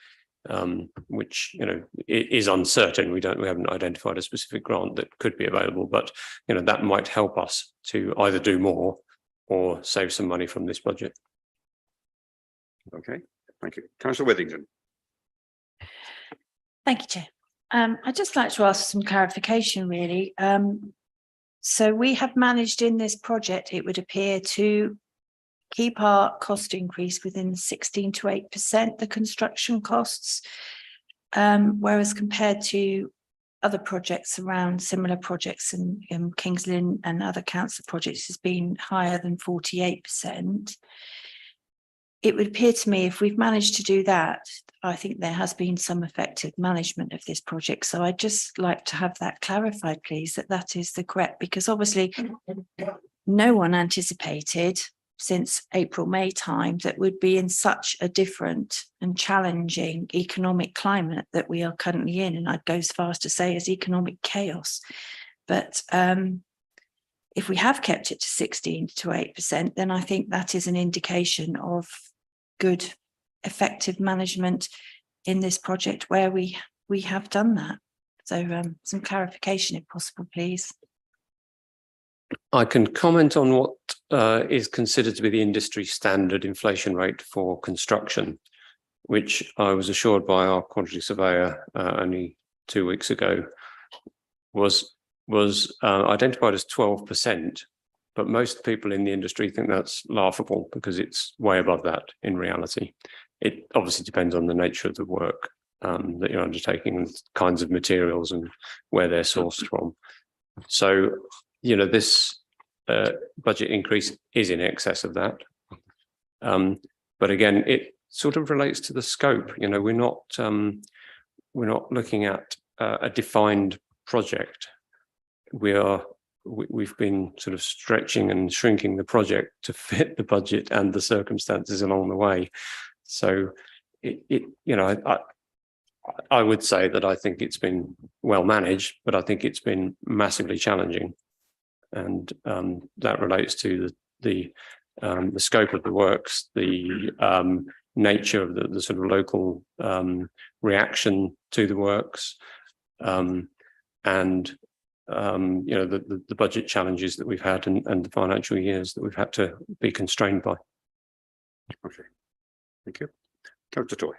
Which it is uncertain. We haven't identified a specific grant that could be available, but that might help us to either do more or save some money from this budget. Okay, thank you, Councillor Withington. Thank you, Chair. I'd just like to ask some clarification, really. So we have managed in this project, it would appear, to keep our cost increase within 16 to 8%, the construction costs, whereas compared to other projects around similar projects in Kings Lynn and other council projects has been higher than 48%. It would appear to me if we've managed to do that, I think there has been some effective management of this project. So I'd just like to have that clarified, please, that that is the correct, because obviously no one anticipated since April, May time that would be in such a different and challenging economic climate that we are currently in. And I'd go as far as to say as economic chaos. But if we have kept it to 16 to 8%, then I think that is an indication of good, effective management in this project where we have done that. So some clarification if possible, please. I can comment on what is considered to be the industry standard inflation rate for construction, which I was assured by our quantity surveyor only 2 weeks ago was identified as 12%, but most people in the industry think that's laughable because it's way above that in reality. It obviously depends on the nature of the work that you're undertaking and kinds of materials and where they're sourced from. So, you know, this budget increase is in excess of that. But again, it sort of relates to the scope. You know, we're not looking at a defined project. We've been sort of stretching and shrinking the project to fit the budget and the circumstances along the way. So I would say that I think it's been well managed, but I think it's been massively challenging, and that relates to the scope of the works, the nature of the sort of local reaction to the works, and you know, the budget challenges that we've had and the financial years that we've had to be constrained by. Okay, thank you. Councillor Toy.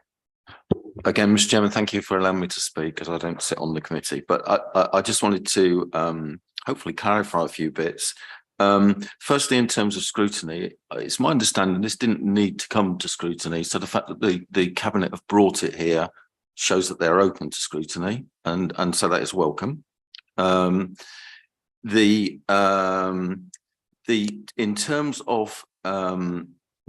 Again, Mr. Chairman, thank you for allowing me to speak because I don't sit on the committee, but I just wanted to hopefully clarify a few bits. Firstly, in terms of scrutiny, it's my understanding this didn't need to come to scrutiny. So the fact that the Cabinet have brought it here shows that they're open to scrutiny, and so that is welcome. In terms of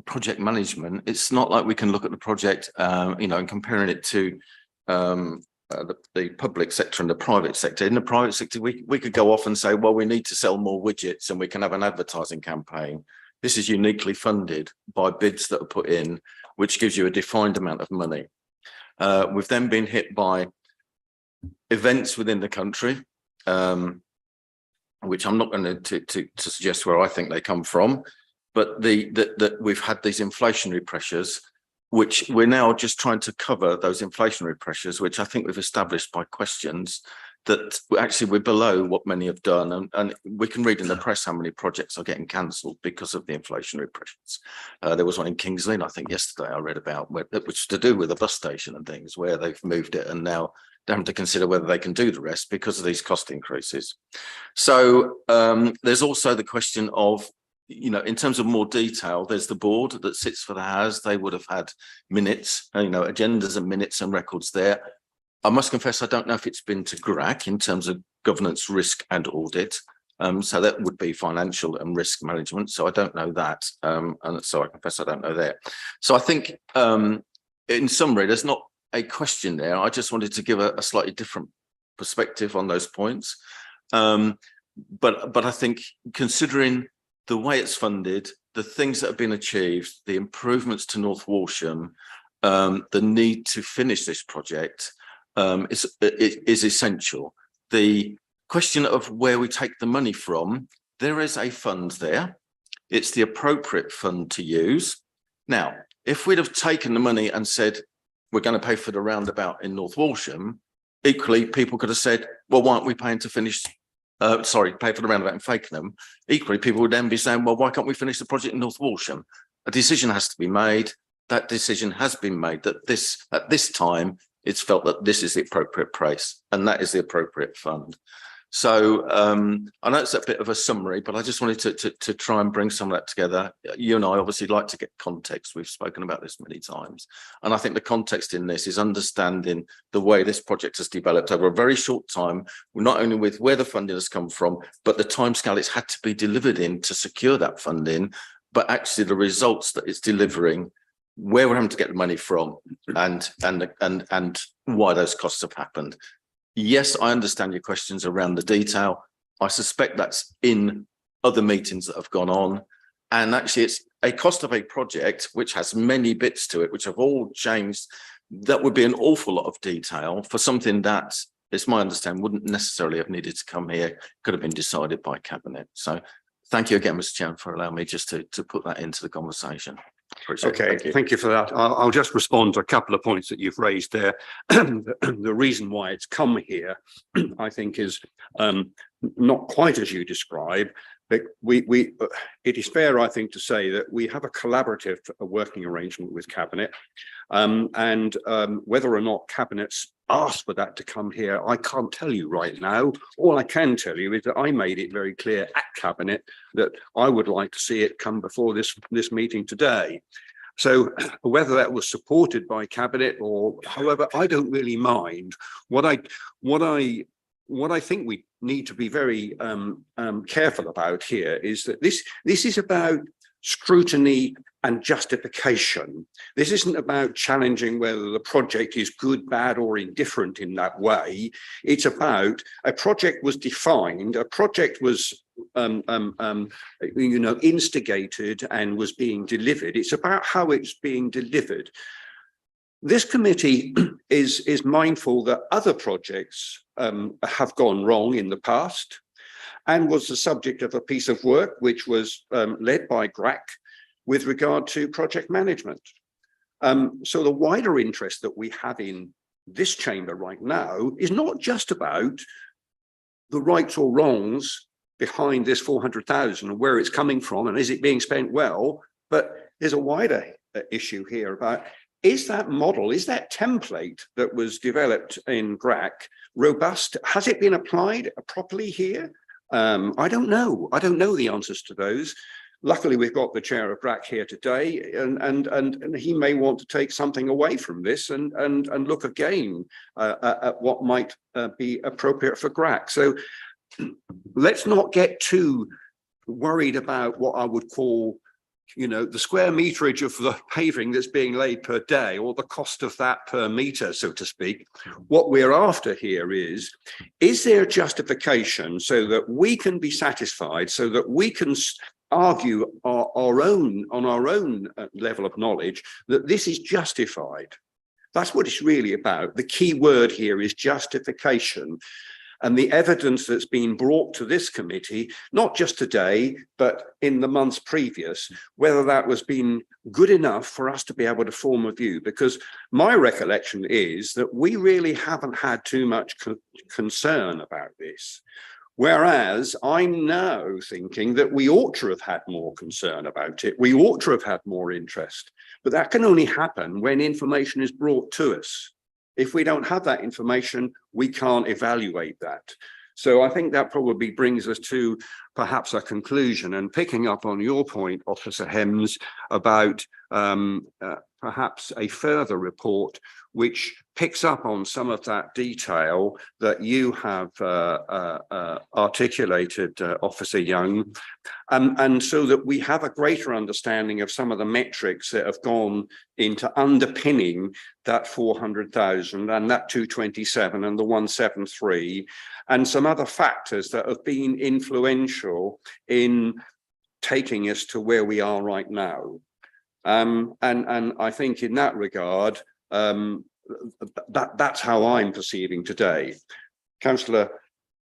project management, it's not like we can look at the project, you know, and comparing it to the public sector and the private sector. In the private sector, we could go off and say, well, we need to sell more widgets and we can have an advertising campaign. This is uniquely funded by bids that are put in, which gives you a defined amount of money. We've then been hit by events within the country, which I'm not going to suggest where I think they come from, but that we've had these inflationary pressures, which we're now just trying to cover those inflationary pressures, which I think we've established by questions that actually we're below what many have done. And we can read in the press how many projects are getting cancelled because of the inflationary pressures. There was one in Kings Lynn, I think yesterday I read about, which was to do with a bus station and things, where they've moved it and now they have to consider whether they can do the rest because of these cost increases. So there's also the question of, you know, in terms of more detail, there's the board that sits for the HAS. They would have had minutes, you know, agendas and minutes and records there. I must confess, I don't know if it's been to GRAC in terms of governance, risk and audit. So that would be financial and risk management. So I don't know that. And so I confess I don't know that. So I think in summary, there's not a question there. I just wanted to give a slightly different perspective on those points. But I think considering the way it's funded, the things that have been achieved, the improvements to North Walsham, the need to finish this project is essential. The question of where we take the money from, there is a fund there. It's the appropriate fund to use. Now, if we'd have taken the money and said, we're going to pay for the roundabout in North Walsham, equally, people could have said, well, why aren't we paying to finish pay for the roundabout in Fakenham? Equally, people would then be saying, well, why can't we finish the project in North Walsham? A decision has to be made. That decision has been made that at this time, it's felt that this is the appropriate price and that is the appropriate fund. So I know it's a bit of a summary, but I just wanted to try and bring some of that together. You and I obviously like to get context. We've spoken about this many times. And I think the context in this is understanding the way this project has developed over a very short time, not only with where the funding has come from, but the timescale it's had to be delivered in to secure that funding, but actually the results that it's delivering, where we're having to get the money from, and why those costs have happened. Yes, I understand your questions around the detail. I suspect that's in other meetings that have gone on. And actually, it's a cost of a project which has many bits to it, which have all changed. That would be an awful lot of detail for something that, it's my understanding, wouldn't necessarily have needed to come here, could have been decided by Cabinet. So thank you again, Mr. Chairman, for allowing me just to put that into the conversation. Okay, thank you for that. I'll just respond to a couple of points that you've raised there. The reason why it's come here, I think, is not quite as you describe. But it is fair, I think, to say that we have a collaborative working arrangement with Cabinet, and whether or not Cabinet's asked for that to come here, I can't tell you right now. All I can tell you is that I made it very clear at Cabinet that I would like to see it come before this meeting today. So whether that was supported by Cabinet or however, I don't really mind. What I think we need to be very careful about here is that this is about scrutiny and justification. This isn't about challenging whether the project is good, bad, or indifferent in that way. It's about a project was defined, a project was instigated and was being delivered. It's about how it's being delivered. This committee is mindful that other projects have gone wrong in the past and was the subject of a piece of work which was led by GRAC with regard to project management. So the wider interest that we have in this chamber right now is not just about the rights or wrongs behind this 400,000 and where it's coming from and is it being spent well, but there's a wider issue here about, is that model, is that template that was developed in GRAC robust? Has it been applied properly here? I don't know. I don't know the answers to those. Luckily, we've got the chair of GRAC here today, and he may want to take something away from this and look again at what might be appropriate for GRAC. So let's not get too worried about what I would call, the square meterage of the paving that's being laid per day or the cost of that per meter, so to speak. What we're after here is there justification so that we can be satisfied, so that we can argue on our own level of knowledge that this is justified. That's what it's really about. The key word here is justification. And the evidence that's been brought to this committee, not just today, but in the months previous, whether that was been good enough for us to be able to form a view, because my recollection is that we really haven't had too much concern about this. Whereas I'm now thinking that we ought to have had more concern about it. We ought to have had more interest, but that can only happen when information is brought to us. If we don't have that information, we can't evaluate that. So I think that probably brings us to perhaps a conclusion, and picking up on your point, Officer Hems, about perhaps a further report which picks up on some of that detail that you have articulated, Officer Young, and so that we have a greater understanding of some of the metrics that have gone into underpinning that 400,000 and that 227 and the 173 and some other factors that have been influential in taking us to where we are right now. And I think in that regard, that's how I'm perceiving today. Councillor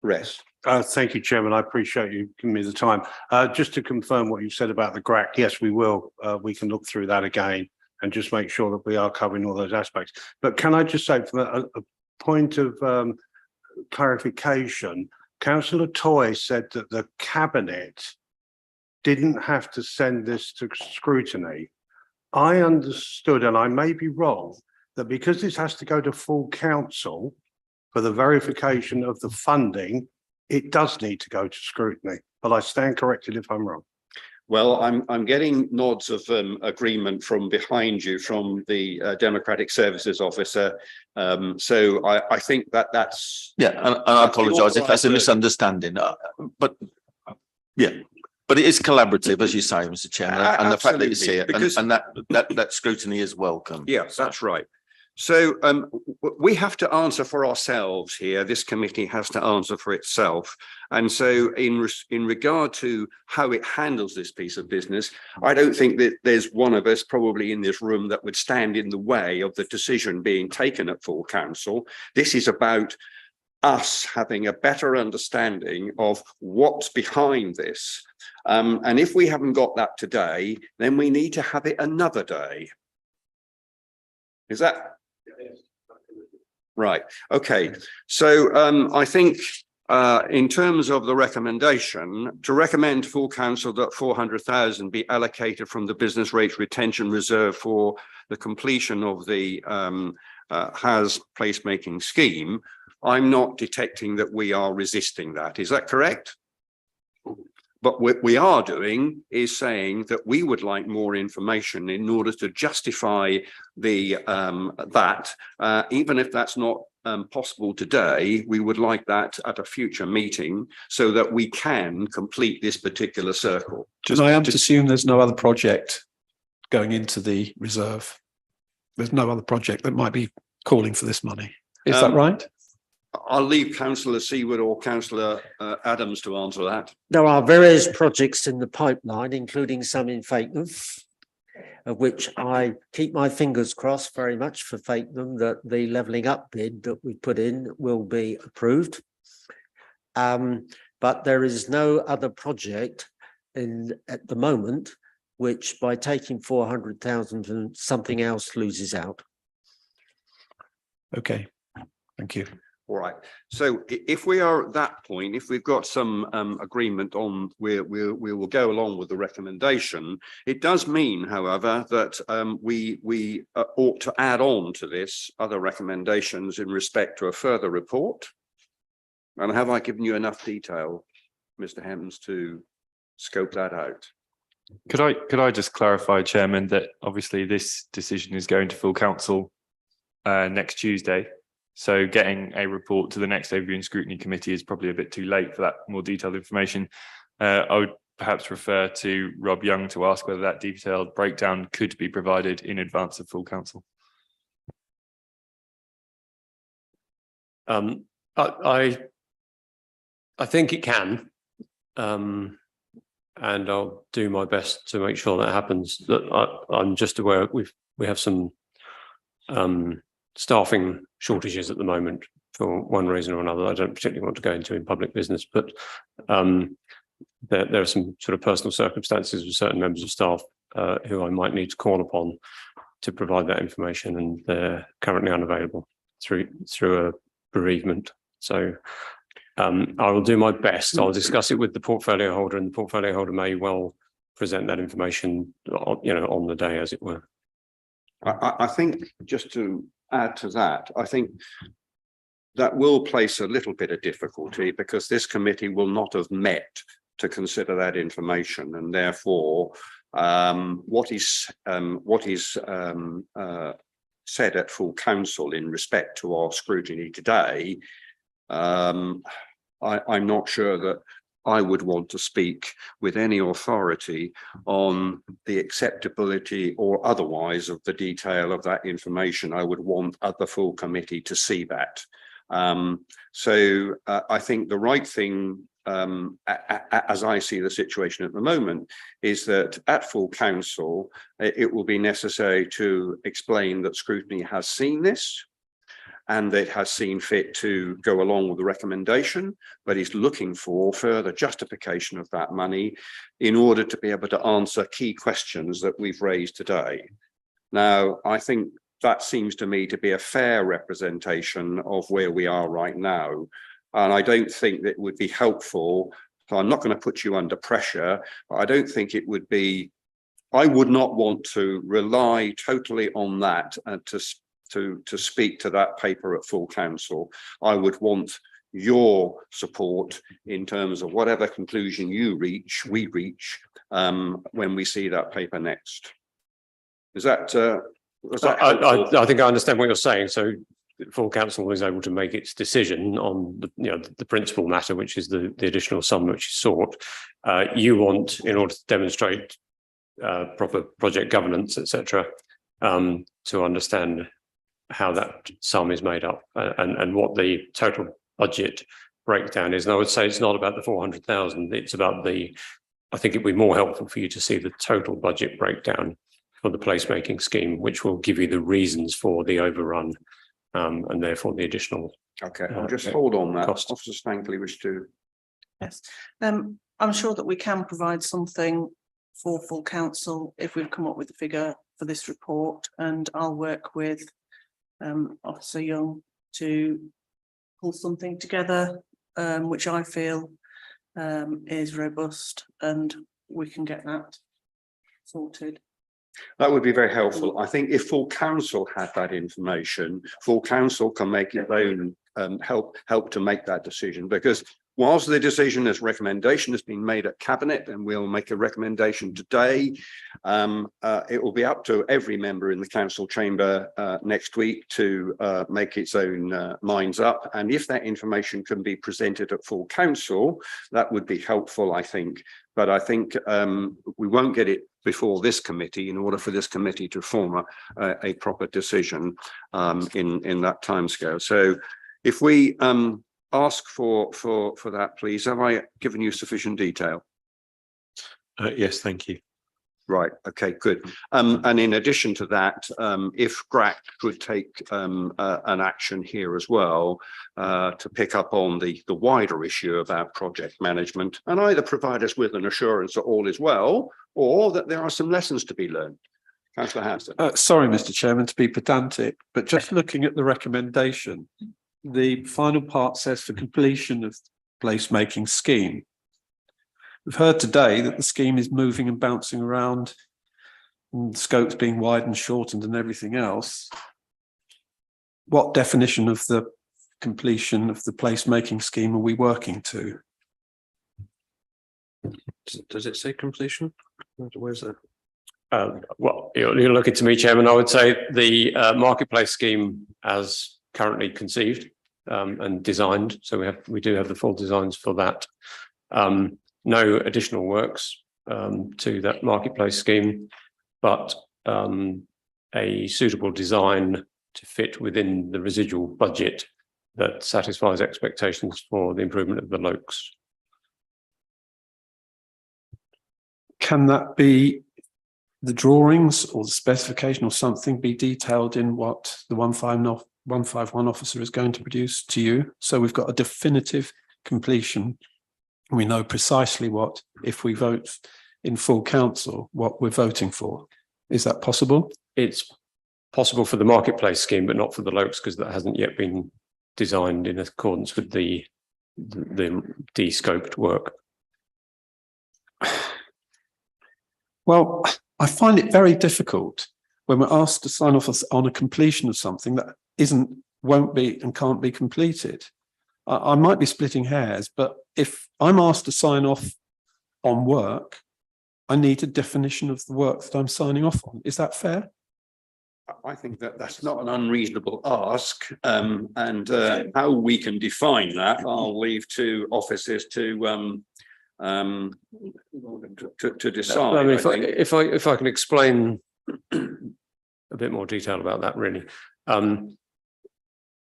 Ress. Thank you, Chairman. I appreciate you giving me the time. Just to confirm what you said about the GRAC, yes, we will. We can look through that again and just make sure that we are covering all those aspects. But can I just say, from a point of clarification, Councillor Toy said that the Cabinet didn't have to send this to scrutiny. I understood, and I may be wrong, that because this has to go to full council for the verification of the funding it does need to go to scrutiny, but I stand corrected if I'm wrong. Well, I'm getting nods of agreement from behind you from the Democratic Services Officer. So I think that's. Yeah, and I apologise if that's a misunderstanding, but yeah. But it is collaborative, as you say, Mr. Chairman, and the fact that you see it, and that scrutiny is welcome. Yes, that's right. So we have to answer for ourselves here. This committee has to answer for itself. And so in regard to how it handles this piece of business, I don't think that there's one of us probably in this room that would stand in the way of the decision being taken at full council. This is about us having a better understanding of what's behind this. And if we haven't got that today, then we need to have it another day. Is that? Right. Okay. So I think in terms of the recommendation, to recommend to full council that 400,000 be allocated from the business rates retention reserve for the completion of the HAS placemaking scheme, I'm not detecting that we are resisting that. Is that correct? But what we are doing is saying that we would like more information in order to justify the even if that's not possible today, we would like that at a future meeting so that we can complete this particular circle. I am to assume there's no other project going into the reserve. There's no other project that might be calling for this money. Is that right? I'll leave Councillor Seward or Councillor Adams to answer that. There are various projects in the pipeline, including some in Fakenham, of which I keep my fingers crossed very much for Fakenham that the levelling up bid that we put in will be approved. But there is no other project at the moment which by taking 400,000 and something else loses out. Okay, thank you. All right. So if we are at that point, if we've got some agreement on we will go along with the recommendation, it does mean, however, that we ought to add on to this other recommendations in respect to a further report. And have I given you enough detail, Mr. Hems, to scope that out? Could I just clarify, Chairman, that obviously this decision is going to full council next Tuesday. So getting a report to the next overview and scrutiny committee is probably a bit too late for that more detailed information. I would perhaps refer to Rob Young to ask whether that detailed breakdown could be provided in advance of full council. I think it can, and I'll do my best to make sure that happens. That I'm just aware we have some staffing shortages at the moment for one reason or another. I don't particularly want to go into in public business, but there are some sort of personal circumstances with certain members of staff who I might need to call upon to provide that information, and they're currently unavailable through a bereavement. So I will do my best. I'll discuss it with the portfolio holder, and the portfolio holder may well present that information, on the day, as it were. I think just to add to that, I think that will place a little bit of difficulty because this committee will not have met to consider that information, and therefore what is said at full council in respect to our scrutiny today, I'm not sure that I would want to speak with any authority on the acceptability or otherwise of the detail of that information. I would want the full committee to see that. So I think the right thing, as I see the situation at the moment, is that at full council, it will be necessary to explain that scrutiny has seen this, and that has seen fit to go along with the recommendation, but is looking for further justification of that money in order to be able to answer key questions that we've raised today. Now, I think that seems to me to be a fair representation of where we are right now. And I don't think that it would be helpful. So I'm not going to put you under pressure, but I don't think it would be, I would not want to rely totally on that to speak to that paper at full council. I would want your support in terms of whatever conclusion we reach when we see that paper next. Is that I think I understand what you're saying. So full council is able to make its decision on the principal matter, which is the additional sum which is sought. You want, in order to demonstrate proper project governance, etc., to understand how that sum is made up and what the total budget breakdown is. And I would say it's not about the 400,000. It's about I think it'd be more helpful for you to see the total budget breakdown for the placemaking scheme, which will give you the reasons for the overrun and therefore the additional. Okay, I'll just hold on that. Cost. Officer Stankley wish to. Yes, I'm sure that we can provide something for full council if we've come up with a figure for this report, and I'll work with Officer Young to pull something together which I feel is robust, and we can get that sorted. That would be very helpful. I think if full council had that information, full council can make its own help to make that decision, because whilst the decision as recommendation has been made at cabinet, and we'll make a recommendation today, it will be up to every member in the council chamber next week to make its own minds up. And if that information can be presented at full council, that would be helpful, I think. But I think we won't get it before this committee in order for this committee to form a proper decision in that timescale. So if we ask for that, please. Have I given you sufficient detail? Yes, thank you. Right. Okay, good. And in addition to that, if GRAC could take an action here as well to pick up on the wider issue about project management, and either provide us with an assurance that all is well, or that there are some lessons to be learned. Councillor Hampson. Sorry, Mr. Chairman, to be pedantic, but just looking at the recommendation, the final part says for completion of placemaking scheme. We've heard today that the scheme is moving and bouncing around, and the scope's being widened, shortened, and everything else. What definition of the completion of the placemaking scheme are we working to? Does it say completion? Where's that? Well, you're looking to me, Chairman. I would say the marketplace scheme as currently conceived and designed. So we do have the full designs for that. No additional works to that marketplace scheme, but a suitable design to fit within the residual budget that satisfies expectations for the improvement of the Lokes. Can that be the drawings or the specification or something be detailed in what the 151 officer is going to produce to you? So we've got a definitive completion. We know precisely what, if we vote in full council, what we're voting for. Is that possible? It's possible for the marketplace scheme, but not for the Lokes, because that hasn't yet been designed in accordance with the de-scoped work. Well, I find it very difficult when we're asked to sign off on a completion of something that won't be and can't be completed. I might be splitting hairs, but if I'm asked to sign off on work, I need a definition of the work that I'm signing off on. Is that fair? I think that that's not an unreasonable ask, and how we can define that, I'll leave to officers to decide. I mean, if I can explain a bit more detail about that, really.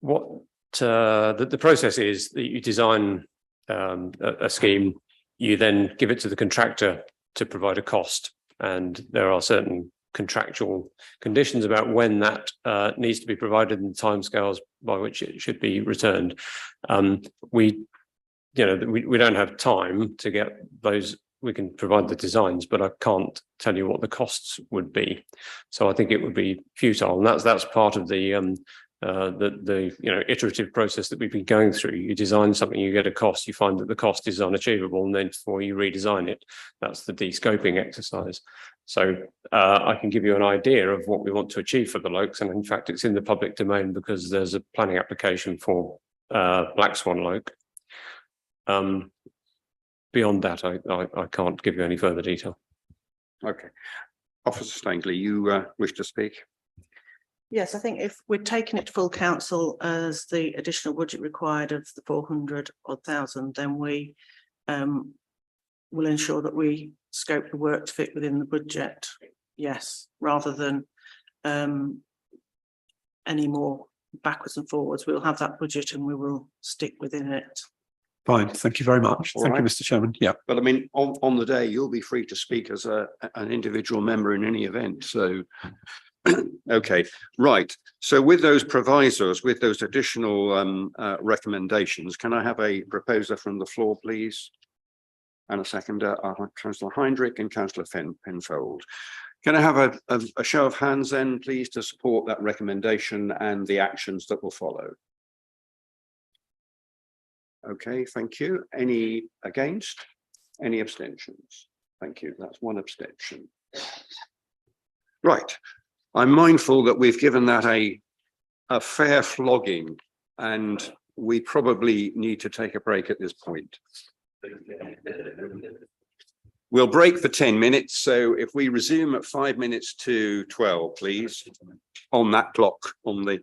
What the process is that you design a scheme, you then give it to the contractor to provide a cost, and there are certain contractual conditions about when that needs to be provided and timescales by which it should be returned. We don't have time to get those. We can provide the designs, but I can't tell you what the costs would be. So I think it would be futile, and that's part of the iterative process that we've been going through. You design something, you get a cost, you find that the cost is unachievable, and then before you redesign it. That's the de-scoping exercise. So I can give you an idea of what we want to achieve for the Lokes, and in fact it's in the public domain because there's a planning application for Black Swan Loke. Beyond that, I can't give you any further detail. Okay. Officer Stangley, you wish to speak? Yes, I think if we're taking it to full council as the additional budget required of the 400 odd thousand, then we will ensure that we scope the work to fit within the budget. Yes, rather than any more backwards and forwards. We'll have that budget and we will stick within it. Fine, thank you very much. All Thank you, right. Mr. Chairman. Yeah. But I mean, on the day, you'll be free to speak as an individual member in any event. So, okay, right. So with those provisos, with those additional recommendations, can I have a proposer from the floor, please? And a seconder, Councillor Heinrich and Councillor Penfold. Can I have a show of hands then, please, to support that recommendation and the actions that will follow? Okay, thank you. Any against? Any abstentions? Thank you. That's one abstention. Right. I'm mindful that we've given that a fair flogging, and we probably need to take a break at this point. We'll break for 10 minutes. So if we resume at 5 minutes to 12, please, on that clock on the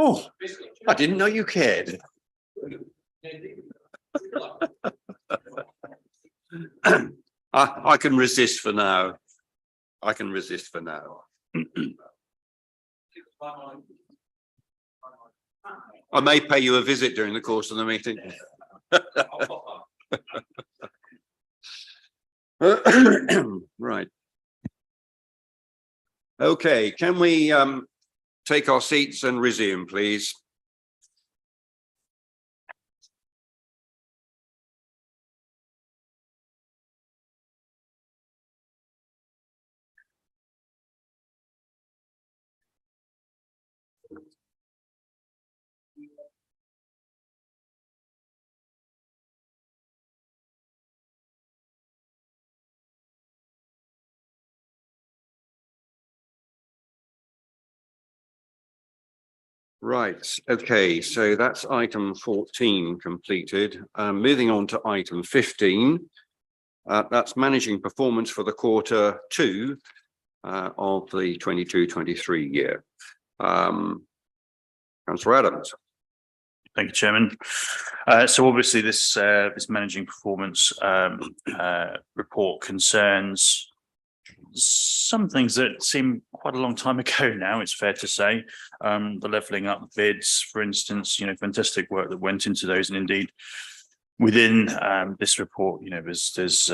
Oh, I didn't know you cared. I can resist for now. I can resist for now. I may pay you a visit during the course of the meeting. Right. Okay, can we take our seats and resume, please? Right, okay, so that's item 14 completed. Moving on to item 15. That's managing performance for the quarter 2 of the 22-23 year. Councillor Adams. Thank you, Chairman. So obviously this managing performance report concerns some things that seem quite a long time ago now, it's fair to say. The levelling up bids, for instance, fantastic work that went into those, and indeed within this report, there's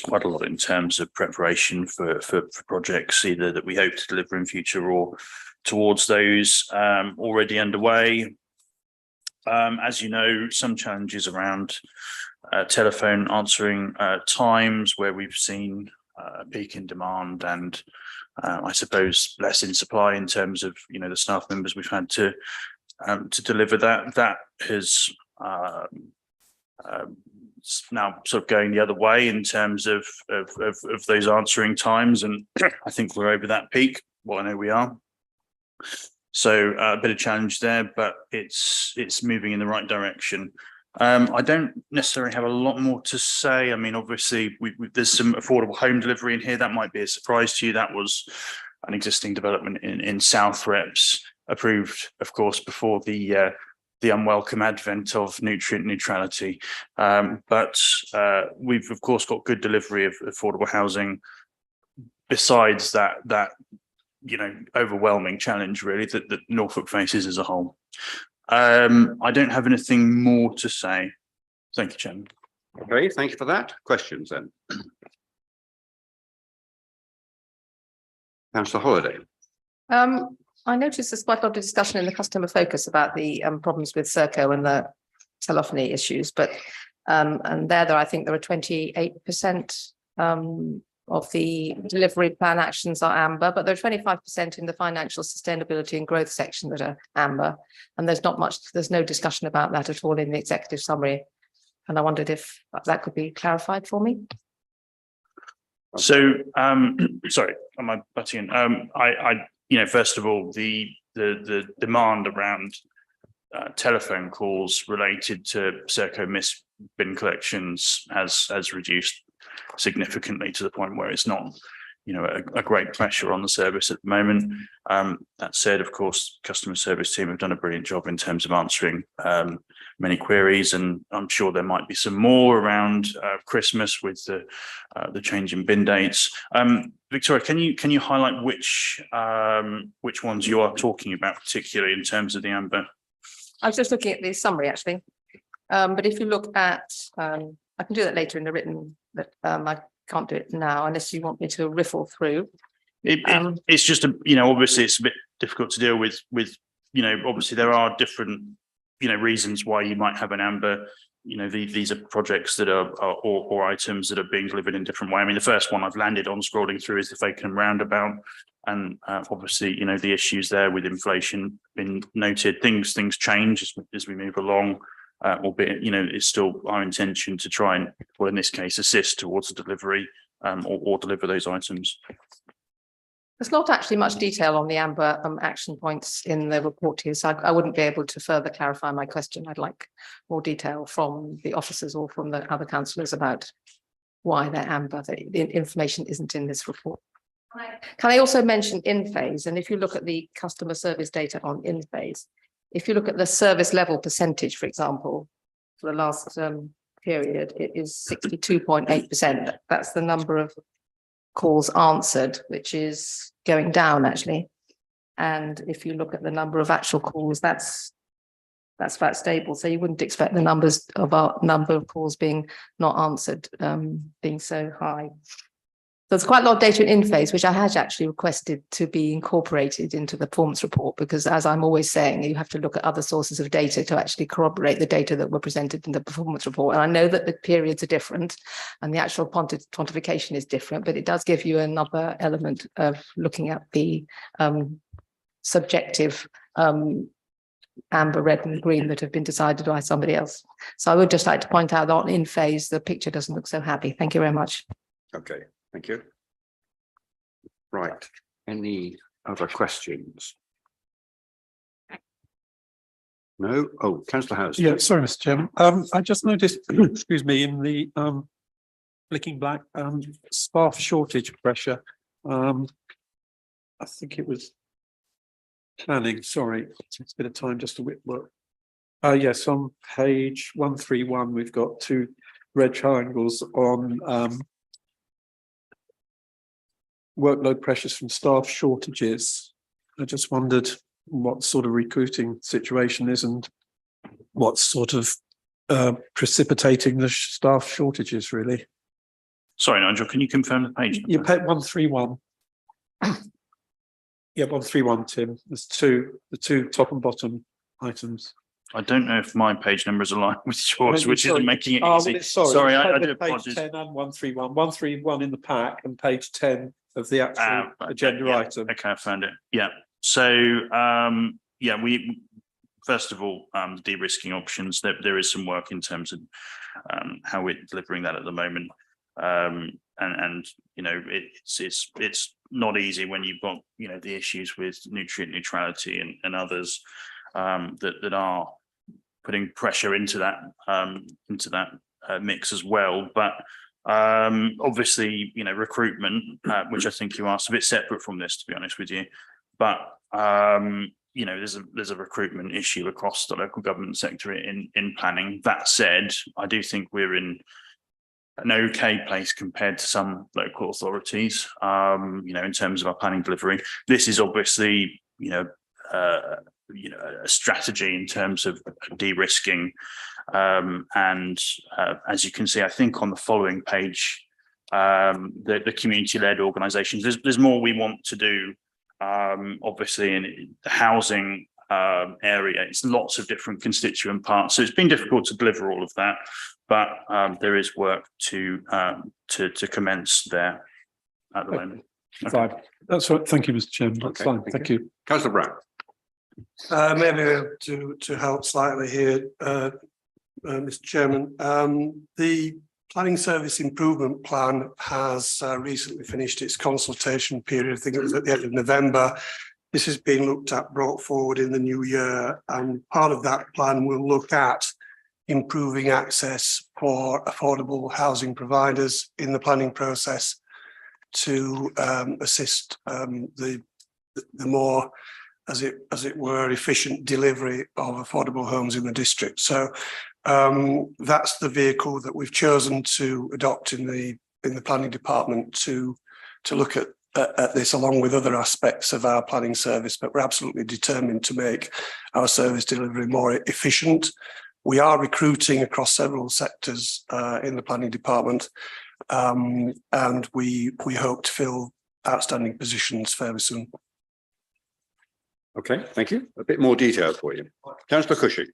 quite a lot in terms of preparation for projects either that we hope to deliver in future or towards those already underway. As you know, some challenges around telephone answering times, where we've seen a peak in demand and I suppose less in supply in terms of the staff members we've had to deliver that. That has now sort of going the other way in terms of those answering times, and I think we're over that peak. Well, I know we are. So a bit of challenge there, but it's moving in the right direction. I don't necessarily have a lot more to say. I mean, obviously, there's some affordable home delivery in here. That might be a surprise to you. That was an existing development in South Reps, approved, of course, before the unwelcome advent of nutrient neutrality. But we've, of course, got good delivery of affordable housing besides that overwhelming challenge, really, that Norfolk faces as a whole. I don't have anything more to say. Thank you, Chairman. Okay, thank you for that. Questions then? Councillor Holliday. I noticed there's quite a lot of discussion in the customer focus about the problems with Serco and the telephony issues, but and there I think there are 28% of the delivery plan actions are amber, but there are 25% in the financial sustainability and growth section that are amber, and there's no discussion about that at all in the executive summary, and I wondered if that could be clarified for me. So sorry, am I butting in? First of all, the demand around telephone calls related to Serco missed bin collections has reduced significantly to the point where it's not, a great pressure on the service at the moment. That said, of course, customer service team have done a brilliant job in terms of answering many queries, and I'm sure there might be some more around Christmas with the change in bin dates. Victoria, can you highlight which ones you are talking about, particularly in terms of the amber? I was just looking at the summary actually, but if you look at, I can do that later in the written, but I can't do it now unless you want me to riffle through. It's just obviously it's a bit difficult to deal with obviously there are different reasons why you might have an amber. These are projects that are or items that are being delivered in different way. I mean, the first one I've landed on scrolling through is the Fakenham roundabout, and obviously the issues there with inflation been noted. Things change as we move along. Albeit, it's still our intention to try and, well, in this case, assist towards the delivery or deliver those items. There's not actually much detail on the amber action points in the report here, so I wouldn't be able to further clarify my question. I'd like more detail from the officers or from the other councillors about why they're amber. The information isn't in this report. Can I also mention in phase? And if you look at the customer service data on in phase, if you look at the service level percentage, for example, for the last period, it is 62.8%. That's the number of calls answered, which is going down actually. And if you look at the number of actual calls, that's about stable. So you wouldn't expect the numbers of our number of calls being not answered being so high. There's quite a lot of data in phase, which I had actually requested to be incorporated into the performance report, because as I'm always saying, you have to look at other sources of data to actually corroborate the data that were presented in the performance report. And I know that the periods are different and the actual quantification is different, but it does give you another element of looking at the subjective amber, red and green that have been decided by somebody else. So I would just like to point out that in phase, the picture doesn't look so happy. Thank you very much. Okay, thank you. Right, any other questions? No? Oh, Councillor House. Yeah, sorry, Mr. Chairman. I just noticed, excuse me, in the flicking black staff shortage pressure. I think it was planning, sorry, it takes a bit of time just to whip work. Yes, on page 131, we've got two red triangles on workload pressures from staff shortages. I just wondered what sort of recruiting situation is and what's sort of precipitating the staff shortages, really. Sorry, Nigel, can you confirm the page? You page 131. Yeah, 131, Tim. There's the two top and bottom items. I don't know if my page number is aligned with yours, which isn't making it Oh, easy. sorry, I do page apologize. 10 and 131. 131 in the pack and page 10 of the actual agenda yeah. item. Okay, I found it. Yeah. So yeah, we first of all, the de-risking options, there is some work in terms of how we're delivering that at the moment. And you know, it's not easy when you've got, you know, the issues with nutrient neutrality and others that are putting pressure into that mix as well. But obviously, you know, recruitment, which I think you asked, a bit separate from this, to be honest with you. But you know, there's a recruitment issue across the local government sector in planning. That said, I do think we're in an okay place compared to some local authorities, you know, in terms of our planning delivery. This is obviously, you know, a strategy in terms of de-risking. And as you can see, I think on the following page, the community-led organisations, there's more we want to do. Obviously in the housing area, it's lots of different constituent parts. So it's been difficult to deliver all of that, but there is work to commence there at the moment. Okay. Fine. That's right. Thank you, Mr. Chairman. That's fine. Thank you. Councillor Brown. Maybe to help slightly here, Mr. Chairman, the Planning Service Improvement Plan has recently finished its consultation period. I think it was at the end of November. This has been looked at, brought forward in the new year, and part of that plan will look at improving access for affordable housing providers in the planning process to assist the more, as it were, efficient delivery of affordable homes in the district. So that's the vehicle that we've chosen to adopt in the planning department to look at this, along with other aspects of our planning service. But we're absolutely determined to make our service delivery more efficient. We are recruiting across several sectors in the planning department, and we hope to fill outstanding positions fairly soon. Okay, thank you. A bit more detail for you. Councillor Cushing.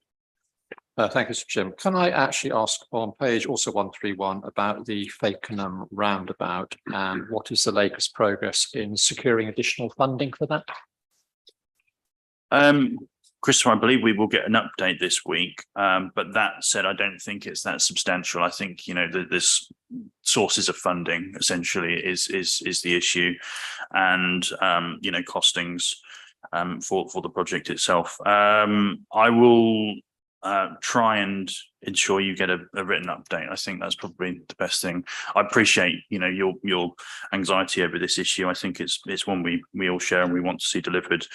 Thank you, Mr. Chairman. Can I actually ask on page also 131 about the Fakenham roundabout, and what is the latest progress in securing additional funding for that? Christopher, I believe we will get an update this week, but that said, I don't think it's that substantial. I think, you know, this sources of funding essentially is the issue, and you know, costings for the project itself. I will try and ensure you get a written update. I think that's probably the best thing. I appreciate, you know, your anxiety over this issue. I think it's one we all share and we want to see delivered,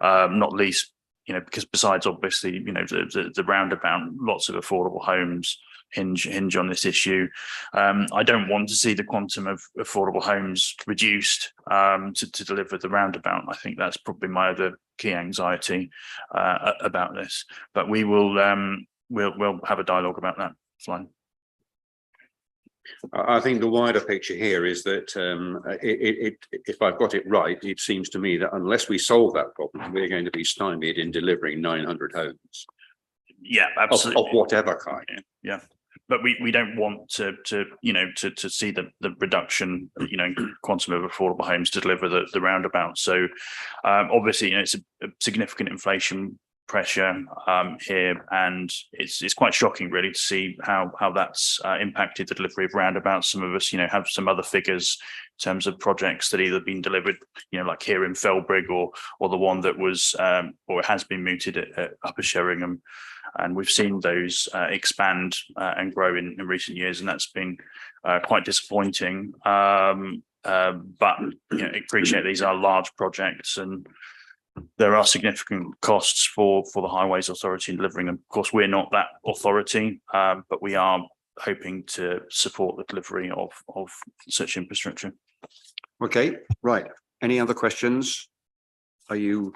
not least, you know, because besides obviously, you know, the roundabout, lots of affordable homes hinge on this issue. I don't want to see the quantum of affordable homes reduced to deliver the roundabout. I think that's probably my other key anxiety about this. But we will we'll have a dialogue about that. Fine. I think the wider picture here is that if I've got it right, it seems to me that unless we solve that problem, we're going to be stymied in delivering 900 homes. Yeah, absolutely. Of whatever kind. Yeah. But we don't want to you know to see the reduction, you know, quantum of affordable homes to deliver the roundabout. So obviously, you know, it's a significant inflation pressure here, and it's quite shocking really to see how that's impacted the delivery of roundabouts. Some of us, you know, have some other figures in terms of projects that either been delivered, you know, like here in Felbrig or the one that was or has been mooted at Upper Sheringham. And we've seen those expand and grow in recent years, and that's been quite disappointing. But you know, appreciate these are large projects, and there are significant costs for the Highways Authority in delivering them. Of course, we're not that authority, but we are hoping to support the delivery of such infrastructure. Okay, right. Any other questions? Are you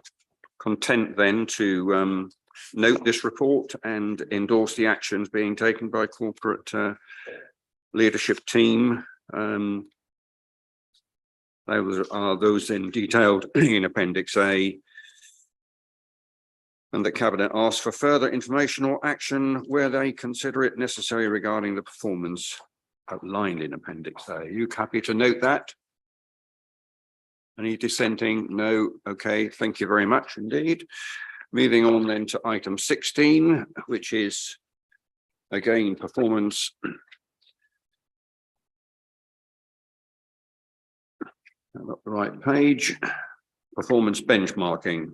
content then to note this report and endorse the actions being taken by corporate leadership team? Those then detailed in Appendix A, and the Cabinet asks for further information or action where they consider it necessary regarding the performance outlined in Appendix A. Are you happy to note that? Any dissenting? No. Okay, thank you very much indeed. Moving on then to item 16, which is again performance. I've got the right page. Performance benchmarking.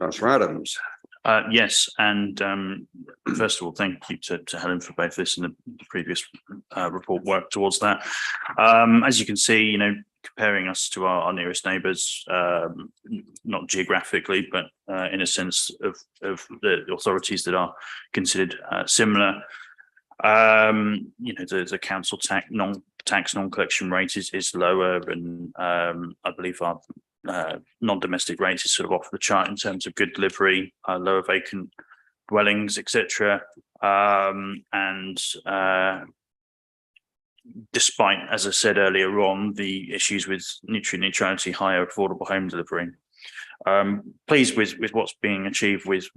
Councillor Adams. Yes, and first of all, thank you to Helen for both this and the previous report work towards that. As you can see, you know, comparing us to our nearest neighbours, not geographically, but in a sense of the authorities that are considered similar. You know, the council tax non-collection rate is lower, and I believe our non-domestic rate is sort of off the chart in terms of good delivery, lower vacant dwellings, etc. And despite, as I said earlier on, the issues with nutrient neutrality, higher affordable home delivery. Pleased with what's being achieved with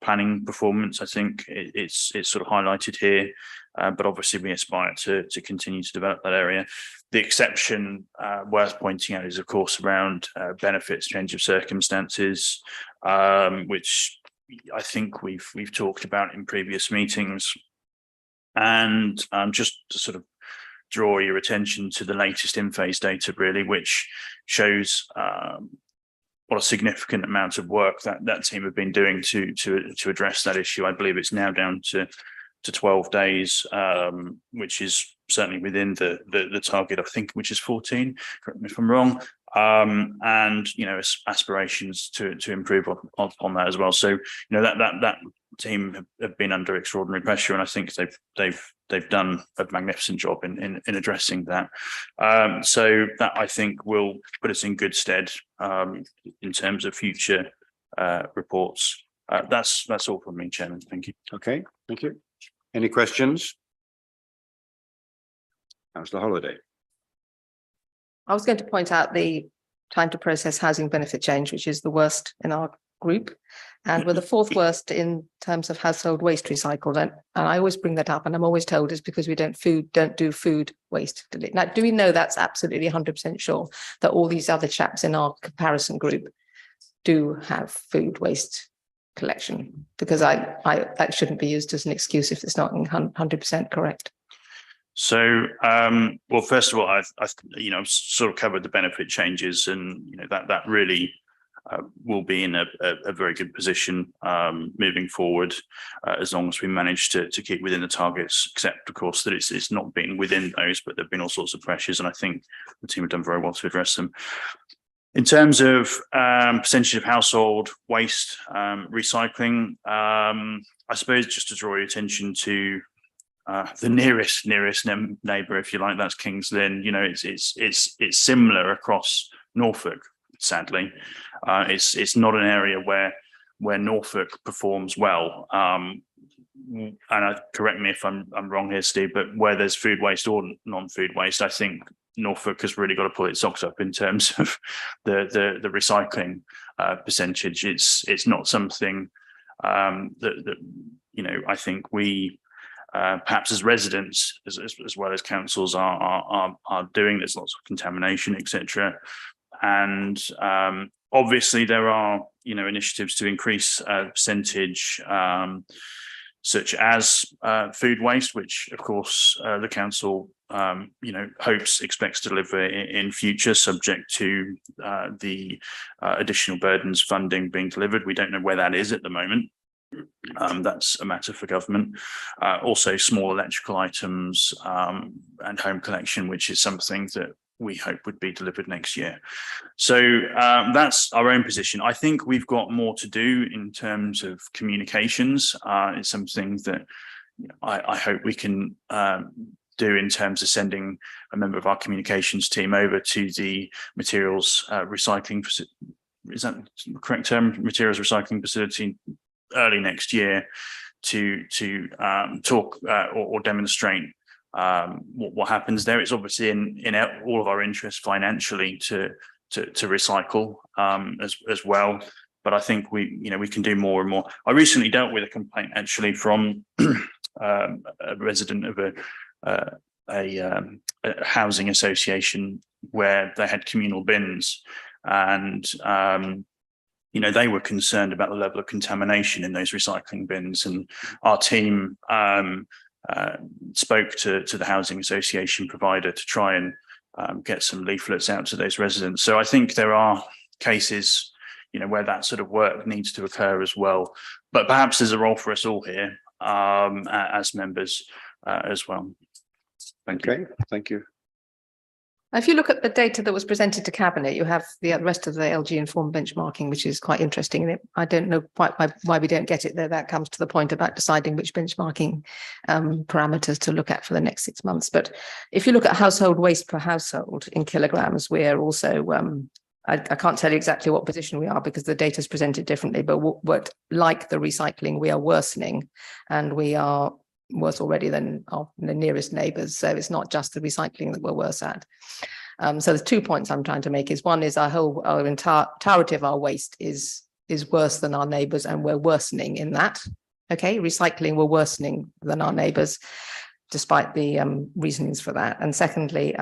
planning performance. I think it's sort of highlighted here, but obviously we aspire to continue to develop that area. The exception worth pointing out is of course around benefits, change of circumstances, which I think we've talked about in previous meetings. And just to sort of draw your attention to the latest in-phase data really, which shows what a significant amount of work that team have been doing to address that issue. I believe it's now down to 12 days, which is certainly within the target, I think, which is 14, correct me if I'm wrong. And you know, aspirations to improve on that as well. So you know, that team have been under extraordinary pressure, and I think they've done a magnificent job in addressing that. So that I think will put us in good stead in terms of future reports. That's all from me, Chairman. Thank you. Okay, thank you. Any questions? Councillor Holliday. I was going to point out the time to process housing benefit change, which is the worst in our group, and we're the fourth worst in terms of household waste recycled. And I always bring that up, and I'm always told it's because we don't do food waste. Now, do we know that's absolutely 100% sure that all these other chaps in our comparison group do have food waste collection? Because that shouldn't be used as an excuse if it's not 100% correct. So, well, first of all, I've you know, sort of covered the benefit changes, and you know that really will be in a very good position moving forward, as long as we manage to keep within the targets, except of course that it's not been within those, but there have been all sorts of pressures, and I think the team have done very well to address them. In terms of percentage of household waste recycling, I suppose just to draw your attention to the nearest neighbour, if you like, that's Kings Lynn. You know, it's similar across Norfolk. Sadly, it's not an area where Norfolk performs well. And correct me if I'm wrong here, Steve, but where there's food waste or non-food waste, I think Norfolk has really got to pull its socks up in terms of the recycling percentage. It's not something that you know, I think we perhaps as residents as well as councils are doing. There's lots of contamination, etc. And obviously there are, you know, initiatives to increase percentage such as food waste, which of course the council you know, expects to deliver in future, subject to the additional burdens funding being delivered. We don't know where that is at the moment. That's a matter for government. Also small electrical items and home collection, which is something that we hope would be delivered next year. So that's our own position. I think we've got more to do in terms of communications. It's something that I hope we can do in terms of sending a member of our communications team over to the materials recycling, is that the correct term? Materials recycling facility early next year to talk or demonstrate what happens there. It's obviously in all of our interest financially to recycle as well, but I think we can do more and more. I recently dealt with a complaint actually from a resident of a housing association where they had communal bins, and they were concerned about the level of contamination in those recycling bins, and our team spoke to the housing association provider to try and get some leaflets out to those residents. So I think there are cases, where that sort of work needs to occur as well. But perhaps there's a role for us all here as members as well. Thank you. Okay, thank you. If you look at the data that was presented to Cabinet, you have the rest of the LG informed benchmarking, which is quite interesting. And I don't know quite why we don't get it there. That comes to the point about deciding which benchmarking parameters to look at for the next 6 months. But if you look at household waste per household in kilograms, we're also, I can't tell you exactly what position we are because the data is presented differently, but what like the recycling, we are worsening, and we are worse already than the nearest neighbours. So it's not just the recycling that we're worse at. So there's 2 points I'm trying to make. One is our entirety of our waste is worse than our neighbours, and we're worsening in that. Okay, recycling, we're worsening than our neighbours, despite the reasonings for that. And secondly,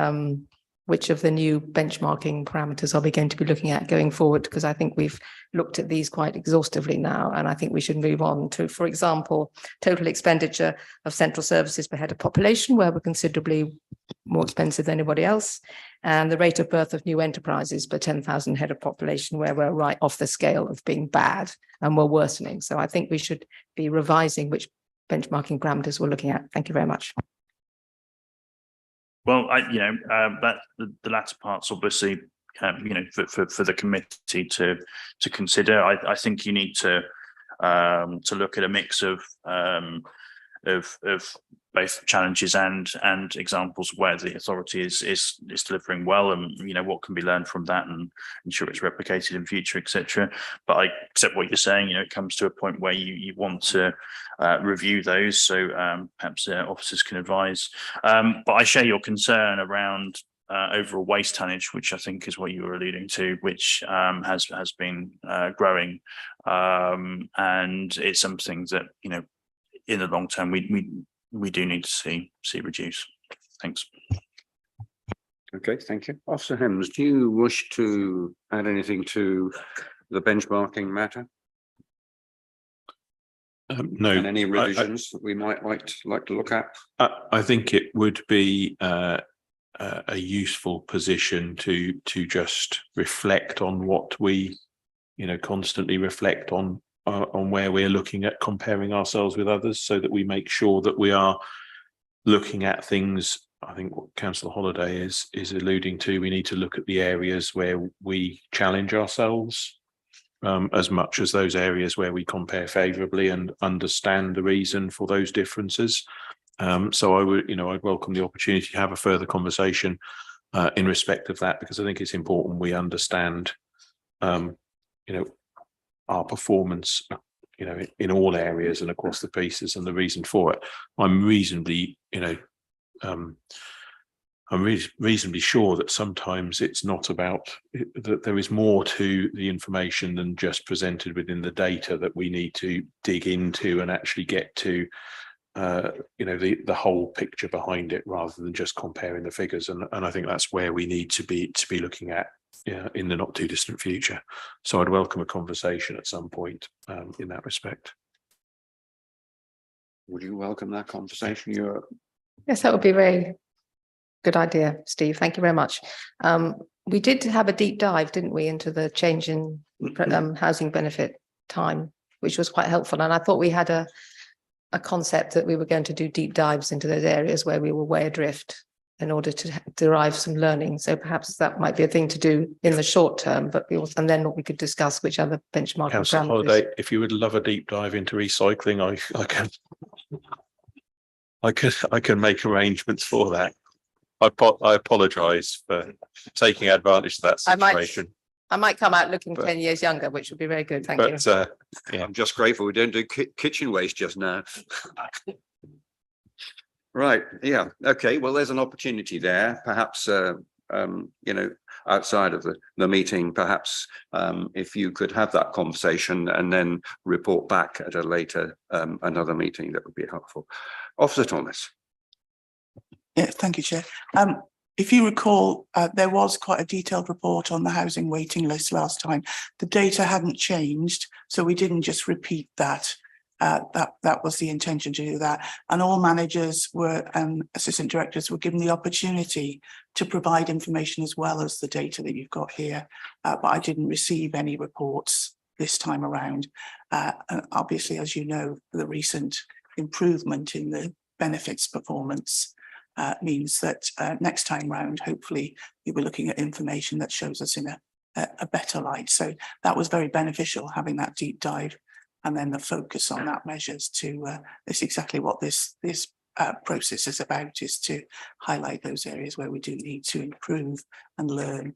which of the new benchmarking parameters are we going to be looking at going forward? Because I think we've looked at these quite exhaustively now, and I think we should move on to, for example, total expenditure of central services per head of population, where we're considerably more expensive than anybody else, and the rate of birth of new enterprises per 10,000 head of population, where we're right off the scale of being bad and we're worsening. So I think we should be revising which benchmarking parameters we're looking at. Thank you very much. Well, the latter part's obviously, for the committee to consider. I think you need to look at a mix of both challenges and examples where the authority is delivering well, and what can be learned from that, and ensure it's replicated in future, etc. But I accept what you're saying. It comes to a point where you want to review those, so perhaps officers can advise. But I share your concern around overall waste tonnage, which I think is what you were alluding to, which has been growing, and it's something that in the long term we do need to see reduce. Thanks. Okay, thank you. Officer Hems, do you wish to add anything to the benchmarking matter? No. And any revisions that we might like to look at? I think it would be a useful position to just reflect on what we constantly reflect on where we're looking at comparing ourselves with others, so that we make sure that we are looking at things. I think what Councillor Holliday is alluding to, we need to look at the areas where we challenge ourselves as much as those areas where we compare favourably and understand the reason for those differences. So I would, I'd welcome the opportunity to have a further conversation in respect of that, because I think it's important we understand, our performance, in all areas and across the pieces, and the reason for it. I'm reasonably, reasonably sure that sometimes it's not about that there is more to the information than just presented within the data, that we need to dig into and actually get to the whole picture behind it, rather than just comparing the figures. And I think that's where we need to be looking at in the not too distant future. So I'd welcome a conversation at some point in that respect. Would you welcome that conversation, Europe? Yes, that would be a very good idea, Steve. Thank you very much. We did have a deep dive, didn't we, into the change in housing benefit time, which was quite helpful. And I thought we had a concept that we were going to do deep dives into those areas where we were way adrift, in order to derive some learning. So perhaps that might be a thing to do in the short term, but and then we could discuss which other benchmarking Councillor parameters. Holliday, if you would love a deep dive into recycling, I can make arrangements for that. I apologise for taking advantage of that situation. I might come out looking 10 years younger, which would be very good. Thank you. Yeah, I'm just grateful we don't do kitchen waste just now. Right. Yeah. Okay. Well, there's an opportunity there. Perhaps, outside of the meeting, perhaps if you could have that conversation and then report back at a later another meeting, that would be helpful. Officer Thomas. Yeah, thank you, Chair. If you recall, there was quite a detailed report on the housing waiting list last time. The data hadn't changed, so we didn't just repeat that. That was the intention, to do that. And all managers assistant directors were given the opportunity to provide information as well as the data that you've got here. But I didn't receive any reports this time around. And obviously, as you know, the recent improvement in the benefits performance means that next time round, hopefully, you'll be looking at information that shows us in a better light. So that was very beneficial, having that deep dive, and then the focus on that measures to that's exactly what this process is about, is to highlight those areas where we do need to improve and learn.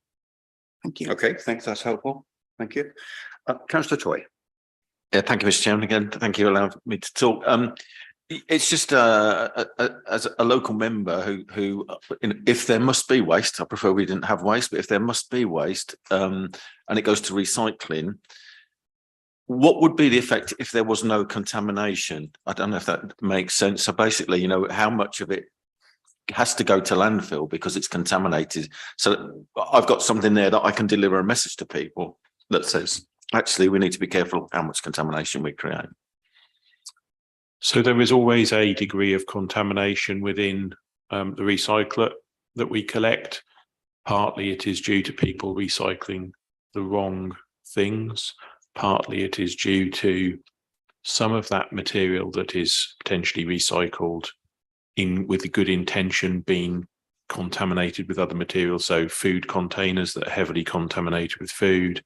Thank you. Okay, thanks. That's helpful. Thank you. Councillor Toy. Yeah, thank you, Mr. Chairman. Again, thank you for allowing me to talk. It's just as a local member who, if there must be waste, I prefer we didn't have waste, but if there must be waste and it goes to recycling, what would be the effect if there was no contamination? I don't know if that makes sense. So basically, how much of it has to go to landfill because it's contaminated? So I've got something there that I can deliver a message to people that says, actually, we need to be careful how much contamination we create. So there is always a degree of contamination within the recycler that we collect. Partly it is due to people recycling the wrong things. Partly it is due to some of that material that is potentially recycled with a good intention being contaminated with other materials. So food containers that are heavily contaminated with food.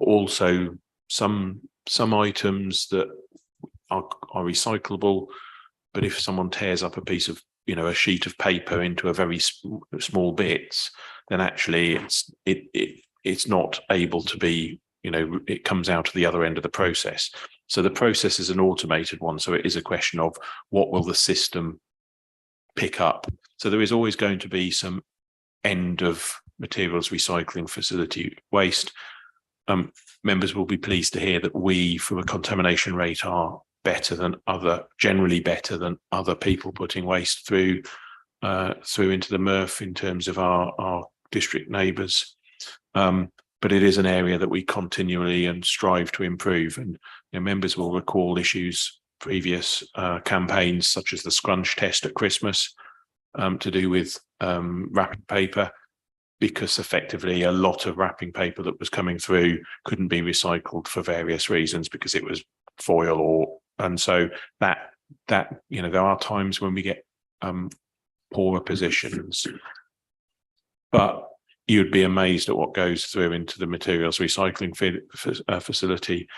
Also some items that are recyclable, but if someone tears up a piece of, a sheet of paper into a very small bits, then actually it's not able to be, it comes out of the other end of the process. So the process is an automated one. So it is a question of what will the system pick up? So there is always going to be some end of materials recycling facility waste. Members will be pleased to hear that we, from a contamination rate, are generally better than other people putting waste through into the MRF in terms of our district neighbours. But it is an area that we continually and strive to improve. And members will recall issues, previous campaigns such as the scrunch test at Christmas to do with wrapping paper. because effectively a lot of wrapping paper that was coming through couldn't be recycled for various reasons because it was foil and so that there are times when we get poorer positions, but you'd be amazed at what goes through into the materials recycling facility.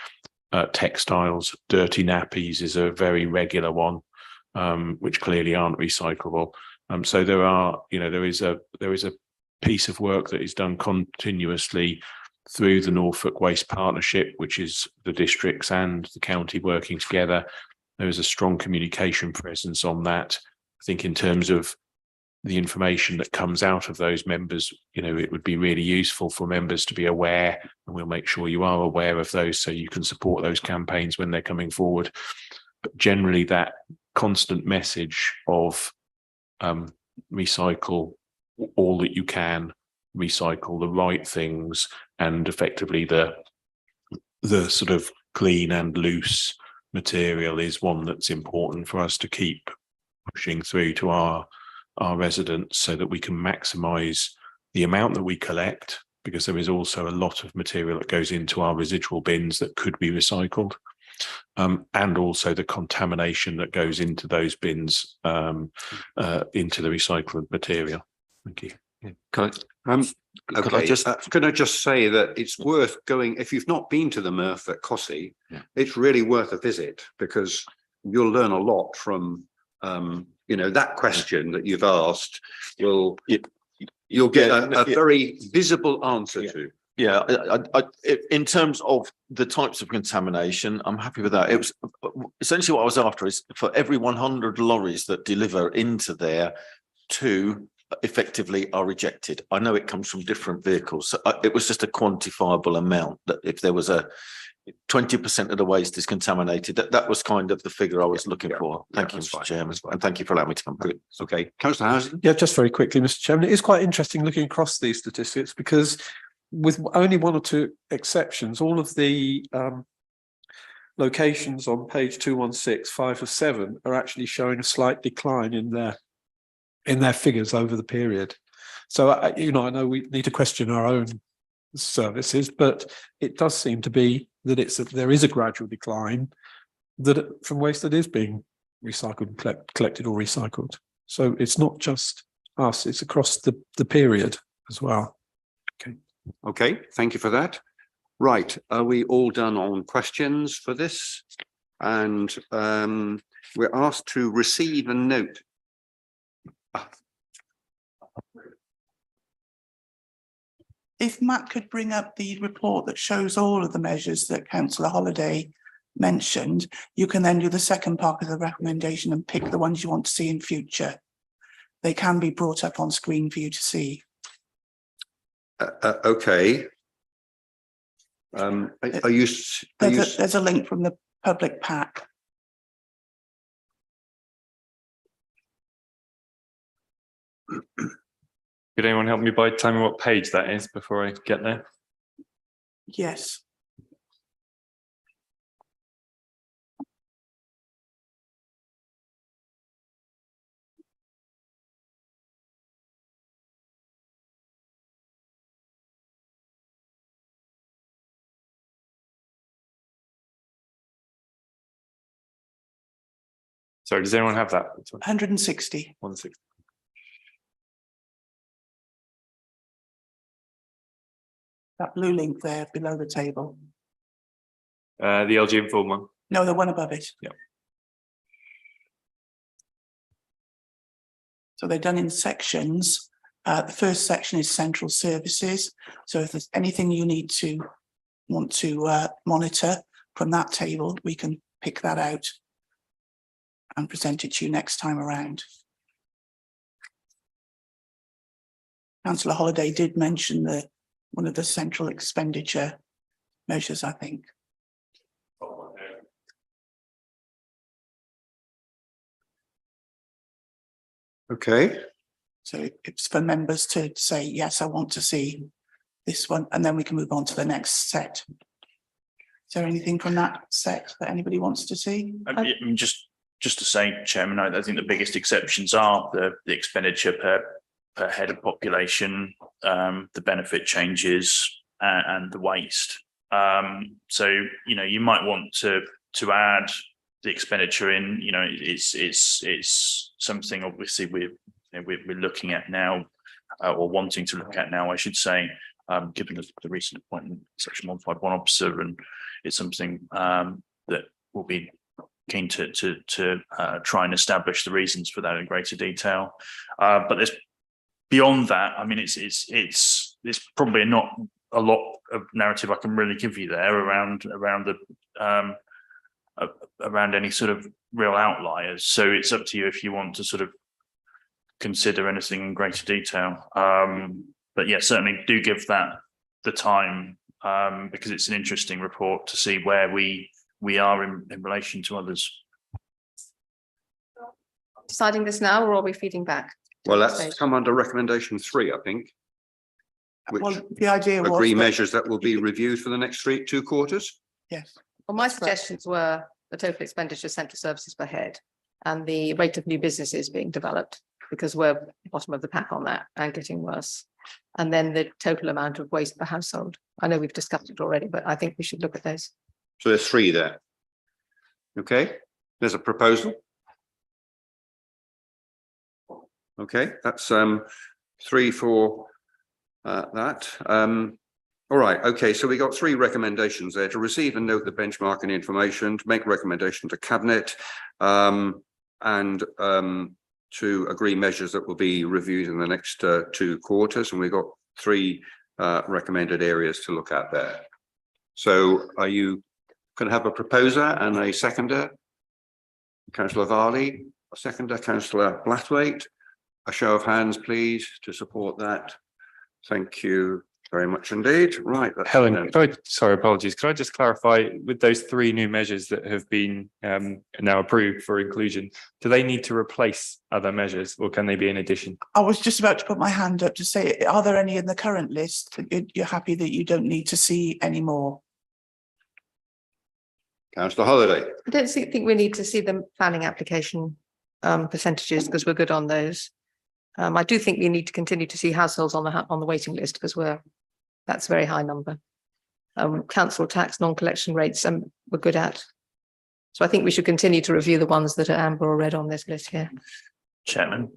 Textiles, dirty nappies is a very regular one, which clearly aren't recyclable. So there is a piece of work that is done continuously through the Norfolk Waste Partnership, which is the districts and the county working together. There is a strong communication presence on that. I think in terms of the information that comes out of those members, it would be really useful for members to be aware, and we'll make sure you are aware of those so you can support those campaigns when they're coming forward. But generally that constant message of recycle all that you can, recycle the right things, and effectively the sort of clean and loose material is one that's important for us to keep pushing through to our residents so that we can maximize the amount that we collect, because there is also a lot of material that goes into our residual bins that could be recycled, and also the contamination that goes into those bins into the recycled material. Thank you. Can I just say that it's worth going, if you've not been to the MRF at Cossey, it's really worth a visit, because you'll learn a lot from that question that you've asked. You'll get a very visible answer to. Yeah, in terms of the types of contamination, I'm happy with that. It was essentially what I was after is for every 100 lorries that deliver into there, 2 effectively are rejected. I know it comes from different vehicles, so it was just a quantifiable amount that if there was a 20% of the waste is contaminated, that was kind of the figure I was looking for. Thank you, Mr. Chairman, and thank you for allowing me to come back. Okay, Councillor Housen. Yeah, just very quickly, Mr. Chairman, it is quite interesting looking across these statistics, because with only 1 or 2 exceptions, all of the locations on page 216, 5 of 7 are actually showing a slight decline in their figures over the period. So I know we need to question our own services, but it does seem to be that there is a gradual decline from waste that is being recycled, collected or recycled. So it's not just us, it's across the period as well. Okay, thank you for that. Right, are we all done on questions for this? And we're asked to receive and note. If Matt could bring up the report that shows all of the measures that Councillor Holliday mentioned, you can then do the second part of the recommendation and pick the ones you want to see in future. They can be brought up on screen for you to see. Okay. There's a link from the public pack. Could anyone help me by telling me what page that is before I get there? Yes. Sorry, does anyone have that? 160. 160. That blue link there below the table. The LG Inform one? No, the one above it. Yeah. So they're done in sections. The first section is central services. So if there's anything you want to monitor from that table, we can pick that out and present it to you next time around. Councillor Holliday did mention one of the central expenditure measures, I think. Okay. So it's for members to say, yes, I want to see this one, and then we can move on to the next set. Is there anything from that set that anybody wants to see? Just to say, Chairman, I think the biggest exceptions are the expenditure per head of population, the benefit changes and the waste. So, you know, you might want to add the expenditure in, you know, it's something obviously we're looking at now, or wanting to look at now, I should say, given the recent appointment, Section 151 officer, and it's something that will be keen to try and establish the reasons for that in greater detail. But there's beyond that, I mean, it's probably not a lot of narrative I can really give you there around any sort of real outliers. So it's up to you if you want to sort of consider anything in greater detail. But yeah, certainly do give that the time, because it's an interesting report to see where we are in relation to others. Deciding this now, or are we feeding back? Well, that's come under recommendation 3, I think. Which Well, the idea was agree that- measures that will be reviewed for the next 2 quarters. Yes. Well, my suggestions were the total expenditure central services per head and the rate of new businesses being developed, because we're bottom of the pack on that and getting worse. And then the total amount of waste per household. I know we've discussed it already, but I think we should look at those. So there's 3 there. Okay, there's a proposal. Okay, that's 3 for that. All right, okay, so we got 3 recommendations there: to receive and note the benchmarking information, to make a recommendation to Cabinet, and to agree measures that will be reviewed in the next 2 quarters. And we've got 3 recommended areas to look at there. So are you going to have a proposer and a seconder? Councillor Varley, a seconder, Councillor Blathwaite. A show of hands, please, to support that. Thank you very much indeed. Right. Helen, sorry, apologies. Could I just clarify, with those 3 new measures that have been now approved for inclusion, do they need to replace other measures, or can they be in addition? I was just about to put my hand up to say, are there any in the current list that you're happy that you don't need to see any more? Councillor Holliday. I don't think we need to see the planning application percentages, because we're good on those. I do think we need to continue to see households on the waiting list, because that's a very high number. Council tax non-collection rates we're good at. So I think we should continue to review the ones that are amber or red on this list here. Chairman,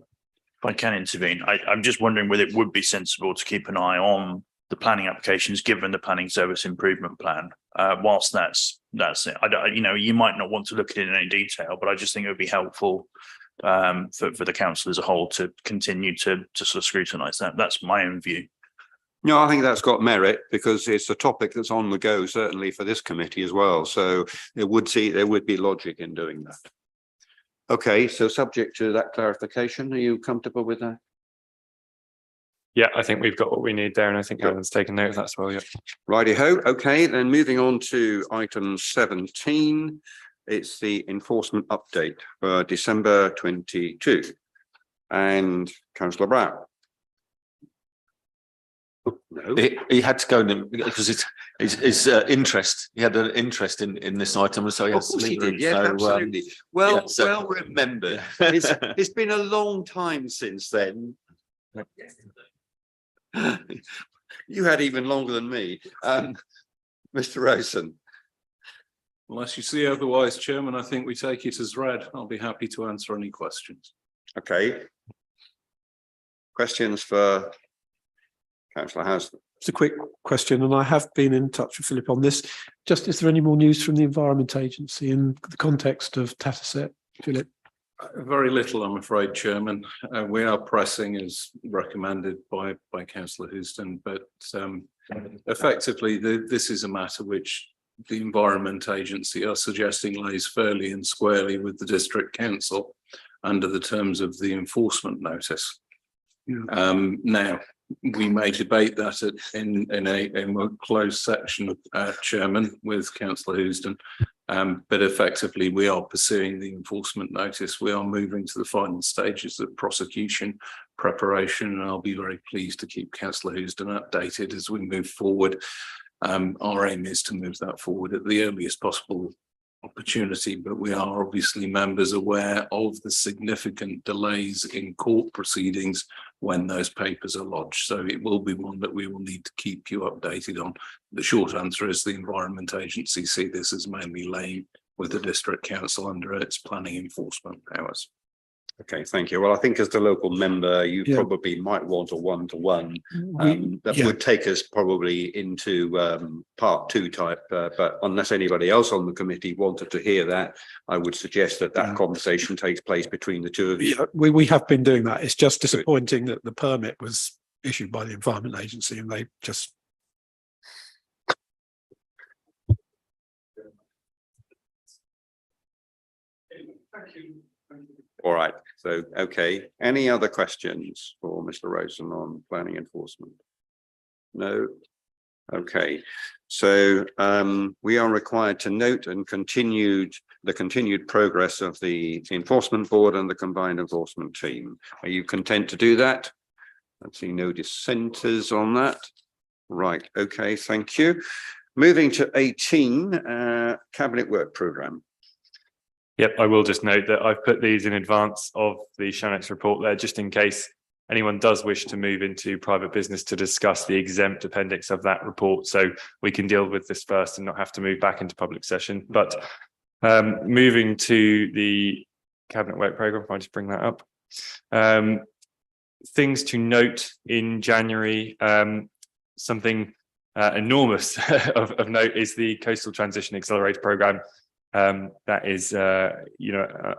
if I can intervene, I'm just wondering whether it would be sensible to keep an eye on the planning applications given the planning service improvement plan. Whilst that's it. You know, you might not want to look at it in any detail, but I just think it would be helpful for the council as a whole to continue to sort of scrutinise that. That's my own view. No, I think that's got merit, because it's a topic that's on the go, certainly for this committee as well. So there would be logic in doing that. Okay, so subject to that clarification, are you comfortable with that? Yeah, I think we've got what we need there, and I think Helen's taken note of that as well. Yeah. Righty ho. Okay, then moving on to item 17. It's the enforcement update for December 22. And Councillor Brown. No. He had to go in because his interest. He had an interest in this item, so he has to leave. Yeah, so, absolutely. Well, yeah, so- well remembered. It's been a long time since then. You had even longer than me, Mr. Rowson. Unless you see otherwise, Chairman, I think we take it as read. I'll be happy to answer any questions. Okay. Questions for Councillor Housen? It's a quick question, and I have been in touch with Philip on this. Just, is there any more news from the Environment Agency in the context of Taterset, Philip? Very little, I'm afraid, Chairman. We are pressing as recommended by Councillor Houston, but effectively this is a matter which the Environment Agency are suggesting lays fairly and squarely with the District Council under the terms of the enforcement notice. Now, we may debate that in a closed section, Chairman, with Councillor Houston, but effectively we are pursuing the enforcement notice. We are moving to the final stages of prosecution preparation, and I'll be very pleased to keep Councillor Houston updated as we move forward. Our aim is to move that forward at the earliest possible opportunity, but we are obviously members aware of the significant delays in court proceedings when those papers are lodged. So it will be one that we will need to keep you updated on. The short answer is the Environment Agency see this as mainly laying with the District Council under its planning enforcement powers. Okay, thank you. Well, I think as the local member, you probably might want a one-to-one. That would take us probably into part two type, but unless anybody else on the committee wanted to hear that, I would suggest that conversation takes place between the two of you. Yeah, we have been doing that. It's just disappointing that the permit was issued by the Environment Agency and they just. Thank you. All right, so, okay. Any other questions for Mr. Rosen on planning enforcement? No? Okay, so we are required to note and the continued progress of the enforcement board and the combined enforcement team. Are you content to do that? I see no dissenters on that. Right, okay, thank you. Moving to 18, Cabinet Work Programme. Yep, I will just note that I've put these in advance of the Shanex report there, just in case anyone does wish to move into private business to discuss the exempt appendix of that report. So we can deal with this first and not have to move back into public session. But moving to the Cabinet Work Programme, if I just bring that up. Things to note in January, something enormous of note is the Coastal Transition Accelerator Programme. That is, a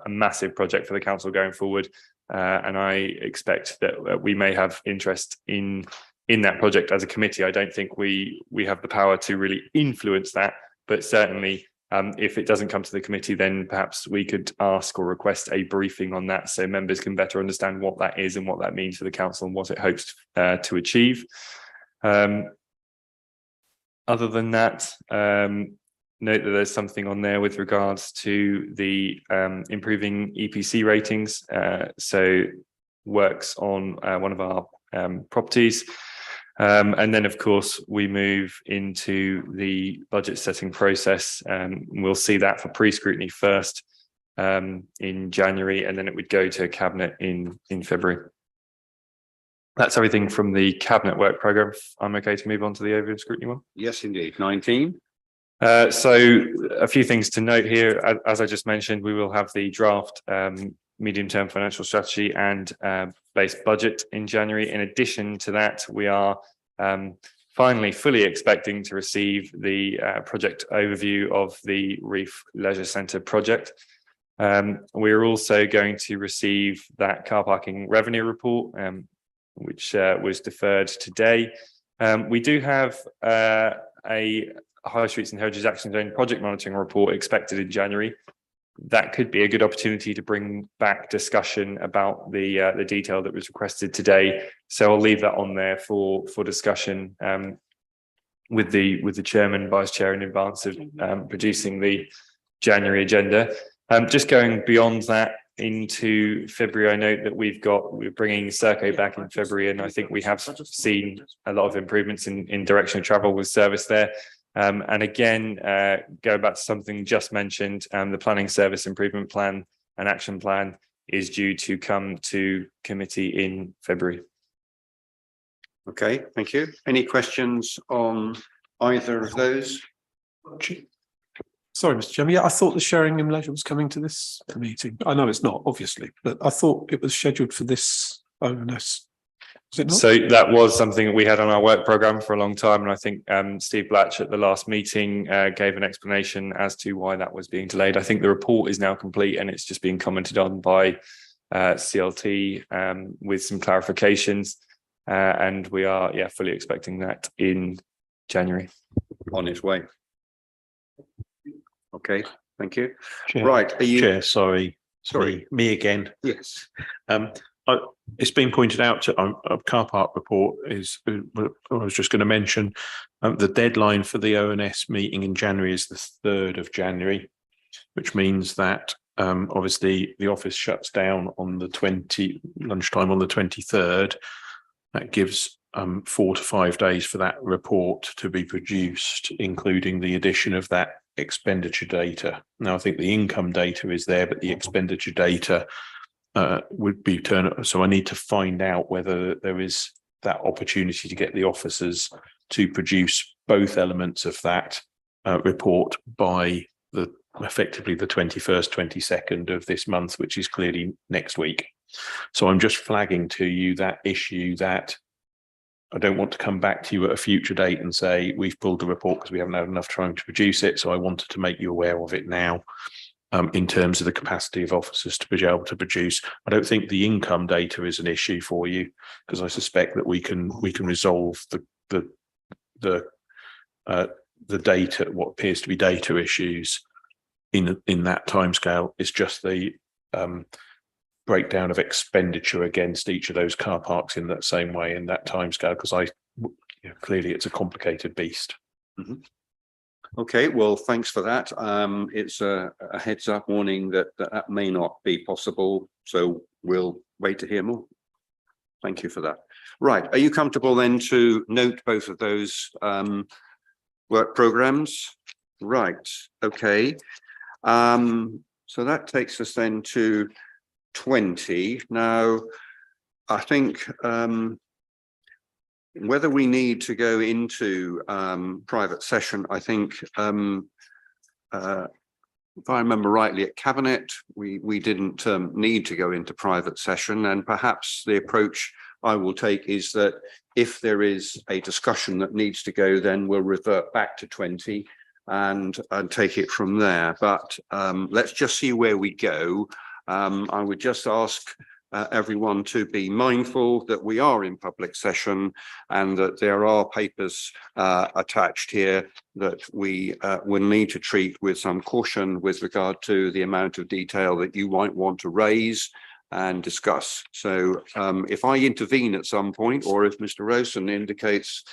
massive project for the council going forward, and I expect that we may have interest in that project as a committee. I don't think we have the power to really influence that, but certainly if it doesn't come to the committee, then perhaps we could ask or request a briefing on that so members can better understand what that is and what that means for the council and what it hopes to achieve. Other than that, note that there's something on there with regards to the improving EPC ratings. So works on one of our properties. And then, of course, we move into the budget setting process. We'll see that for pre-scrutiny first in January, and then it would go to Cabinet in February. That's everything from the Cabinet Work Programme. I'm okay to move on to the overview scrutiny one. Yes, indeed. 19. So a few things to note here. As I just mentioned, we will have the draft medium-term financial strategy and base budget in January. In addition to that, we are finally fully expecting to receive the project overview of the Reef Leisure Centre project. We're also going to receive that car parking revenue report, which was deferred today. We do have a High Streets and Heritage Action Zone project monitoring report expected in January. That could be a good opportunity to bring back discussion about the detail that was requested today. So I'll leave that on there for discussion with the chairman, vice chair in advance of producing the January agenda. Just going beyond that into February, I note that we're bringing Serco back in February, and I think we have seen a lot of improvements in direction of travel with service there. And again, going back to something just mentioned, the planning service improvement plan and action plan is due to come to committee in February. Okay, thank you. Any questions on either of those? Sorry, Mr. Chairman. Yeah, I thought the sharing in leisure was coming to this meeting. I know it's not, obviously, but I thought it was scheduled for this ONS. So that was something we had on our work programme for a long time, and I think Steve Blatch at the last meeting gave an explanation as to why that was being delayed. I think the report is now complete and it's just being commented on by CLT with some clarifications, and we are fully expecting that in January. On its way. Okay, thank you. Chair, right, are you? Chair, sorry, me again. Yes. It's been pointed out to a car park report is, I was just going to mention, the deadline for the ONS meeting in January is the 3rd of January, which means that obviously the office shuts down on the lunchtime on the 23rd. That gives 4 to 5 days for that report to be produced, including the addition of that expenditure data. Now, I think the income data is there, but the expenditure data would be so I need to find out whether there is that opportunity to get the officers to produce both elements of that report by effectively the 21st, 22nd of this month, which is clearly next week. So I'm just flagging to you that issue, that I don't want to come back to you at a future date and say we've pulled the report because we haven't had enough time to produce it. So I wanted to make you aware of it now. In terms of the capacity of officers to be able to produce. I don't think the income data is an issue for you, because I suspect that we can resolve the data, what appears to be data issues in that timescale. It's just the breakdown of expenditure against each of those car parks in that same way in that timescale, because clearly it's a complicated beast. Mm-hmm. Okay, well, thanks for that. It's a heads up warning that may not be possible, so we'll wait to hear more. Thank you for that. Right, are you comfortable then to note both of those work programs? Right, okay. So that takes us then to 20. Now, I think whether we need to go into private session, I think if I remember rightly at Cabinet, we didn't need to go into private session, and perhaps the approach I will take is that if there is a discussion that needs to go, then we'll revert back to 20 and take it from there. But let's just see where we go. I would just ask everyone to be mindful that we are in public session and that there are papers attached here that we will need to treat with some caution with regard to the amount of detail that you might want to raise and discuss. So if I intervene at some point, or if Mr. Rosen indicates,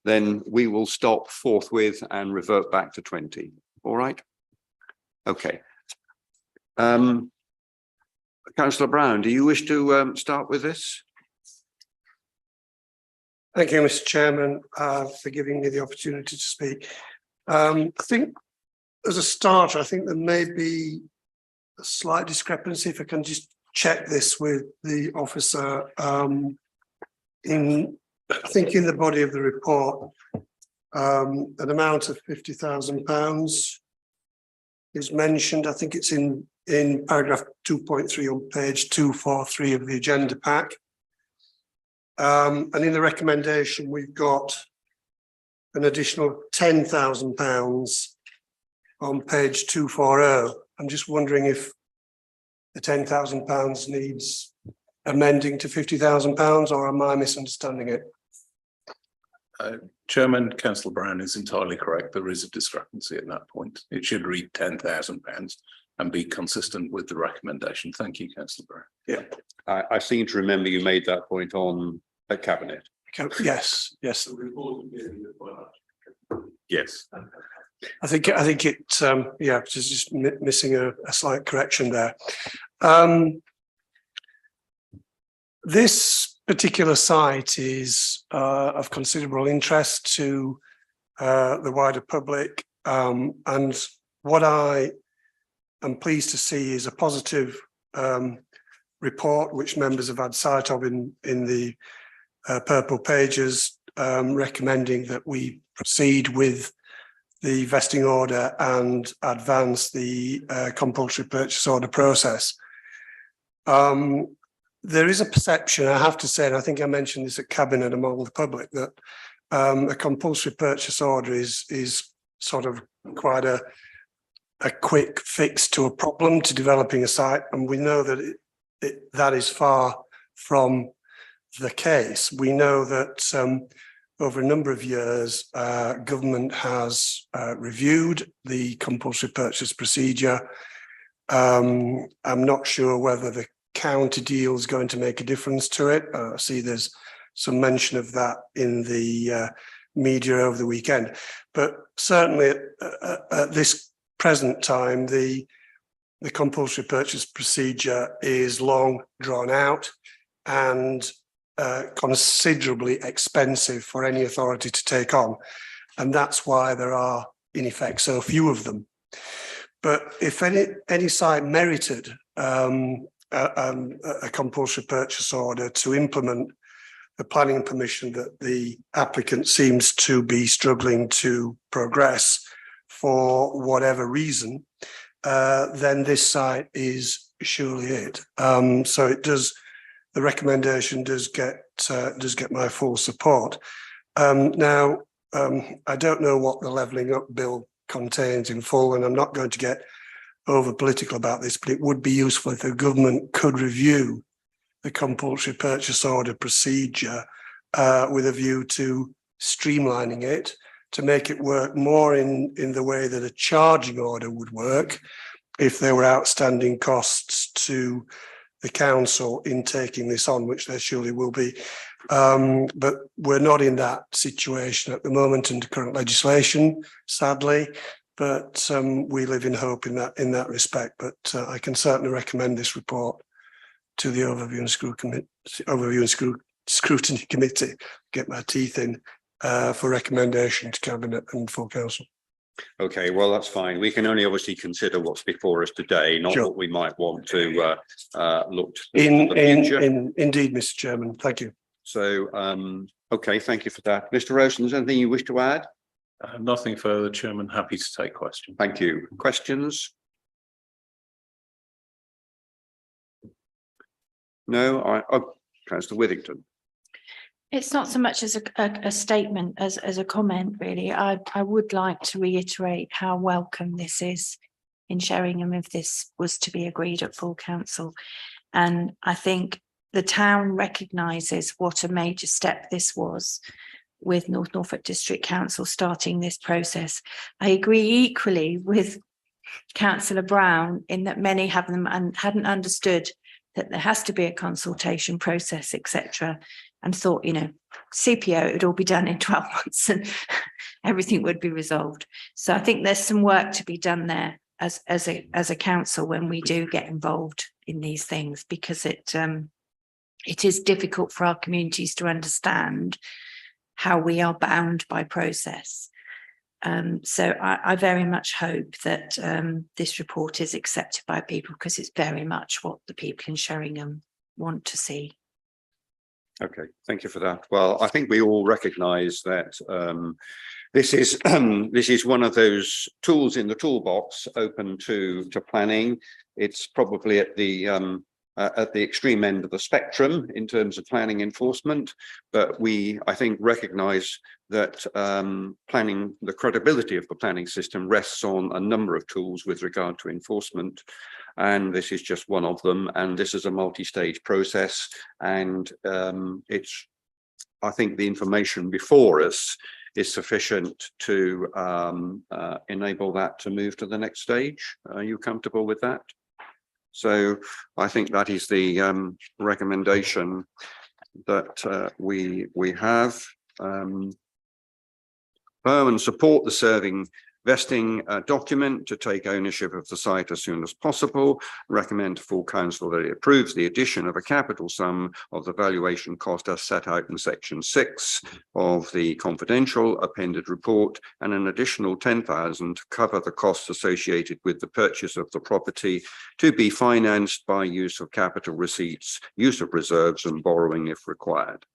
then we will stop forthwith and revert back to 20. All right? Okay. Councillor Brown, do you wish to start with this? Thank you, Mr. Chairman, for giving me the opportunity to speak. I think as a starter, I think there may be a slight discrepancy. If I can just check this with the officer. I think in the body of the report, an amount of £50,000 is mentioned. I think it's in paragraph 2.3 on page 243 of the agenda pack. And in the recommendation, we've got an additional £10,000 on page 240. I'm just wondering if the £10,000 needs amending to £50,000, or am I misunderstanding it? Chairman, Councillor Brown is entirely correct. There is a discrepancy at that point. It should read £10,000 and be consistent with the recommendation. Thank you, Councillor Brown. Yeah, I seem to remember you made that point on a Cabinet. Yes, yes. Yes. I think it yeah, just missing a slight correction there. This particular site is of considerable interest to the wider public, and what I am pleased to see is a positive report which members have had sight of in the purple pages, recommending that we proceed with the vesting order and advance the compulsory purchase order process. There is a perception, I have to say, and I think I mentioned this at Cabinet among the public, that a compulsory purchase order is sort of quite a quick fix to a problem, to developing a site, and we know that that is far from the case. We know that over a number of years, government has reviewed the compulsory purchase procedure. I'm not sure whether the counter deal is going to make a difference to it. I see there's some mention of that in the media over the weekend, but certainly at this present time, the compulsory purchase procedure is long drawn out and considerably expensive for any authority to take on. And that's why there are in effect so few of them. But if any site merited a compulsory purchase order to implement the planning permission that the applicant seems to be struggling to progress for whatever reason, then this site is surely it. So it does. The recommendation does get my full support. Now, I don't know what the levelling up bill contains in full, and I'm not going to get over political about this, but it would be useful if the government could review the compulsory purchase order procedure with a view to streamlining it, to make it work more in the way that a charging order would work if there were outstanding costs to the council in taking this on, which there surely will be. But we're not in that situation at the moment under current legislation, sadly. But we live in hope in that respect. But I can certainly recommend this report to the Overview and Scrutiny Committee, get my teeth in for recommendation to Cabinet and full council. Okay, well, that's fine. We can only obviously consider what's before us today, not what we might want to look to the future. Indeed, Mr. Chairman. Thank you. So, okay, thank you for that. Mr. Rowson, is there anything you wish to add? Nothing further, Chairman. Happy to take questions. Thank you. Questions? No, Councillor Withington. It's not so much as a statement as a comment, really. I would like to reiterate how welcome this is in Sheringham if this was to be agreed at full council. And I think the town recognises what a major step this was with North Norfolk District Council starting this process. I agree equally with Councillor Brown in that many have them and hadn't understood that there has to be a consultation process, etc., and thought, you know, CPO, it would all be done in 12 months and everything would be resolved. So I think there's some work to be done there as a council when we do get involved in these things, because it is difficult for our communities to understand how we are bound by process. So I very much hope that this report is accepted by people, because it's very much what the people in Sheringham want to see. Okay, thank you for that. Well, I think we all recognise that this is one of those tools in the toolbox open to planning. It's probably at the extreme end of the spectrum in terms of planning enforcement, but we, I think, recognise that planning, the credibility of the planning system rests on a number of tools with regard to enforcement. And this is just one of them. And this is a multi-stage process. And I think the information before us is sufficient to enable that to move to the next stage. Are you comfortable with that? So I think that is the recommendation that we have. Firm and support the vesting document to take ownership of the site as soon as possible. Recommend to full council that it approves the addition of a capital sum of the valuation cost as set out in section 6 of the confidential appended report, and an additional 10,000 to cover the costs associated with the purchase of the property, to be financed by use of capital receipts, use of reserves and borrowing if required.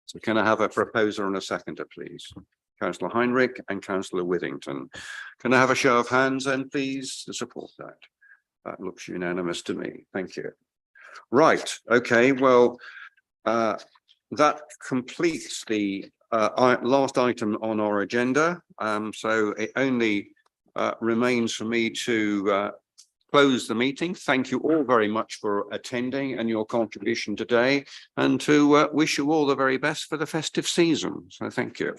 So can I have a proposer and a seconder, please? Councillor Heinrich and Councillor Withington. Can I have a show of hands then, please, to support that? That looks unanimous to me. Thank you. Right. Okay. Well, that completes the last item on our agenda. So it only remains for me to close the meeting. Thank you all very much for attending and your contribution today, and to wish you all the very best for the festive season. So thank you.